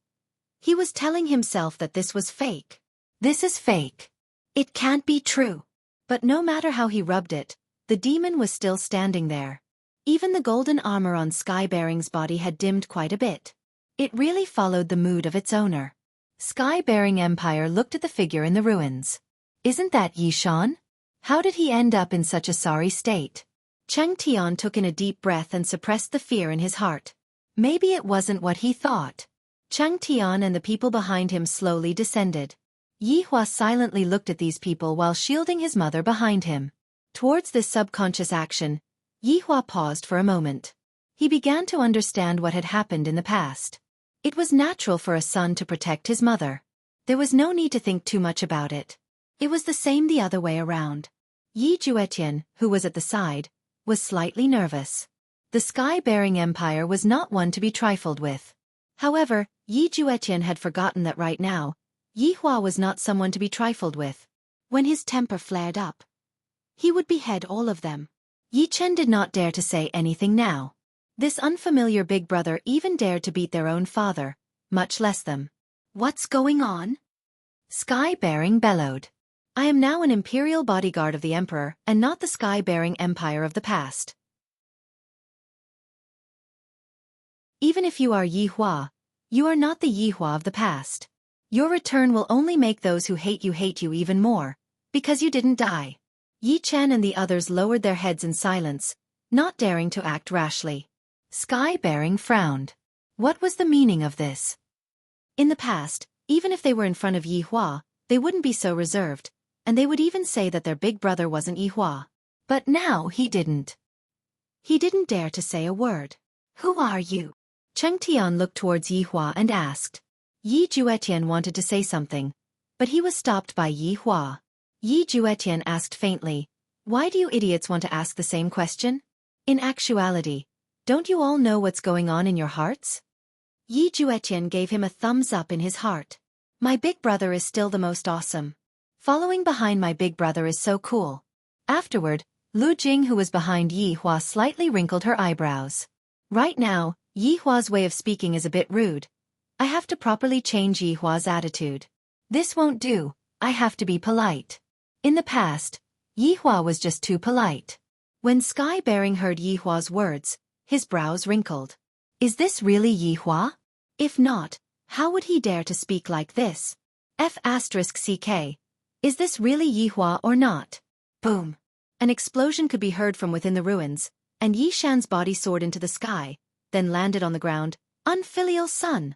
he was telling himself that this was fake. This is fake. It can't be true. But no matter how he rubbed it, the demon was still standing there. Even the golden armor on Sky Bearing's body had dimmed quite a bit. It really followed the mood of its owner. Sky Bearing Empire looked at the figure in the ruins. Isn't that Yishan? How did he end up in such a sorry state? Cheng Tian took in a deep breath and suppressed the fear in his heart. Maybe it wasn't what he thought. Cheng Tian and the people behind him slowly descended. Yi Hua silently looked at these people while shielding his mother behind him. Towards this subconscious action, Yi Hua paused for a moment. He began to understand what had happened in the past. It was natural for a son to protect his mother. There was no need to think too much about it. It was the same the other way around. Yi Juetian, who was at the side, was slightly nervous. The Sky-Bearing Empire was not one to be trifled with. However, Yi Juetian had forgotten that right now, Yi Hua was not someone to be trifled with. When his temper flared up, he would behead all of them. Yi Chen did not dare to say anything now. This unfamiliar big brother even dared to beat their own father, much less them. What's going on? Sky-Bearing bellowed. I am now an imperial bodyguard of the emperor and not the Sky-Bearing Empire of the past. Even if you are Yi Hua, you are not the Yi Hua of the past. Your return will only make those who hate you even more, because you didn't die. Yi Chen and the others lowered their heads in silence, not daring to act rashly. Sky-Bearing frowned. What was the meaning of this? In the past, even if they were in front of Yi Hua, they wouldn't be so reserved, and they would even say that their big brother wasn't Yi Hua. But now he didn't. He didn't dare to say a word. Who are you? Cheng Tian looked towards Yi Hua and asked. Yi Juetian wanted to say something, but he was stopped by Yi Hua. Yi Juetian asked faintly, why do you idiots want to ask the same question? In actuality, don't you all know what's going on in your hearts? Yi Juetian gave him a thumbs up in his heart. My big brother is still the most awesome. Following behind my big brother is so cool. Afterward, Lu Jing, who was behind Yi Hua, slightly wrinkled her eyebrows. Right now, Yi Hua's way of speaking is a bit rude. I have to properly change Yi Hua's attitude. This won't do, I have to be polite. In the past, Yi Hua was just too polite. When Sky-Bearing heard Yi Hua's words, his brows wrinkled. Is this really Yi Hua? If not, how would he dare to speak like this? F***CK. Is this really Yi Hua or not? Boom. An explosion could be heard from within the ruins, and Yi Shan's body soared into the sky, then landed on the ground. Unfilial son.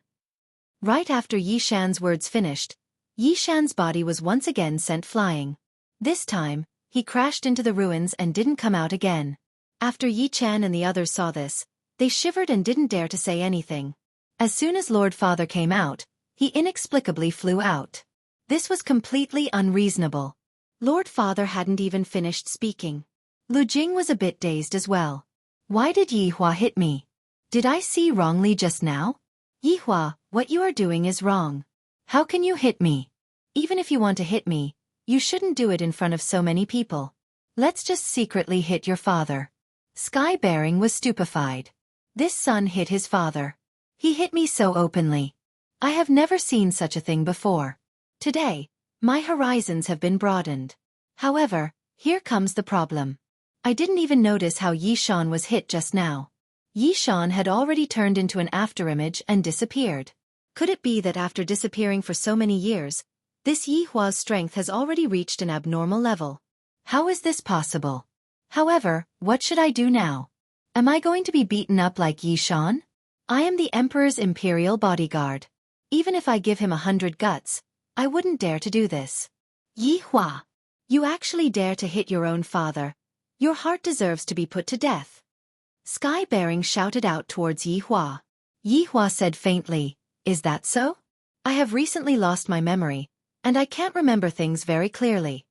Right after Yi Shan's words finished, Yi Shan's body was once again sent flying. This time, he crashed into the ruins and didn't come out again. After Yi Chan and the others saw this, they shivered and didn't dare to say anything. As soon as Lord Father came out, he inexplicably flew out. This was completely unreasonable. Lord Father hadn't even finished speaking. Lu Jing was a bit dazed as well. Why did Yi Hua hit me? Did I see wrongly just now? Yi Hua, what you are doing is wrong. How can you hit me? Even if you want to hit me, you shouldn't do it in front of so many people. Let's just secretly hit your father. Sky-Bearing was stupefied. This son hit his father. He hit me so openly. I have never seen such a thing before. Today, my horizons have been broadened. However, here comes the problem. I didn't even notice how Yi Shan was hit just now. Yi Shan had already turned into an afterimage and disappeared. Could it be that after disappearing for so many years, this Yi Hua's strength has already reached an abnormal level? How is this possible? However, what should I do now? Am I going to be beaten up like Yi Shan? I am the Emperor's imperial bodyguard. Even if I give him 100 guts, I wouldn't dare to do this. Yi Hua, you actually dare to hit your own father. Your heart deserves to be put to death. Sky-Bearing shouted out towards Yi Hua. Yi Hua said faintly, is that so? I have recently lost my memory, and I can't remember things very clearly.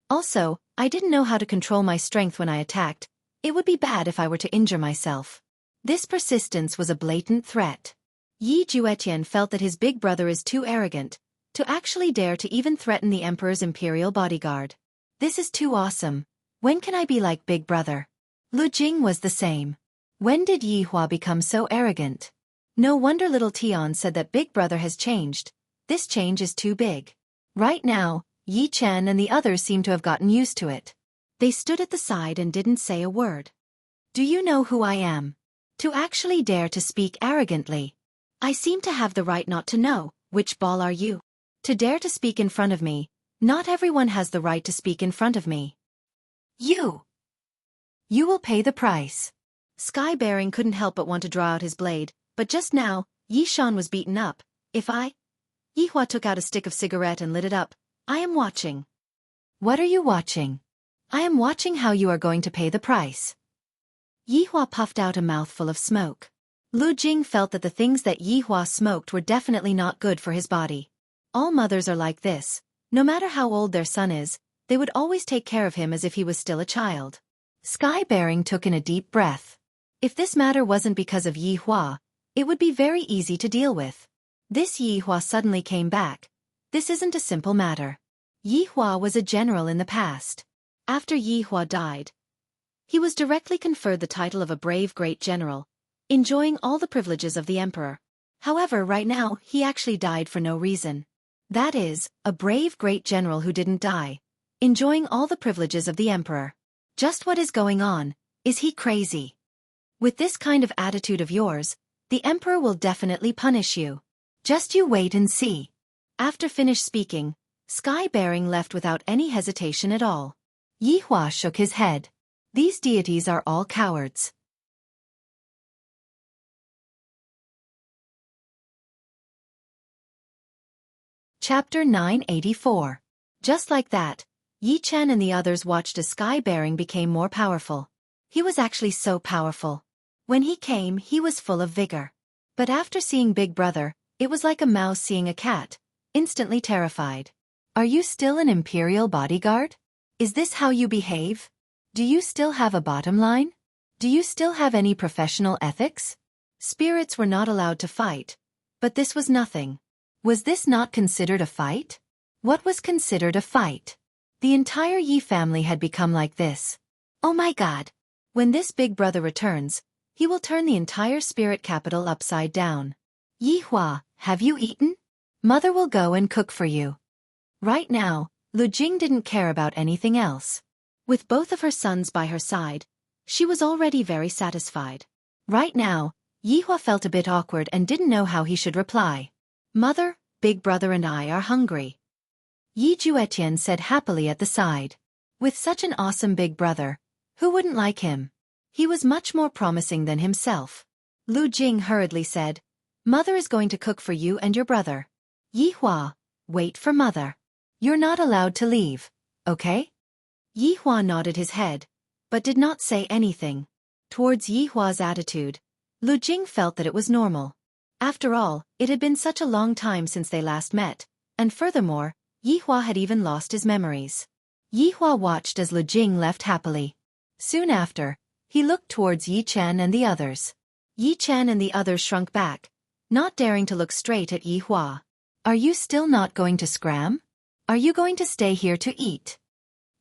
Also, I didn't know how to control my strength when I attacked. It would be bad if I were to injure myself. This persistence was a blatant threat. Yi Juetian felt that his big brother is too arrogant to actually dare to even threaten the Emperor's imperial bodyguard. This is too awesome. When can I be like Big Brother? Lu Jing was the same. When did Yi Hua become so arrogant? No wonder little Tian said that Big Brother has changed. This change is too big. Right now, Yi Chen and the others seem to have gotten used to it. They stood at the side and didn't say a word. Do you know who I am? To actually dare to speak arrogantly. I seem to have the right not to know. Which ball are you? To dare to speak in front of me. Not everyone has the right to speak in front of me. You will pay the price. Sky Bearing couldn't help but want to draw out his blade, but just now, Yi Shan was beaten up. Yi Hua took out a stick of cigarette and lit it up. I am watching. What are you watching? I am watching how you are going to pay the price. Yi Hua puffed out a mouthful of smoke. Lu Jing felt that the things that Yi Hua smoked were definitely not good for his body. All mothers are like this. No matter how old their son is, they would always take care of him as if he was still a child. Sky Bearing took in a deep breath. If this matter wasn't because of Yi Hua, it would be very easy to deal with. This Yi Hua suddenly came back. This isn't a simple matter. Yi Hua was a general in the past. After Yi Hua died, he was directly conferred the title of a brave great general, enjoying all the privileges of the emperor. However, right now, he actually died for no reason. That is, a brave great general who didn't die, enjoying all the privileges of the emperor. Just what is going on? Is he crazy? With this kind of attitude of yours, the emperor will definitely punish you. Just you wait and see. After finished speaking, Sky Bearing left without any hesitation at all. Yi Hua shook his head. These deities are all cowards. Chapter 984. Just like that, Yi Chen and the others watched as Sky Bearing became more powerful. He was actually so powerful. When he came, he was full of vigor. But after seeing Big Brother, it was like a mouse seeing a cat, instantly terrified. Are you still an imperial bodyguard? Is this how you behave? Do you still have a bottom line? Do you still have any professional ethics? Spirits were not allowed to fight. But this was nothing. Was this not considered a fight? What was considered a fight? The entire Yi family had become like this. Oh my God! When this Big Brother returns, he will turn the entire spirit capital upside down. Yi Hua, have you eaten? Mother will go and cook for you. Right now, Lu Jing didn't care about anything else. With both of her sons by her side, she was already very satisfied. Right now, Yi Hua felt a bit awkward and didn't know how he should reply. Mother, Big Brother and I are hungry. Yi Juetian said happily at the side. With such an awesome Big Brother, who wouldn't like him? He was much more promising than himself. Lu Jing hurriedly said, Mother is going to cook for you and your brother. Yi Hua, wait for Mother. You're not allowed to leave, okay? Yi Hua nodded his head, but did not say anything. Towards Yi Hua's attitude, Lu Jing felt that it was normal. After all, it had been such a long time since they last met, and furthermore, Yi Hua had even lost his memories. Yi Hua watched as Lu Jing left happily. Soon after, he looked towards Yi Chen and the others. Yi Chen and the others shrunk back, not daring to look straight at Yi Hua. Are you still not going to scram? Are you going to stay here to eat?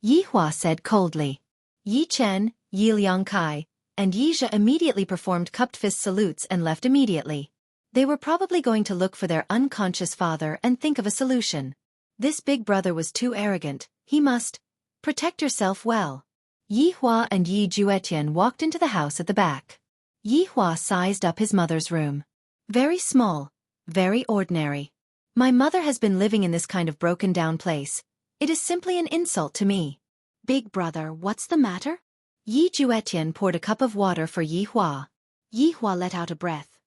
Yi Hua said coldly. Yi Chen, Yi Liangkai, and Yi Zhe immediately performed cupped fist salutes and left immediately. They were probably going to look for their unconscious father and think of a solution. This Big Brother was too arrogant. He must protect yourself well. Yi Hua and Yi Juetian walked into the house at the back. Yi Hua sized up his mother's room. Very small, very ordinary. My mother has been living in this kind of broken-down place. It is simply an insult to me. Big Brother, what's the matter? Yi Juetian poured a cup of water for Yi Hua. Yi Hua let out a breath.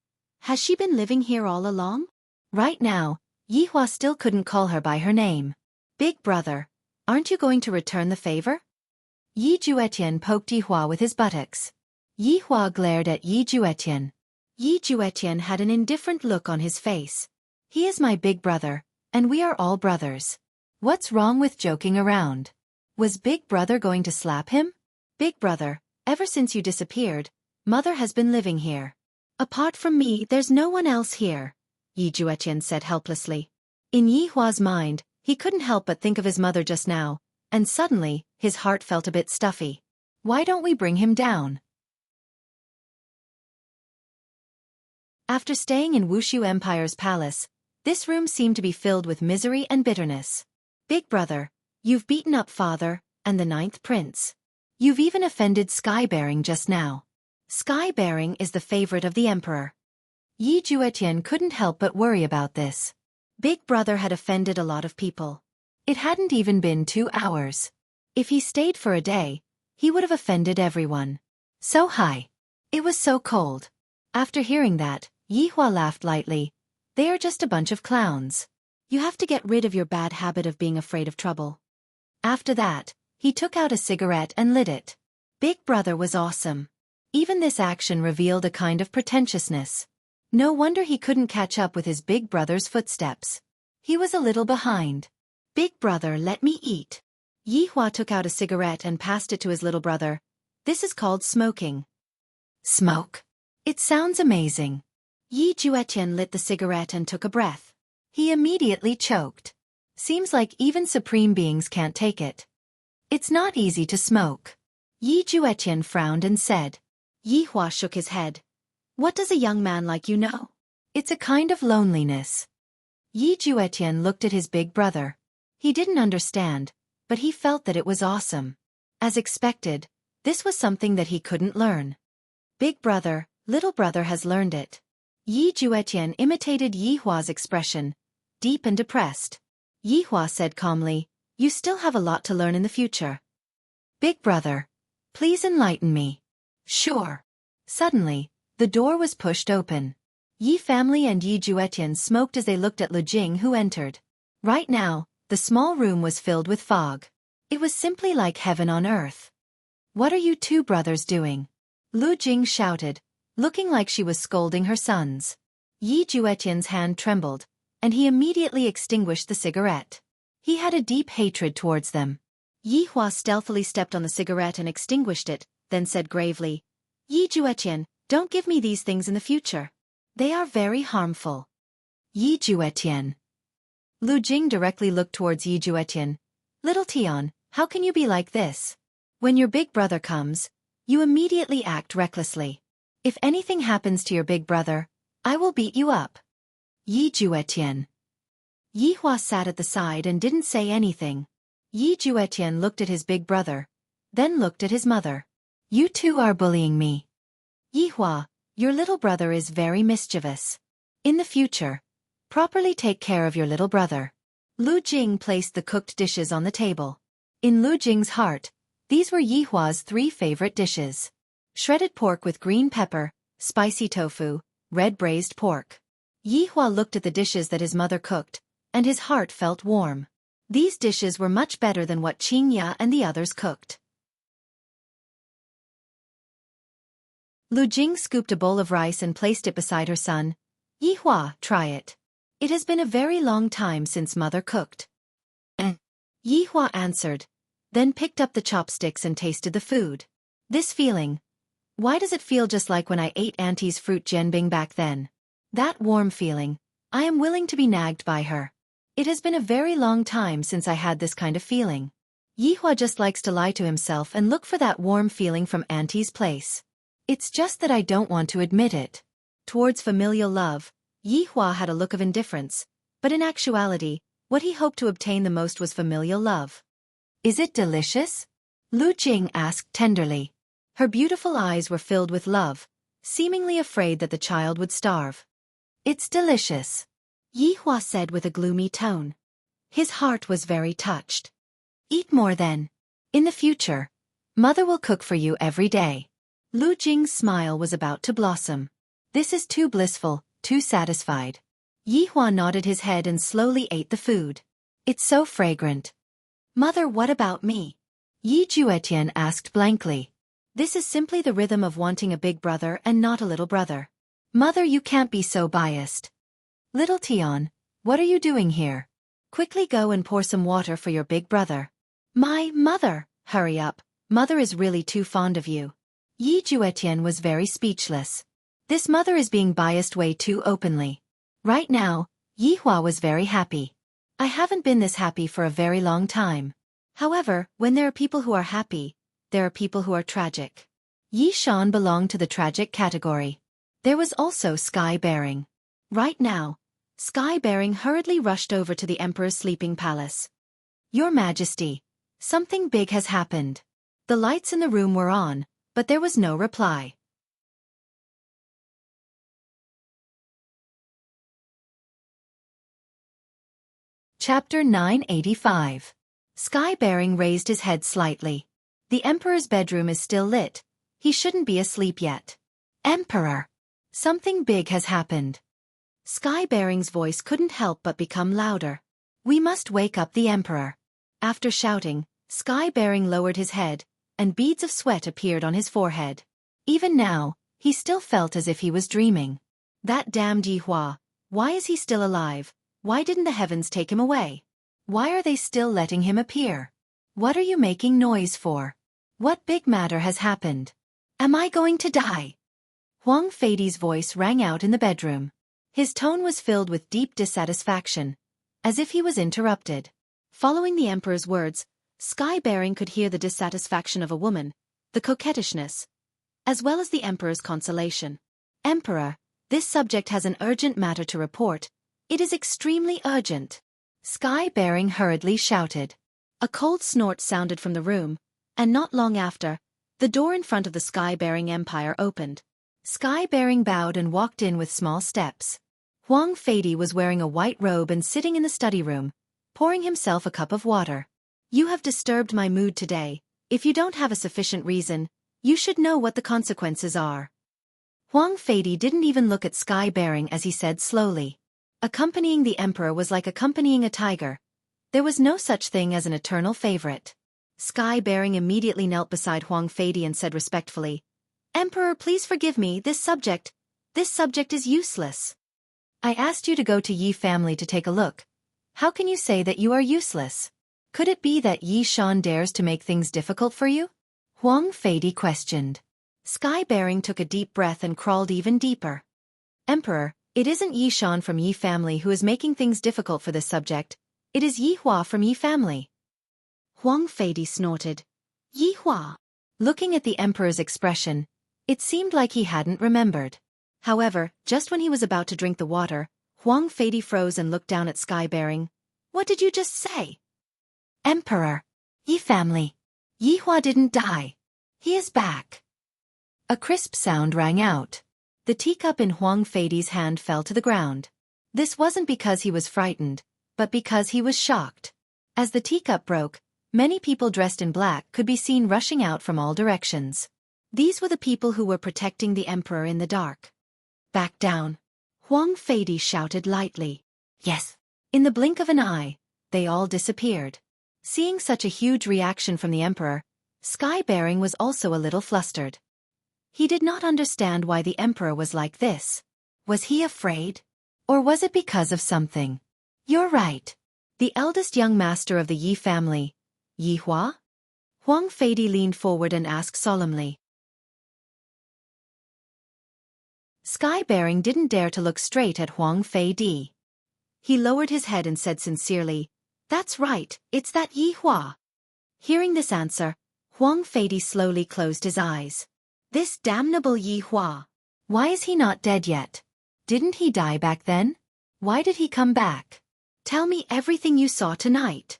Has she been living here all along? Right now, Yi Hua still couldn't call her by her name. Big Brother, aren't you going to return the favor? Yi Juetian poked Yi Hua with his buttocks. Yi Hua glared at Yi Juetian. Yi Juetian had an indifferent look on his face. He is my big brother, and we are all brothers. What's wrong with joking around? Was Big Brother going to slap him? Big Brother, ever since you disappeared, Mother has been living here. Apart from me, there's no one else here, Yi Juetian said helplessly. In Yi Hua's mind, he couldn't help but think of his mother just now, and suddenly, his heart felt a bit stuffy. Why don't we bring him down? After staying in Wushu Empire's palace, this room seemed to be filled with misery and bitterness. Big brother, you've beaten up father, and the 9th prince. You've even offended Sky-bearing just now. Sky-bearing is the favorite of the emperor. Yi Juetian couldn't help but worry about this. Big brother had offended a lot of people. It hadn't even been 2 hours. If he stayed for a day, he would have offended everyone. So high. It was so cold. After hearing that, Yi Hua laughed lightly. They are just a bunch of clowns. You have to get rid of your bad habit of being afraid of trouble. After that, he took out a cigarette and lit it. Big brother was awesome. Even this action revealed a kind of pretentiousness. No wonder he couldn't catch up with his big brother's footsteps. He was a little behind. Big brother, let me eat. Yi Hua took out a cigarette and passed it to his little brother. This is called smoking. Smoke? It sounds amazing. Yi Juetian lit the cigarette and took a breath. He immediately choked. Seems like even supreme beings can't take it. It's not easy to smoke. Yi Juetian frowned and said. Yi Hua shook his head. What does a young man like you know? It's a kind of loneliness. Yi Juetian looked at his big brother. He didn't understand, but he felt that it was awesome. As expected, this was something that he couldn't learn. Big brother, little brother has learned it. Yi Juetian imitated Yi Hua's expression, deep and depressed. Yi Hua said calmly, you still have a lot to learn in the future. Big brother, please enlighten me. Sure. Suddenly, the door was pushed open. Yi family and Yi Juetian smoked as they looked at Lu Jing, who entered. Right now, the small room was filled with fog. It was simply like heaven on earth. What are you two brothers doing? Lu Jing shouted, looking like she was scolding her sons. Yi Juetian's hand trembled, and he immediately extinguished the cigarette. He had a deep hatred towards them. Yi Hua stealthily stepped on the cigarette and extinguished it, then said gravely, Yi Juetian, don't give me these things in the future. They are very harmful. Yi Juetian. Lu Jing directly looked towards Yi Juetian. Little Tian, how can you be like this? When your big brother comes, you immediately act recklessly. If anything happens to your big brother, I will beat you up. Yi Juetian. Yi Hua sat at the side and didn't say anything. Yi Juetian looked at his big brother, then looked at his mother. You two are bullying me. Yi Hua, your little brother is very mischievous. In the future, properly take care of your little brother. Lu Jing placed the cooked dishes on the table. In Lu Jing's heart, these were Yi Hua's 3 favorite dishes. Shredded pork with green pepper, spicy tofu, red braised pork. Yi Hua looked at the dishes that his mother cooked, and his heart felt warm. These dishes were much better than what Qingya and the others cooked. Lu Jing scooped a bowl of rice and placed it beside her son. Yi Hua, try it. It has been a very long time since mother cooked. Yi Hua answered, then picked up the chopsticks and tasted the food. This feeling. Why does it feel just like when I ate Auntie's fruit jianbing back then? That warm feeling. I am willing to be nagged by her. It has been a very long time since I had this kind of feeling. Yi Hua just likes to lie to himself and look for that warm feeling from Auntie's place. It's just that I don't want to admit it. Towards familial love, Yi Hua had a look of indifference, but in actuality, what he hoped to obtain the most was familial love. Is it delicious? Lu Jing asked tenderly. Her beautiful eyes were filled with love, seemingly afraid that the child would starve. It's delicious, Yi Hua said with a gloomy tone. His heart was very touched. Eat more then. In the future, mother will cook for you every day. Lu Jing's smile was about to blossom. This is too blissful, too satisfied. Yi Hua nodded his head and slowly ate the food. It's so fragrant. Mother, what about me? Yi Juetian asked blankly. This is simply the rhythm of wanting a big brother and not a little brother. Mother, you can't be so biased. Little Tian, what are you doing here? Quickly go and pour some water for your big brother. My mother, hurry up, mother is really too fond of you. Yi Juetian was very speechless. This mother is being biased way too openly. Right now, Yi Hua was very happy. I haven't been this happy for a very long time. However, when there are people who are happy, there are people who are tragic. Yi Shan belonged to the tragic category. There was also Sky Bearing. Right now, Sky Bearing hurriedly rushed over to the Emperor's sleeping palace. Your Majesty, something big has happened. The lights in the room were on, but there was no reply. Chapter 985. Sky Bearing raised his head slightly. The Emperor's bedroom is still lit. He shouldn't be asleep yet. Emperor! Something big has happened. Sky Bearing's voice couldn't help but become louder. We must wake up the Emperor. After shouting, Sky Bearing lowered his head, and beads of sweat appeared on his forehead. Even now, he still felt as if he was dreaming. That damned Yi Hua, why is he still alive? Why didn't the heavens take him away? Why are they still letting him appear? What are you making noise for? What big matter has happened? Am I going to die? Huang Feidi's voice rang out in the bedroom. His tone was filled with deep dissatisfaction, as if he was interrupted. Following the Emperor's words, Sky Bearing could hear the dissatisfaction of a woman, the coquettishness, as well as the Emperor's consolation. Emperor, this subject has an urgent matter to report. It is extremely urgent. Sky Bearing hurriedly shouted. A cold snort sounded from the room, and not long after, the door in front of the Sky Bearing Empire opened. Sky Bearing bowed and walked in with small steps. Huang Feidi was wearing a white robe and sitting in the study room, pouring himself a cup of water. You have disturbed my mood today. If you don't have a sufficient reason, you should know what the consequences are. Huang Feidi didn't even look at Sky Bearing as he said slowly. Accompanying the Emperor was like accompanying a tiger. There was no such thing as an eternal favorite. Sky Bearing immediately knelt beside Huang Feidi and said respectfully, Emperor, please forgive me, this subject is useless. I asked you to go to Yi family to take a look. How can you say that you are useless? Could it be that Yi Shan dares to make things difficult for you? Huang Feidi questioned. Sky Bearing took a deep breath and crawled even deeper. Emperor, it isn't Yi Shan from Yi family who is making things difficult for this subject. It is Yi Hua from Yi family. Huang Feidi snorted. Yi Hua. Looking at the Emperor's expression, it seemed like he hadn't remembered. However, just when he was about to drink the water, Huang Feidi froze and looked down at Sky Bearing. What did you just say? Emperor. Yi family. Yi Hua didn't die. He is back. A crisp sound rang out. The teacup in Huang Feidi's hand fell to the ground. This wasn't because he was frightened, but because he was shocked. As the teacup broke, many people dressed in black could be seen rushing out from all directions. These were the people who were protecting the Emperor in the dark. Back down. Huang Feidi shouted lightly. Yes. In the blink of an eye, they all disappeared. Seeing such a huge reaction from the Emperor, Sky Bearing was also a little flustered. He did not understand why the Emperor was like this. Was he afraid? Or was it because of something? You're right. The eldest young master of the Yi family, Yi Hua? Huang Feidi leaned forward and asked solemnly. Sky Bearing didn't dare to look straight at Huang Feidi. He lowered his head and said sincerely, That's right, it's that Yi Hua. Hearing this answer, Huang Feidi slowly closed his eyes. This damnable Yi Hua. Why is he not dead yet? Didn't he die back then? Why did he come back? Tell me everything you saw tonight.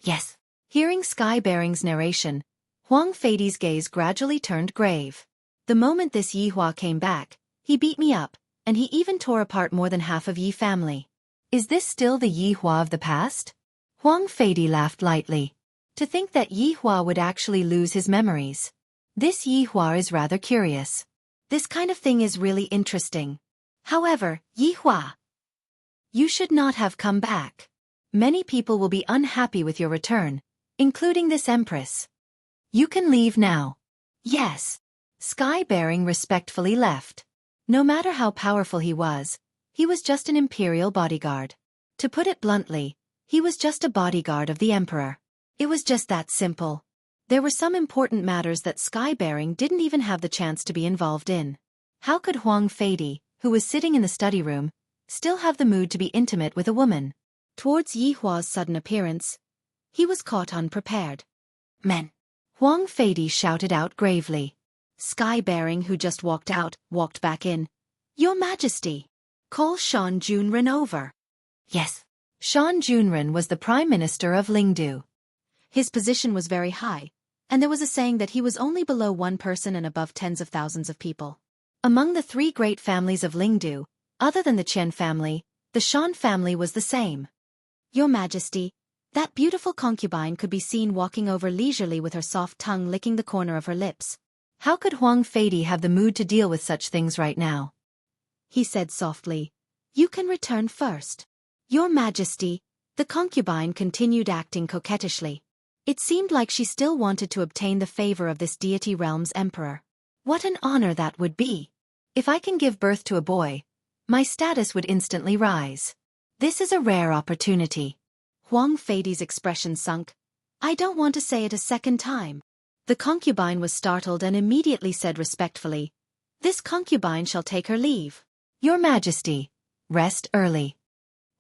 Yes. Hearing Sky Bearing's narration, Huang Feidi's gaze gradually turned grave. The moment this Yi Hua came back, he beat me up, and he even tore apart more than half of Yi family. Is this still the Yi Hua of the past? Huang Feidi laughed lightly. To think that Yi Hua would actually lose his memories. This Yi Hua is rather curious. This kind of thing is really interesting. However, Yi Hua, you should not have come back. Many people will be unhappy with your return, including this Empress. You can leave now. Yes. Sky Bearing respectfully left. No matter how powerful he was just an imperial bodyguard. To put it bluntly, he was just a bodyguard of the Emperor. It was just that simple. There were some important matters that Sky Bearing didn't even have the chance to be involved in. How could Huang Feidi, who was sitting in the study room, still have the mood to be intimate with a woman? Towards Yi Hua's sudden appearance, He was caught unprepared. Men! Huang Feidi shouted out gravely. Sky Bearing, who just walked out, walked back in. Your Majesty! Call Shan Junren over. Yes. Shan Junren was the Prime Minister of Lingdu. His position was very high, and there was a saying that he was only below one person and above tens of thousands of people. Among the three great families of Lingdu, other than the Qian family, the Shan family was the same. Your Majesty, that beautiful concubine could be seen walking over leisurely with her soft tongue licking the corner of her lips. How could Huang Feidi have the mood to deal with such things right now? He said softly, You can return first. Your Majesty, the concubine continued acting coquettishly. It seemed like she still wanted to obtain the favor of this deity realm's emperor. What an honor that would be! If I can give birth to a boy, my status would instantly rise. This is a rare opportunity. Huang Feidi's expression sunk. I don't want to say it a second time. The concubine was startled and immediately said respectfully, This concubine shall take her leave. Your Majesty, rest early.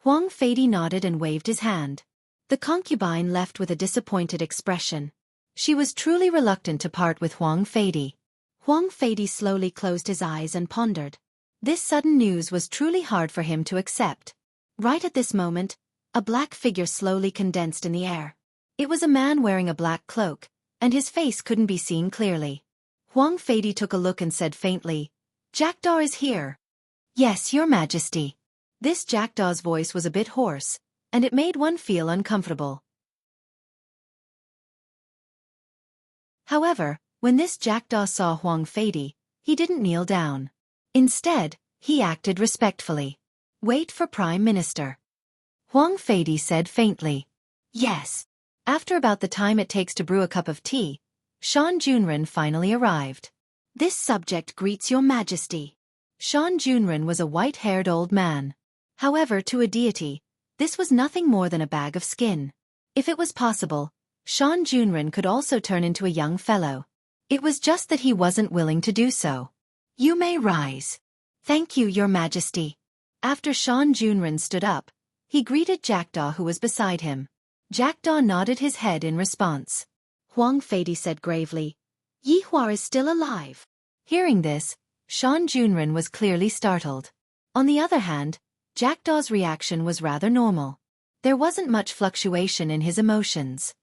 Huang Feidi nodded and waved his hand. The concubine left with a disappointed expression. She was truly reluctant to part with Huang Feidi. Huang Feidi slowly closed his eyes and pondered. This sudden news was truly hard for him to accept. Right at this moment, a black figure slowly condensed in the air. It was a man wearing a black cloak, and his face couldn't be seen clearly. Huang Feidi took a look and said faintly, Jackdaw is here. Yes, Your Majesty. This jackdaw's voice was a bit hoarse, and it made one feel uncomfortable. However, when this jackdaw saw Huang Feidi, he didn't kneel down. Instead, he acted respectfully. Wait for Prime Minister. Huang Feidi said faintly. Yes. After about the time it takes to brew a cup of tea, Shan Junren finally arrived. This subject greets Your Majesty. Shan Junren was a white-haired old man. However, to a deity, this was nothing more than a bag of skin. If it was possible, Shan Junren could also turn into a young fellow. It was just that he wasn't willing to do so. You may rise. Thank you, Your Majesty. After Shan Junren stood up, he greeted Jackdaw who was beside him. Jackdaw nodded his head in response. Huang Feidi said gravely, Yi Hua is still alive. Hearing this, Shan Junren was clearly startled. On the other hand, Jackdaw's reaction was rather normal. There wasn't much fluctuation in his emotions.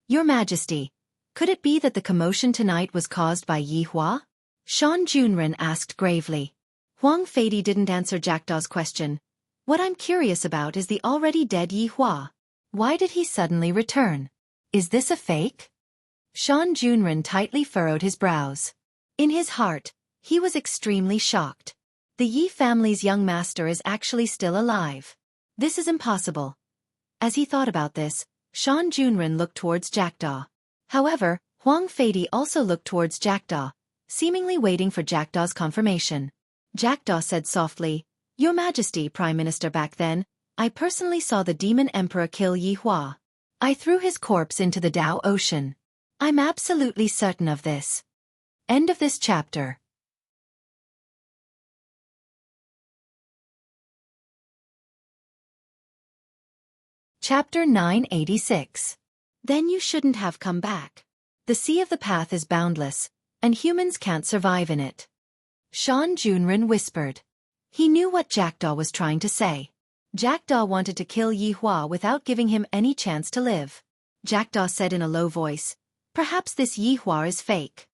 Your Majesty, could it be that the commotion tonight was caused by Yi Hua? Shan Junren asked gravely. Huang Feidi didn't answer Jackdaw's question. What I'm curious about is the already dead Yi Hua. Why did he suddenly return? Is this a fake? Shan Junren tightly furrowed his brows. In his heart, he was extremely shocked. The Yi family's young master is actually still alive. This is impossible. As he thought about this, Shan Junren looked towards Jackdaw. However, Huang Feidi also looked towards Jackdaw, seemingly waiting for Jackdaw's confirmation. Jackdaw said softly, Your Majesty, Prime Minister, back then, I personally saw the demon emperor kill Yi Hua. I threw his corpse into the Tao Ocean. I'm absolutely certain of this. End of this chapter. Chapter 986. Then you shouldn't have come back. The sea of the path is boundless, and humans can't survive in it. Shan Junren whispered. He knew what Jackdaw was trying to say. Jackdaw wanted to kill Yi Hua without giving him any chance to live. Jackdaw said in a low voice, Perhaps this Yi Hua is fake.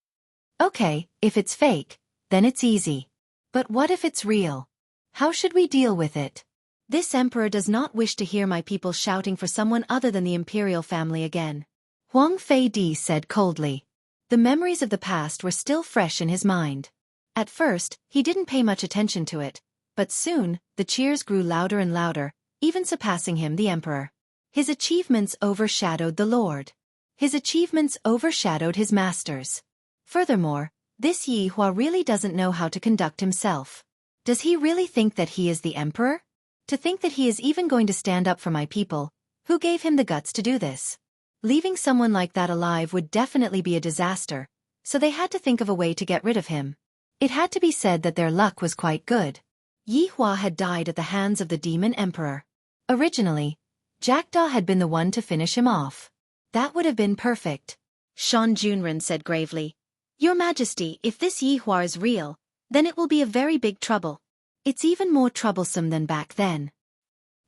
Okay, if it's fake, then it's easy. But what if it's real? How should we deal with it? This emperor does not wish to hear my people shouting for someone other than the imperial family again. Huang Feidi said coldly. The memories of the past were still fresh in his mind. At first, he didn't pay much attention to it, but soon, the cheers grew louder and louder, even surpassing him, the emperor. His achievements overshadowed the Lord. His achievements overshadowed his masters. Furthermore, this Yi Hua really doesn't know how to conduct himself. Does he really think that he is the emperor? To think that he is even going to stand up for my people, who gave him the guts to do this? Leaving someone like that alive would definitely be a disaster, so they had to think of a way to get rid of him. It had to be said that their luck was quite good. Yi Hua had died at the hands of the demon emperor. Originally, Jackdaw had been the one to finish him off. That would have been perfect. Shan Junren said gravely. Your Majesty, if this Yihua is real, then it will be a very big trouble. It's even more troublesome than back then.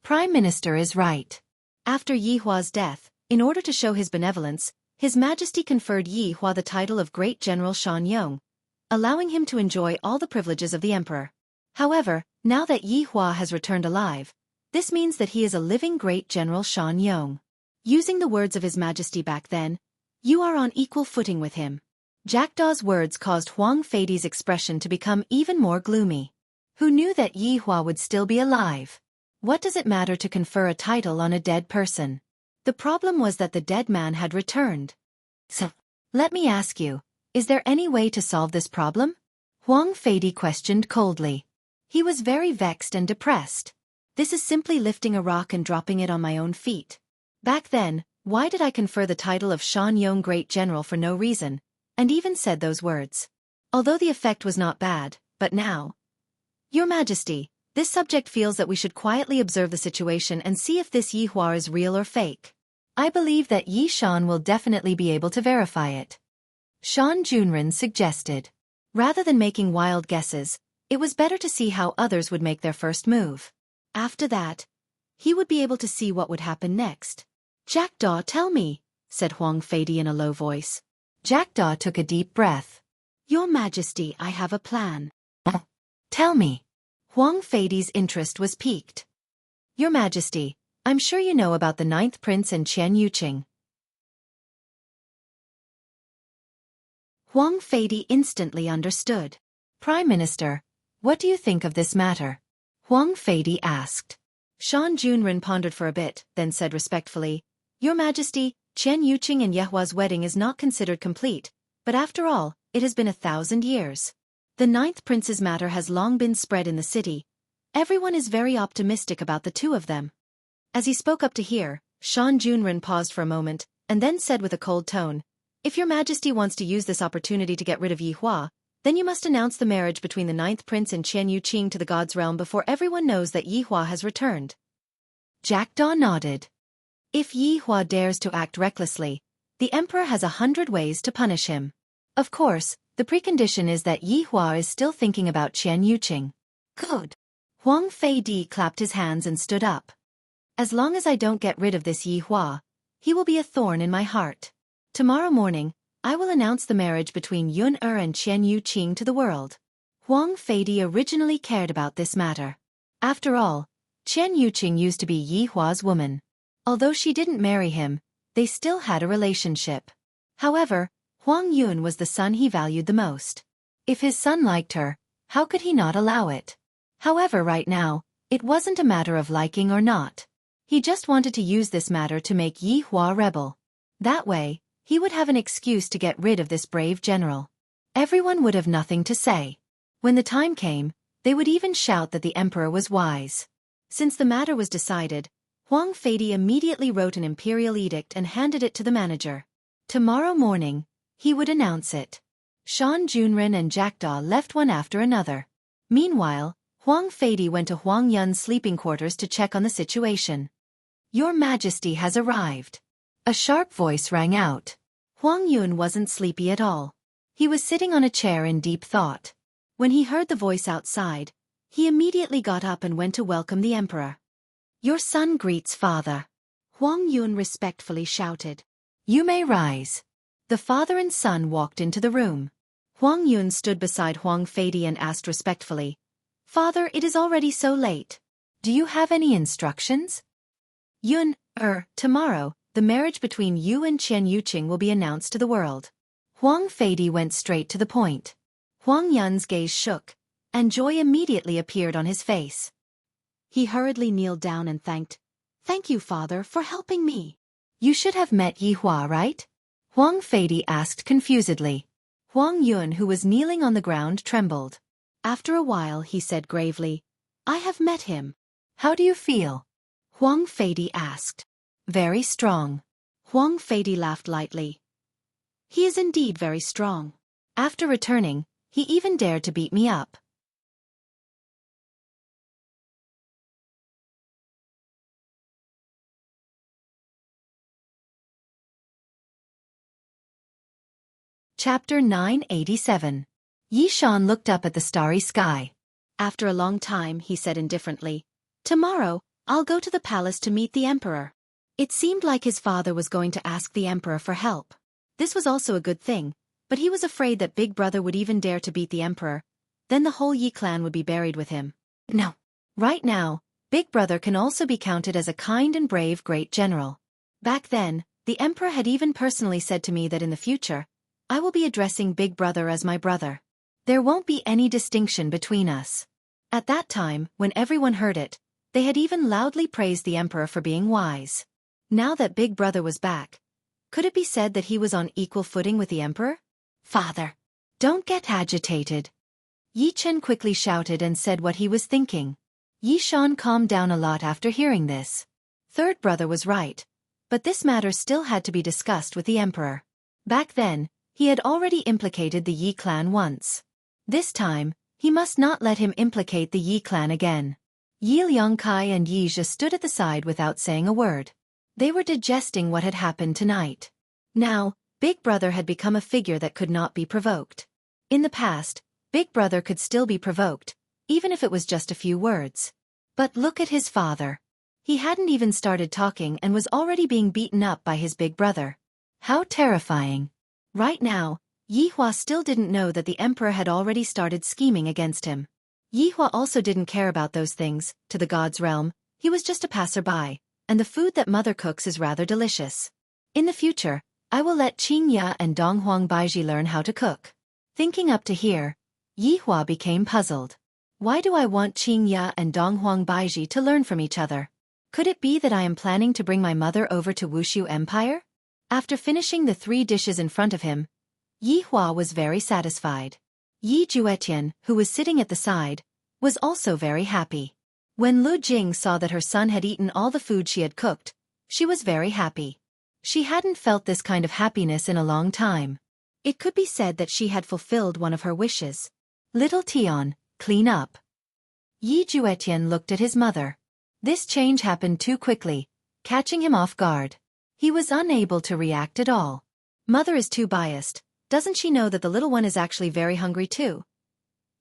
Prime Minister is right. After Yihua's death, in order to show his benevolence, His Majesty conferred Yihua the title of Great General Shan Yong, allowing him to enjoy all the privileges of the emperor. However, now that Yihua has returned alive, this means that he is a living Great General Shan Yong. Using the words of His Majesty back then, you are on equal footing with him. Jackdaw's words caused Huang Feidi's expression to become even more gloomy. Who knew that Yihua would still be alive? What does it matter to confer a title on a dead person? The problem was that the dead man had returned. So, let me ask you, is there any way to solve this problem? Huang Feidi questioned coldly. He was very vexed and depressed. This is simply lifting a rock and dropping it on my own feet. Back then, why did I confer the title of Shan Yong Great General for no reason, and even said those words? Although the effect was not bad, but now. Your Majesty, this subject feels that we should quietly observe the situation and see if this Yihua is real or fake. I believe that Yi Shan will definitely be able to verify it. Shan Junren suggested. Rather than making wild guesses, it was better to see how others would make their first move. After that, he would be able to see what would happen next. Jackdaw, tell me, said Huang Feidi in a low voice. Jackdaw took a deep breath. Your Majesty, I have a plan. Tell me. Huang Feidi's interest was piqued. Your Majesty, I'm sure you know about the 9th Prince and Qian Yuqing. Huang Feidi instantly understood. Prime Minister, what do you think of this matter? Huang Feidi asked. Shan Junren pondered for a bit, then said respectfully, Your Majesty, Qian Yuqing and Yehua's wedding is not considered complete, but after all, it has been 1,000 years. The 9th Prince's matter has long been spread in the city. Everyone is very optimistic about the two of them. As he spoke up to hear, Shan Junren paused for a moment, and then said with a cold tone, If your Majesty wants to use this opportunity to get rid of Yihua, then you must announce the marriage between the 9th Prince and Qian Yuqing to the God's realm before everyone knows that Yihua has returned. Jackdaw nodded. If Yihua dares to act recklessly, the Emperor has 100 ways to punish him. Of course, the precondition is that Yihua is still thinking about Qian Yuqing. Good. Huang Feidi clapped his hands and stood up. As long as I don't get rid of this Yihua, he will be a thorn in my heart. Tomorrow morning, I will announce the marriage between Yun and Qian Yuqing to the world. Huang Feidi originally cared about this matter. After all, Qian Yuqing used to be Yihua's woman. Although she didn't marry him, they still had a relationship. However, Huang Yun was the son he valued the most. If his son liked her, how could he not allow it? However, right now, it wasn't a matter of liking or not. He just wanted to use this matter to make Yihua rebel. That way, he would have an excuse to get rid of this brave general. Everyone would have nothing to say. When the time came, they would even shout that the emperor was wise. Since the matter was decided, Huang Feidi immediately wrote an imperial edict and handed it to the manager. Tomorrow morning, he would announce it. Shan Junren and Jackdaw left one after another. Meanwhile, Huang Feidi went to Huang Yun's sleeping quarters to check on the situation. Your Majesty has arrived. A sharp voice rang out. Huang Yun wasn't sleepy at all. He was sitting on a chair in deep thought. When he heard the voice outside, he immediately got up and went to welcome the emperor. Your son greets father. Huang Yun respectfully shouted. You may rise. The father and son walked into the room. Huang Yun stood beside Huang Feidi and asked respectfully, Father, it is already so late. Do you have any instructions? Yun, tomorrow, the marriage between you and Qian Yuqing will be announced to the world. Huang Feidi went straight to the point. Huang Yun's gaze shook, and joy immediately appeared on his face. He hurriedly kneeled down and thanked, Thank you, father, for helping me. You should have met Yihua, right? Huang Feidi asked confusedly. Huang Yun, who was kneeling on the ground, trembled. After a while he said gravely, I have met him. How do you feel? Huang Feidi asked. Very strong. Huang Feidi laughed lightly. He is indeed very strong. After returning, he even dared to beat me up. Chapter 987. Yishan looked up at the starry sky. After a long time, he said indifferently, "Tomorrow, I'll go to the palace to meet the emperor." It seemed like his father was going to ask the emperor for help. This was also a good thing, but he was afraid that Big Brother would even dare to beat the emperor. Then the whole Yi clan would be buried with him. No. Right now, Big Brother can also be counted as a kind and brave great general. Back then, the emperor had even personally said to me that in the future, I will be addressing Big Brother as my brother. There won't be any distinction between us. At that time, when everyone heard it, they had even loudly praised the emperor for being wise. Now that Big Brother was back, could it be said that he was on equal footing with the emperor? "Father, don't get agitated." Yi Chen quickly shouted and said what he was thinking. Yi Shan calmed down a lot after hearing this. Third brother was right, but this matter still had to be discussed with the emperor. Back then, he had already implicated the Yi clan once. This time, he must not let him implicate the Yi clan again. Yi Liangkai and Yi Zhe stood at the side without saying a word. They were digesting what had happened tonight. Now, Big Brother had become a figure that could not be provoked. In the past, Big Brother could still be provoked, even if it was just a few words. But look at his father. He hadn't even started talking and was already being beaten up by his big brother. How terrifying. Right now, Yi Hua still didn't know that the emperor had already started scheming against him. Yi Hua also didn't care about those things. To the god's realm, he was just a passerby, and the food that mother cooks is rather delicious. In the future, I will let Qing Ya and Donghuang Baiji learn how to cook. Thinking up to here, Yi Hua became puzzled. Why do I want Qing Ya and Donghuang Baiji to learn from each other? Could it be that I am planning to bring my mother over to Wuxia Empire? After finishing the 3 dishes in front of him, Yi Hua was very satisfied. Yi Juetian, who was sitting at the side, was also very happy. When Lu Jing saw that her son had eaten all the food she had cooked, she was very happy. She hadn't felt this kind of happiness in a long time. It could be said that she had fulfilled one of her wishes. "Little Tian, clean up." Yi Juetian looked at his mother. This change happened too quickly, catching him off guard. He was unable to react at all. Mother is too biased. Doesn't she know that the little one is actually very hungry too?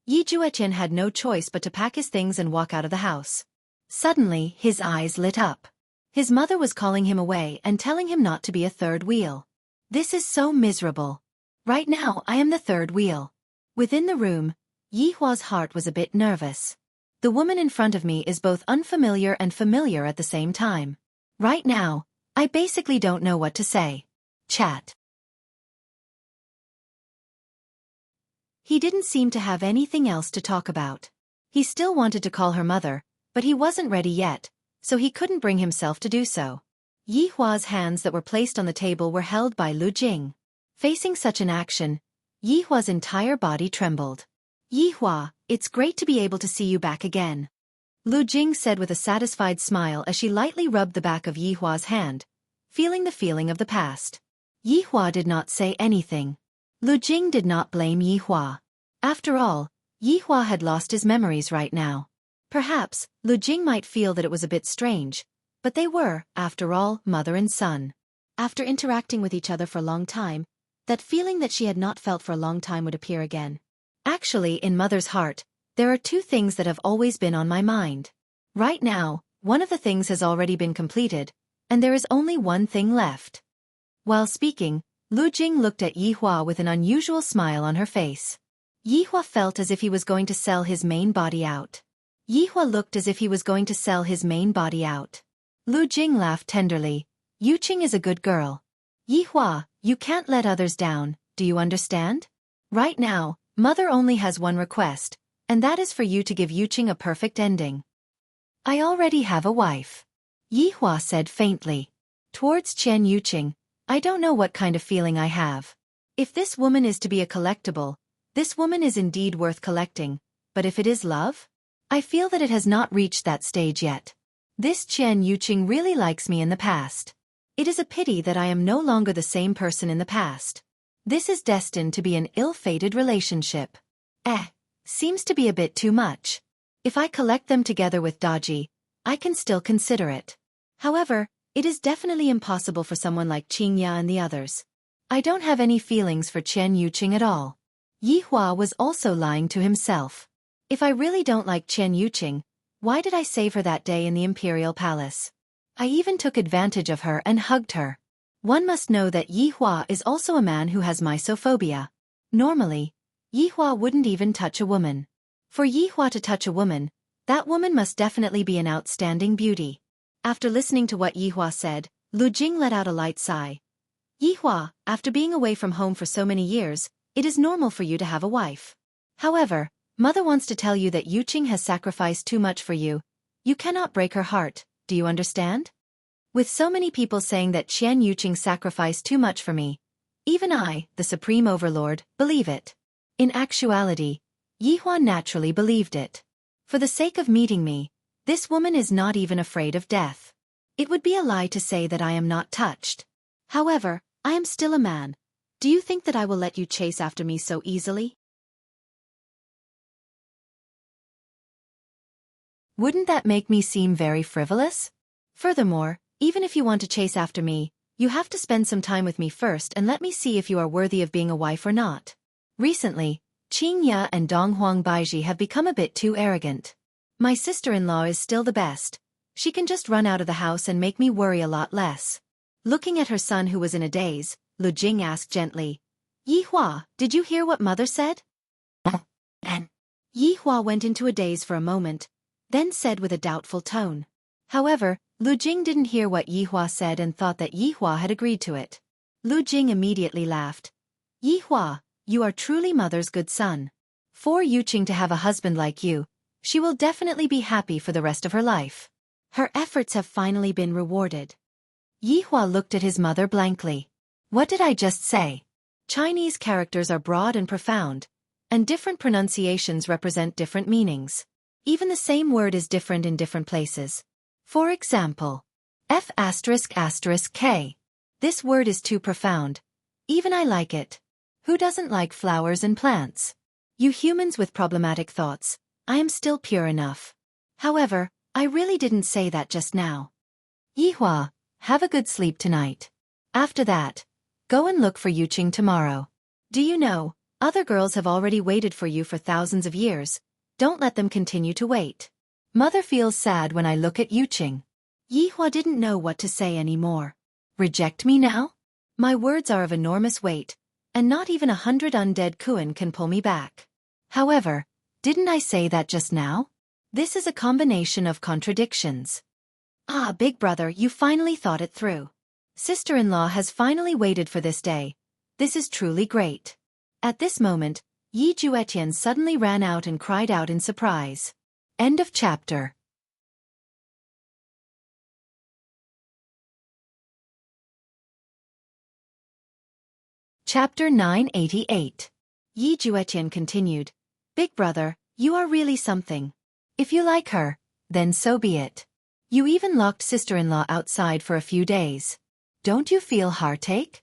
Yi Juetian had no choice but to pack his things and walk out of the house. Suddenly, his eyes lit up. His mother was calling him away and telling him not to be a third wheel. This is so miserable. Right now I am the third wheel. Within the room, Yi Hua's heart was a bit nervous. The woman in front of me is both unfamiliar and familiar at the same time. Right now, I basically don't know what to say. Chat. He didn't seem to have anything else to talk about. He still wanted to call her mother, but he wasn't ready yet, so he couldn't bring himself to do so. Yi Hua's hands that were placed on the table were held by Lu Jing. Facing such an action, Yi Hua's entire body trembled. "Yi Hua, it's great to be able to see you back again," Lu Jing said with a satisfied smile as she lightly rubbed the back of Yi Hua's hand, feeling the feeling of the past. Yi Hua did not say anything. Lu Jing did not blame Yi Hua. After all, Yi Hua had lost his memories right now. Perhaps, Lu Jing might feel that it was a bit strange, but they were, after all, mother and son. After interacting with each other for a long time, that feeling that she had not felt for a long time would appear again. Actually, in mother's heart, there are 2 things that have always been on my mind. Right now, one of the things has already been completed, and there is only one thing left. While speaking, Lu Jing looked at Yi Hua with an unusual smile on her face. Yi Hua felt as if he was going to sell his main body out. Yi Hua looked as if he was going to sell his main body out. Lu Jing laughed tenderly. "Yuqing is a good girl. Yi Hua, you can't let others down, do you understand? Right now, mother only has one request, and that is for you to give Yuqing a perfect ending." "I already have a wife," Yi Hua said faintly. Towards Chen Yuqing, I don't know what kind of feeling I have. If this woman is to be a collectible, this woman is indeed worth collecting, but if it is love? I feel that it has not reached that stage yet. This Chen Yuqing really likes me in the past. It is a pity that I am no longer the same person in the past. This is destined to be an ill-fated relationship. Seems to be a bit too much. If I collect them together with Daji, I can still consider it. However, it is definitely impossible for someone like Qing Ya and the others. I don't have any feelings for Chen Yuqing at all. Yi Hua was also lying to himself. If I really don't like Chen Yuqing, why did I save her that day in the imperial palace? I even took advantage of her and hugged her. One must know that Yi Hua is also a man who has mysophobia. Normally, Yi Hua wouldn't even touch a woman. For Yi Hua to touch a woman, that woman must definitely be an outstanding beauty. After listening to what Yi Hua said, Lu Jing let out a light sigh. Yi Hua, after being away from home for so many years, it is normal for you to have a wife. However, mother wants to tell you that Yuqing has sacrificed too much for you. You cannot break her heart, do you understand? With so many people saying that Chen Yuqing sacrificed too much for me, even I, the Supreme Overlord, believe it. In actuality, Yi Hua naturally believed it. For the sake of meeting me, this woman is not even afraid of death. It would be a lie to say that I am not touched. However, I am still a man. Do you think that I will let you chase after me so easily? Wouldn't that make me seem very frivolous? Furthermore, even if you want to chase after me, you have to spend some time with me first and let me see if you are worthy of being a wife or not. Recently, Qingya and Donghuang Baiji have become a bit too arrogant. My sister-in-law is still the best. She can just run out of the house and make me worry a lot less. Looking at her son who was in a daze, Lu Jing asked gently, Yi Hua, did you hear what mother said? And Yi Hua went into a daze for a moment, then said with a doubtful tone. However, Lu Jing didn't hear what Yi Hua said and thought that Yi Hua had agreed to it. Lu Jing immediately laughed. Yi Hua, you are truly mother's good son. For Yuqing to have a husband like you, she will definitely be happy for the rest of her life. Her efforts have finally been rewarded. Yi Hua looked at his mother blankly. What did I just say? Chinese characters are broad and profound, and different pronunciations represent different meanings. Even the same word is different in different places. For example, F***K. This word is too profound. Even I like it. Who doesn't like flowers and plants? You humans with problematic thoughts, I am still pure enough. However, I really didn't say that just now. Yi Hua, have a good sleep tonight. After that, go and look for Yuqing tomorrow. Do you know, other girls have already waited for you for thousands of years. Don't let them continue to wait. Mother feels sad when I look at Yuqing. Yi Hua didn't know what to say anymore. Reject me now? My words are of enormous weight, and not even 100 undead Kuan can pull me back. However, didn't I say that just now? This is a combination of contradictions. Ah, big brother, you finally thought it through. Sister-in-law has finally waited for this day. This is truly great. At this moment, Yi Juetian suddenly ran out and cried out in surprise. End of chapter. Chapter 988. Yi Juetian continued. Big brother, you are really something. If you like her, then so be it. You even locked sister-in-law outside for a few days. Don't you feel heartache?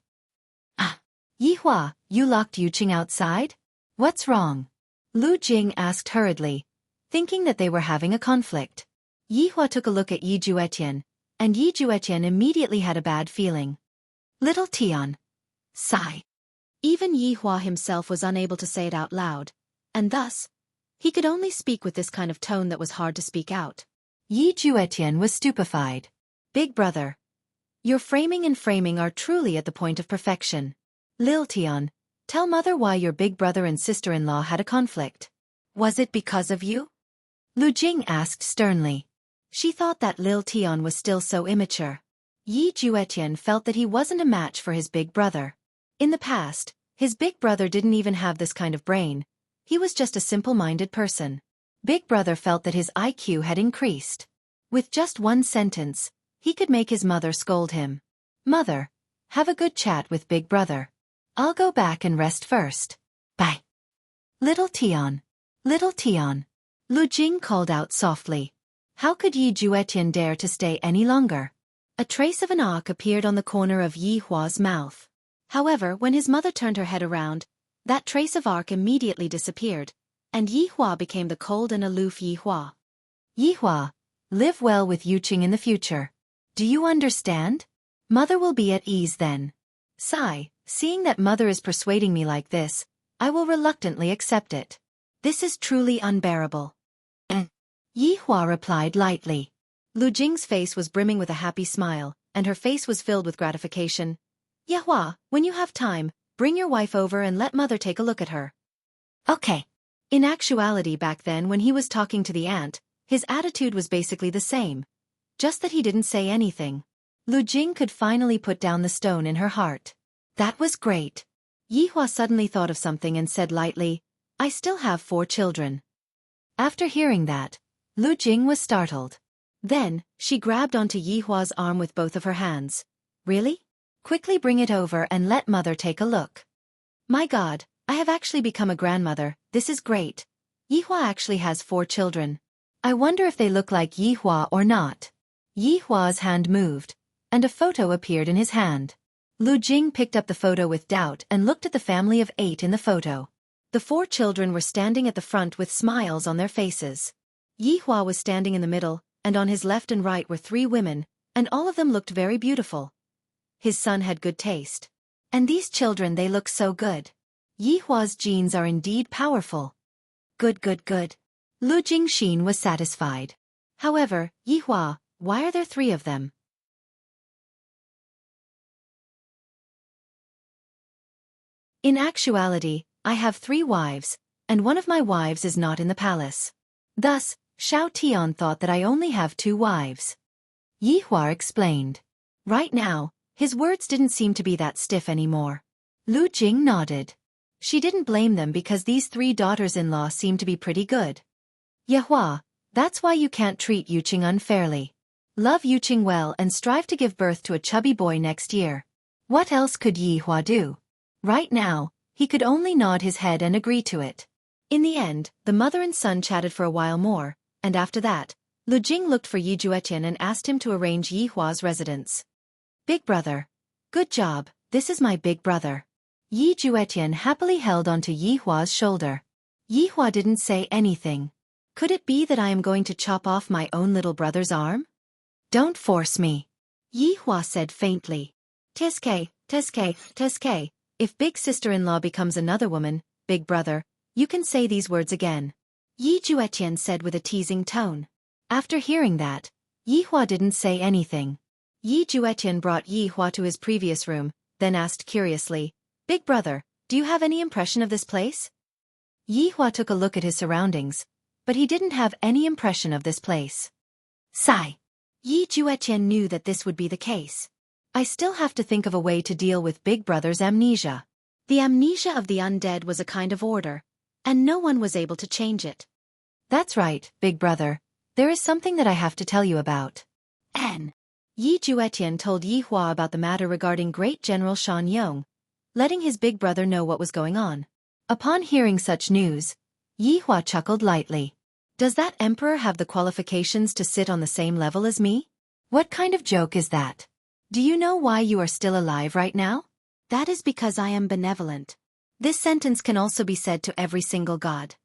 Ah, Yi Hua, you locked Yuqing outside? What's wrong? Lu Jing asked hurriedly, thinking that they were having a conflict. Yi Hua took a look at Yi Juetian, and Yi Juetian immediately had a bad feeling. Little Tian. Sigh. Even Yi Hua himself was unable to say it out loud, and thus, he could only speak with this kind of tone that was hard to speak out. Yi Juetian was stupefied. Big brother. Your framing and framing are truly at the point of perfection. Lil Tian, tell mother why your big brother and sister-in-law had a conflict. Was it because of you? Lu Jing asked sternly. She thought that Lil Tian was still so immature. Yi Juetian felt that he wasn't a match for his big brother. In the past, his big brother didn't even have this kind of brain. He was just a simple-minded person. Big brother felt that his IQ had increased. With just one sentence, he could make his mother scold him. Mother, have a good chat with big brother. I'll go back and rest first. Bye. Little Tian. Little Tian. Lu Jing called out softly. How could Yi Juetian dare to stay any longer? A trace of an arc appeared on the corner of Yi Hua's mouth. However, when his mother turned her head around, that trace of arc immediately disappeared, and Yi Hua became the cold and aloof Yi Hua. Yi Hua, live well with Yuqing in the future. Do you understand? Mother will be at ease then. Sigh, Seeing that mother is persuading me like this, I will reluctantly accept it. This is truly unbearable. Yi Hua replied lightly. Lu Jing's face was brimming with a happy smile, and her face was filled with gratification. Yi Hua, when you have time, bring your wife over and let mother take a look at her. Okay. In actuality back then when he was talking to the aunt, his attitude was basically the same. Just that he didn't say anything. Lu Jing could finally put down the stone in her heart. That was great. Yi Hua suddenly thought of something and said lightly, I still have 4 children. After hearing that, Lu Jing was startled. Then, she grabbed onto Yi Hua's arm with both of her hands. Really? Quickly bring it over and let mother take a look. My God, I have actually become a grandmother, this is great. Yi Hua actually has 4 children. I wonder if they look like Yi Hua or not. Yi Hua's hand moved, and a photo appeared in his hand. Lu Jing picked up the photo with doubt and looked at the family of 8 in the photo. The 4 children were standing at the front with smiles on their faces. Yi Hua was standing in the middle, and on his left and right were 3 women, and all of them looked very beautiful. His son had good taste. And these children, they look so good. Yi Hua's genes are indeed powerful. Good. Lu Jingxin was satisfied. However, Yi Hua, why are there 3 of them? In actuality, I have 3 wives, and one of my wives is not in the palace. Thus, Xiao Tian thought that I only have 2 wives. Yi Hua explained. Right now, his words didn't seem to be that stiff anymore. Lu Jing nodded. She didn't blame them because these 3 daughters-in-law seemed to be pretty good. Yi Hua, that's why you can't treat Yuqing unfairly. Love Yuqing well and strive to give birth to a chubby boy next year. What else could Yi Hua do? Right now, he could only nod his head and agree to it. In the end, the mother and son chatted for a while more, and after that, Lu Jing looked for Yi Juetian and asked him to arrange Yi Hua's residence. Big brother. Good job, this is my big brother. Yi Juetian happily held onto Yi Hua's shoulder. Yi Hua didn't say anything. Could it be that I am going to chop off my own little brother's arm? Don't force me. Yi Hua said faintly. Teske. If big sister-in-law becomes another woman, big brother, you can say these words again. Yi Juetian said with a teasing tone. After hearing that, Yi Hua didn't say anything. Yi Juetian brought Yi Hua to his previous room, then asked curiously, Big brother, do you have any impression of this place? Yi Hua took a look at his surroundings, but he didn't have any impression of this place. Sigh. Yi Juetian knew that this would be the case. I still have to think of a way to deal with big brother's amnesia. The amnesia of the undead was a kind of order, and no one was able to change it. That's right, big brother. There is something that I have to tell you about. Yi Juetian told Yi Hua about the matter regarding Great General Shan Yong, letting his big brother know what was going on. Upon hearing such news, Yi Hua chuckled lightly. Does that emperor have the qualifications to sit on the same level as me? What kind of joke is that? Do you know why you are still alive right now? That is because I am benevolent. This sentence can also be said to every single god.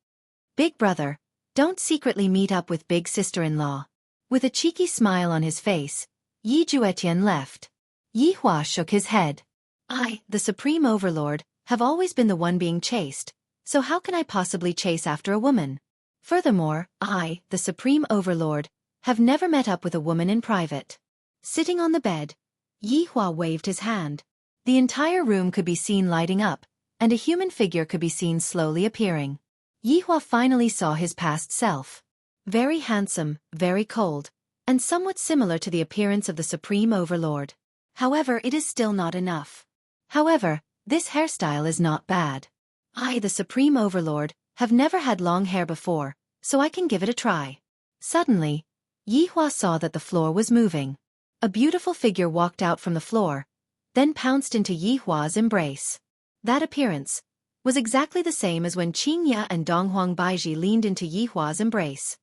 Big brother, don't secretly meet up with big sister-in-law. With a cheeky smile on his face, Yi Juetian left. Yi Hua shook his head. I, the Supreme Overlord, have always been the one being chased, so how can I possibly chase after a woman? Furthermore, I, the Supreme Overlord, have never met up with a woman in private. Sitting on the bed, Yi Hua waved his hand. The entire room could be seen lighting up, and a human figure could be seen slowly appearing. Yi Hua finally saw his past self. Very handsome, very cold, and somewhat similar to the appearance of the Supreme Overlord. However, it is still not enough. However, this hairstyle is not bad. I, the Supreme Overlord, have never had long hair before, so I can give it a try. Suddenly, Yi Hua saw that the floor was moving. A beautiful figure walked out from the floor, then pounced into Yi Hua's embrace. That appearance was exactly the same as when Qingya and Donghuang Baiji leaned into Yi Hua's embrace.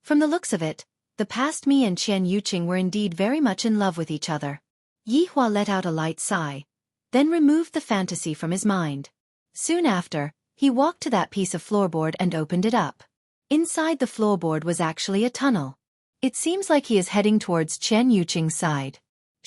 From the looks of it, the past me and Qian Yuqing were indeed very much in love with each other. Yi Hua let out a light sigh, then removed the fantasy from his mind. Soon after, he walked to that piece of floorboard and opened it up. Inside the floorboard was actually a tunnel. It seems like he is heading towards Qian Yuqing's side.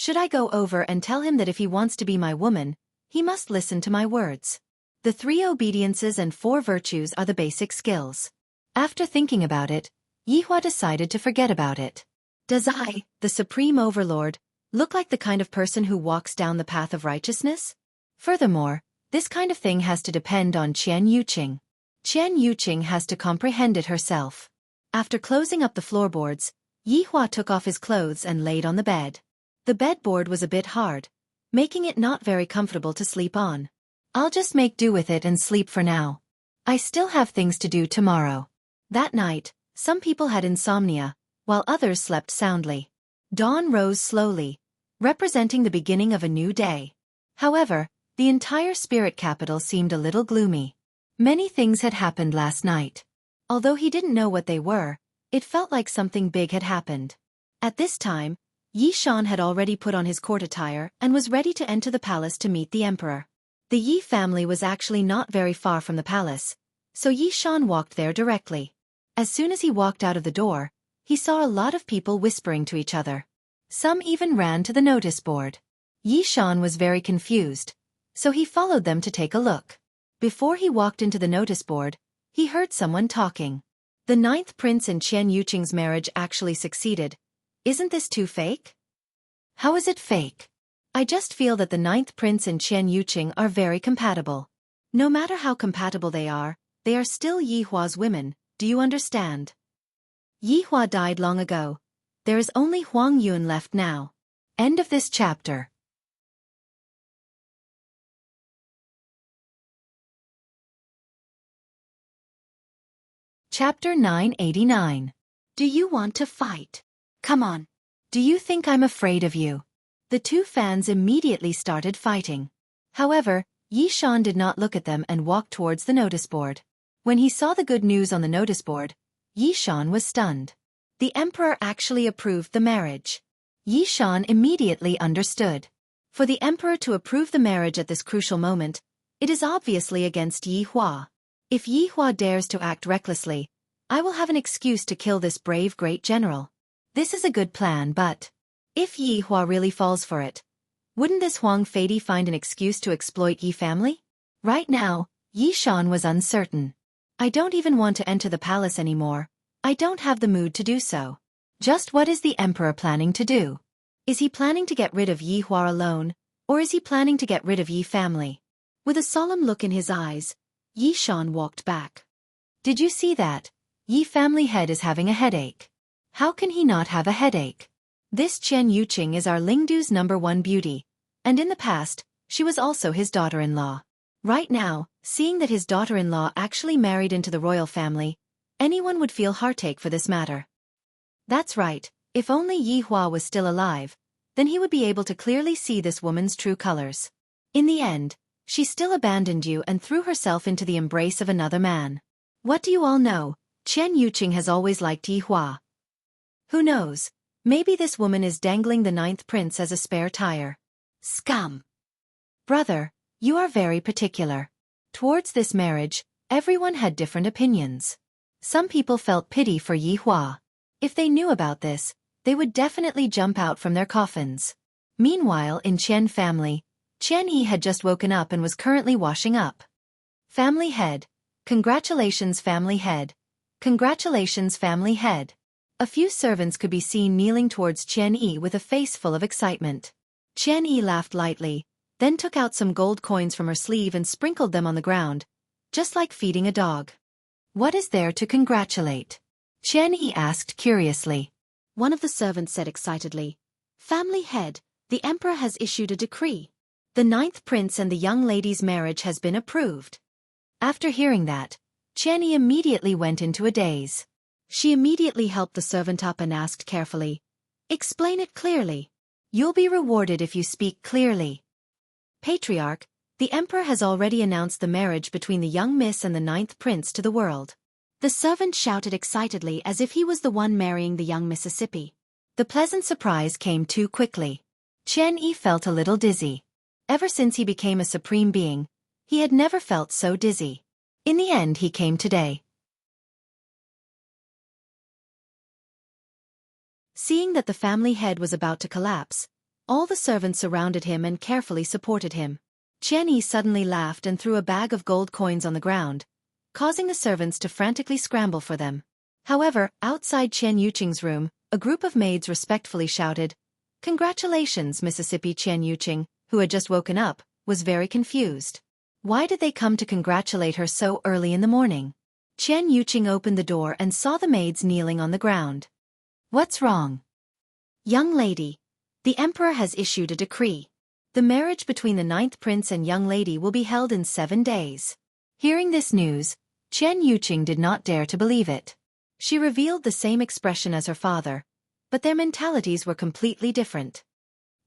Should I go over and tell him that if he wants to be my woman, he must listen to my words? The 3 obediences and 4 virtues are the basic skills. After thinking about it, Yihua decided to forget about it. Does I, the Supreme Overlord, look like the kind of person who walks down the path of righteousness? Furthermore, this kind of thing has to depend on Qian Yuqing. Qian Yuqing has to comprehend it herself. After closing up the floorboards, Yihua took off his clothes and laid on the bed. The bedboard was a bit hard, making it not very comfortable to sleep on. I'll just make do with it and sleep for now. I still have things to do tomorrow. That night, some people had insomnia, while others slept soundly. Dawn rose slowly, representing the beginning of a new day. However, the entire spirit capital seemed a little gloomy. Many things had happened last night. Although he didn't know what they were, it felt like something big had happened. At this time, Yi Shan had already put on his court attire and was ready to enter the palace to meet the emperor. The Yi family was actually not very far from the palace, so Yi Shan walked there directly. As soon as he walked out of the door, he saw a lot of people whispering to each other. Some even ran to the notice board. Yi Shan was very confused, so he followed them to take a look. Before he walked into the notice board, he heard someone talking. The 9th prince and Qian Yuqing's marriage actually succeeded. Isn't this too fake? How is it fake? I just feel that the 9th prince and Qian Yuqing are very compatible. No matter how compatible they are still Yihua's women, do you understand? Yihua died long ago. There is only Huang Yun left now. End of this chapter. Chapter 989. Do you want to fight? Come on. Do you think I'm afraid of you? The 2 fans immediately started fighting. However, Yi Shan did not look at them and walked towards the notice board. When he saw the good news on the notice board, Yi Shan was stunned. The emperor actually approved the marriage. Yi Shan immediately understood. For the emperor to approve the marriage at this crucial moment, it is obviously against Yi Hua. If Yi Hua dares to act recklessly, I will have an excuse to kill this brave great general. This is a good plan, but if Yi Hua really falls for it, wouldn't this Huang Feidi find an excuse to exploit Yi family? Right now, Yi Shan was uncertain. I don't even want to enter the palace anymore. I don't have the mood to do so. Just what is the emperor planning to do? Is he planning to get rid of Yi Hua alone, or is he planning to get rid of Yi family? With a solemn look in his eyes, Yi Shan walked back. Did you see that? Yi family head is having a headache. How can he not have a headache? This Qian Yuqing is our Lingdu's #1 beauty, and in the past, she was also his daughter-in-law. Right now, seeing that his daughter-in-law actually married into the royal family, anyone would feel heartache for this matter. That's right, if only Yi Hua was still alive, then he would be able to clearly see this woman's true colors. In the end, she still abandoned you and threw herself into the embrace of another man. What do you all know? Qian Yuqing has always liked Yi Hua. Who knows? Maybe this woman is dangling the 9th prince as a spare tire. Scum! Brother, you are very particular. Towards this marriage, everyone had different opinions. Some people felt pity for Yi Hua. If they knew about this, they would definitely jump out from their coffins. Meanwhile, in Qian family, Qian Yi had just woken up and was currently washing up. Family head. Congratulations, family head. Congratulations, family head. A few servants could be seen kneeling towards Qian Yi with a face full of excitement. Qian Yi laughed lightly, then took out some gold coins from her sleeve and sprinkled them on the ground, just like feeding a dog. What is there to congratulate? Qian Yi asked curiously. One of the servants said excitedly, Family head, the emperor has issued a decree. The 9th prince and the young lady's marriage has been approved. After hearing that, Qian Yi immediately went into a daze. She immediately helped the servant up and asked carefully, Explain it clearly. You'll be rewarded if you speak clearly. Patriarch, the emperor has already announced the marriage between the young miss and the 9th prince to the world. The servant shouted excitedly as if he was the one marrying the young Mississippi. The pleasant surprise came too quickly. Qian Yi felt a little dizzy. Ever since he became a supreme being, he had never felt so dizzy. In the end, he came today. Seeing that the family head was about to collapse, All the servants surrounded him and carefully supported him. Qian Yi suddenly laughed and threw a bag of gold coins on the ground, causing the servants to frantically scramble for them. However, outside Qian Yuqing's room, a group of maids respectfully shouted, "Congratulations, Mississippi." Qian Yuqing, who had just woken up, was very confused. Why did they come to congratulate her so early in the morning? Qian Yuqing opened the door and saw the maids kneeling on the ground. "What's wrong?" "Young lady, the emperor has issued a decree. The marriage between the 9th prince and young lady will be held in 7 days. Hearing this news, Qian Yuqing did not dare to believe it. She revealed the same expression as her father, but their mentalities were completely different.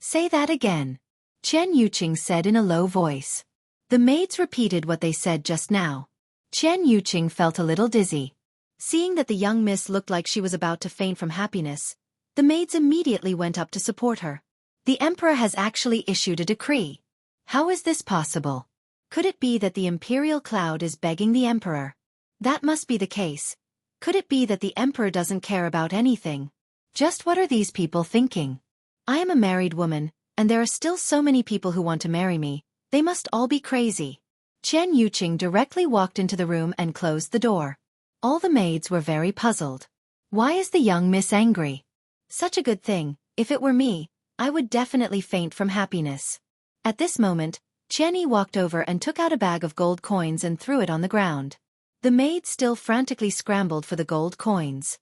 "Say that again," Qian Yuqing said in a low voice. The maids repeated what they said just now. Qian Yuqing felt a little dizzy. Seeing that the young miss looked like she was about to faint from happiness, the maids immediately went up to support her. "The emperor has actually issued a decree. How is this possible? Could it be that the imperial cloud is begging the emperor? That must be the case. Could it be that the emperor doesn't care about anything? Just what are these people thinking? I am a married woman, and there are still so many people who want to marry me. They must all be crazy." Qian Yuqing directly walked into the room and closed the door. All the maids were very puzzled. Why is the young miss angry? Such a good thing. If it were me, I would definitely faint from happiness. At this moment, Qian Yi walked over and took out a bag of gold coins and threw it on the ground. The maids still frantically scrambled for the gold coins.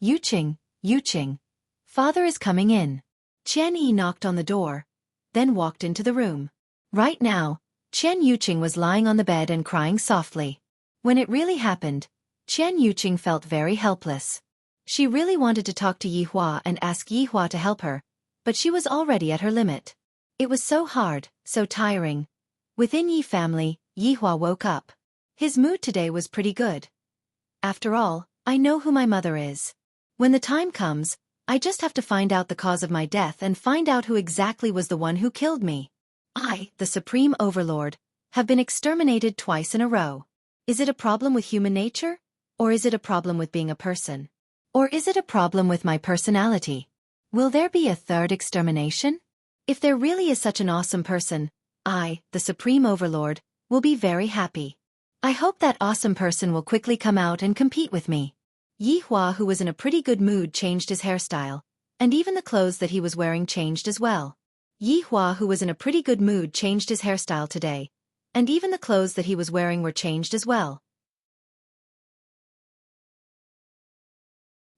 "Yuqing, Yuqing, father is coming in." Qian Yi knocked on the door, then walked into the room. Right now, Qian Yuqing was lying on the bed and crying softly. When it really happened, Qian Yuqing felt very helpless. She really wanted to talk to Yi Hua and ask Yi Hua to help her, but she was already at her limit. It was so hard, so tiring. Within Yi family, Yi Hua woke up. His mood today was pretty good. "After all, I know who my mother is. When the time comes, I just have to find out the cause of my death and find out who exactly was the one who killed me. I, the Supreme Overlord, have been exterminated twice in a row. Is it a problem with human nature? Or is it a problem with being a person? Or is it a problem with my personality? Will there be a third extermination? If there really is such an awesome person, I, the Supreme Overlord, will be very happy. I hope that awesome person will quickly come out and compete with me." Yi Hua, who was in a pretty good mood, changed his hairstyle, and even the clothes that he was wearing changed as well. Yi Hua, who was in a pretty good mood, changed his hairstyle today, and even the clothes that he was wearing were changed as well.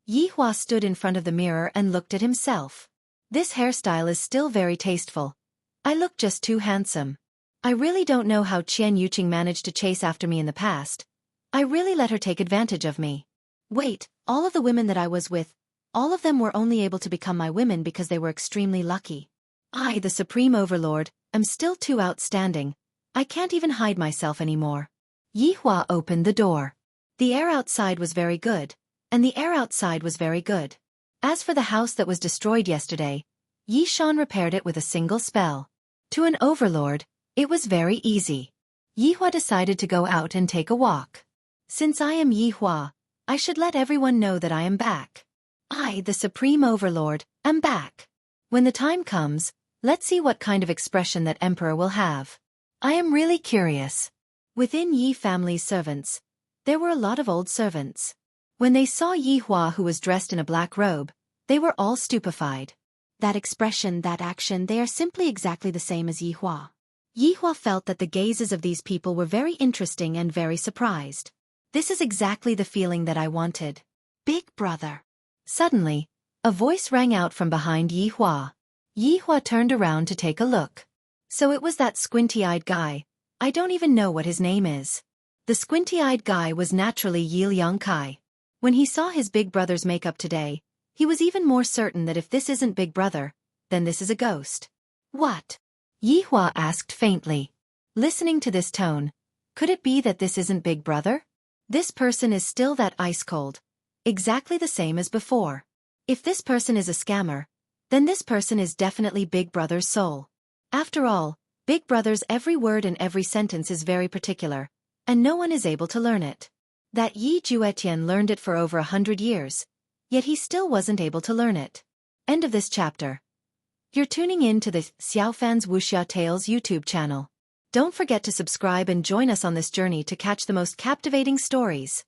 Yi Hua stood in front of the mirror and looked at himself. "This hairstyle is still very tasteful. I look just too handsome. I really don't know how Qian Yuqing managed to chase after me in the past. I really let her take advantage of me. Wait, all of the women that I was with, all of them were only able to become my women because they were extremely lucky. I, the Supreme Overlord, am still too outstanding. I can't even hide myself anymore." Yi Hua opened the door. The air outside was very good, and the air outside was very good. As for the house that was destroyed yesterday, Yi Shan repaired it with a single spell. To an overlord, it was very easy. Yi Hua decided to go out and take a walk. "Since I am Yi Hua, I should let everyone know that I am back. I, the Supreme Overlord, am back. When the time comes, let's see what kind of expression that emperor will have. I am really curious." Within Yi family's servants, there were a lot of old servants. When they saw Yi Hua, who was dressed in a black robe, they were all stupefied. That expression, that action, they are simply exactly the same as Yi Hua. Yi Hua felt that the gazes of these people were very interesting and very surprised. This is exactly the feeling that I wanted. Big brother. Suddenly, a voice rang out from behind Yi Hua. Yi Hua turned around to take a look. So it was that squinty-eyed guy. I don't even know what his name is. The squinty-eyed guy was naturally Yi Liangkai. When he saw his big brother's makeup today, he was even more certain that if this isn't Big Brother, then this is a ghost. "What?" Yi Hua asked faintly. Listening to this tone, could it be that this isn't Big Brother? This person is still that ice-cold, exactly the same as before. If this person is a scammer, then this person is definitely Big Brother's soul. After all, Big Brother's every word and every sentence is very particular, and no one is able to learn it. That Yi Juetian learned it for over 100 years, yet he still wasn't able to learn it. End of this chapter. You're tuning in to the Xiaofan's Wuxia Tales YouTube channel. Don't forget to subscribe and join us on this journey to catch the most captivating stories.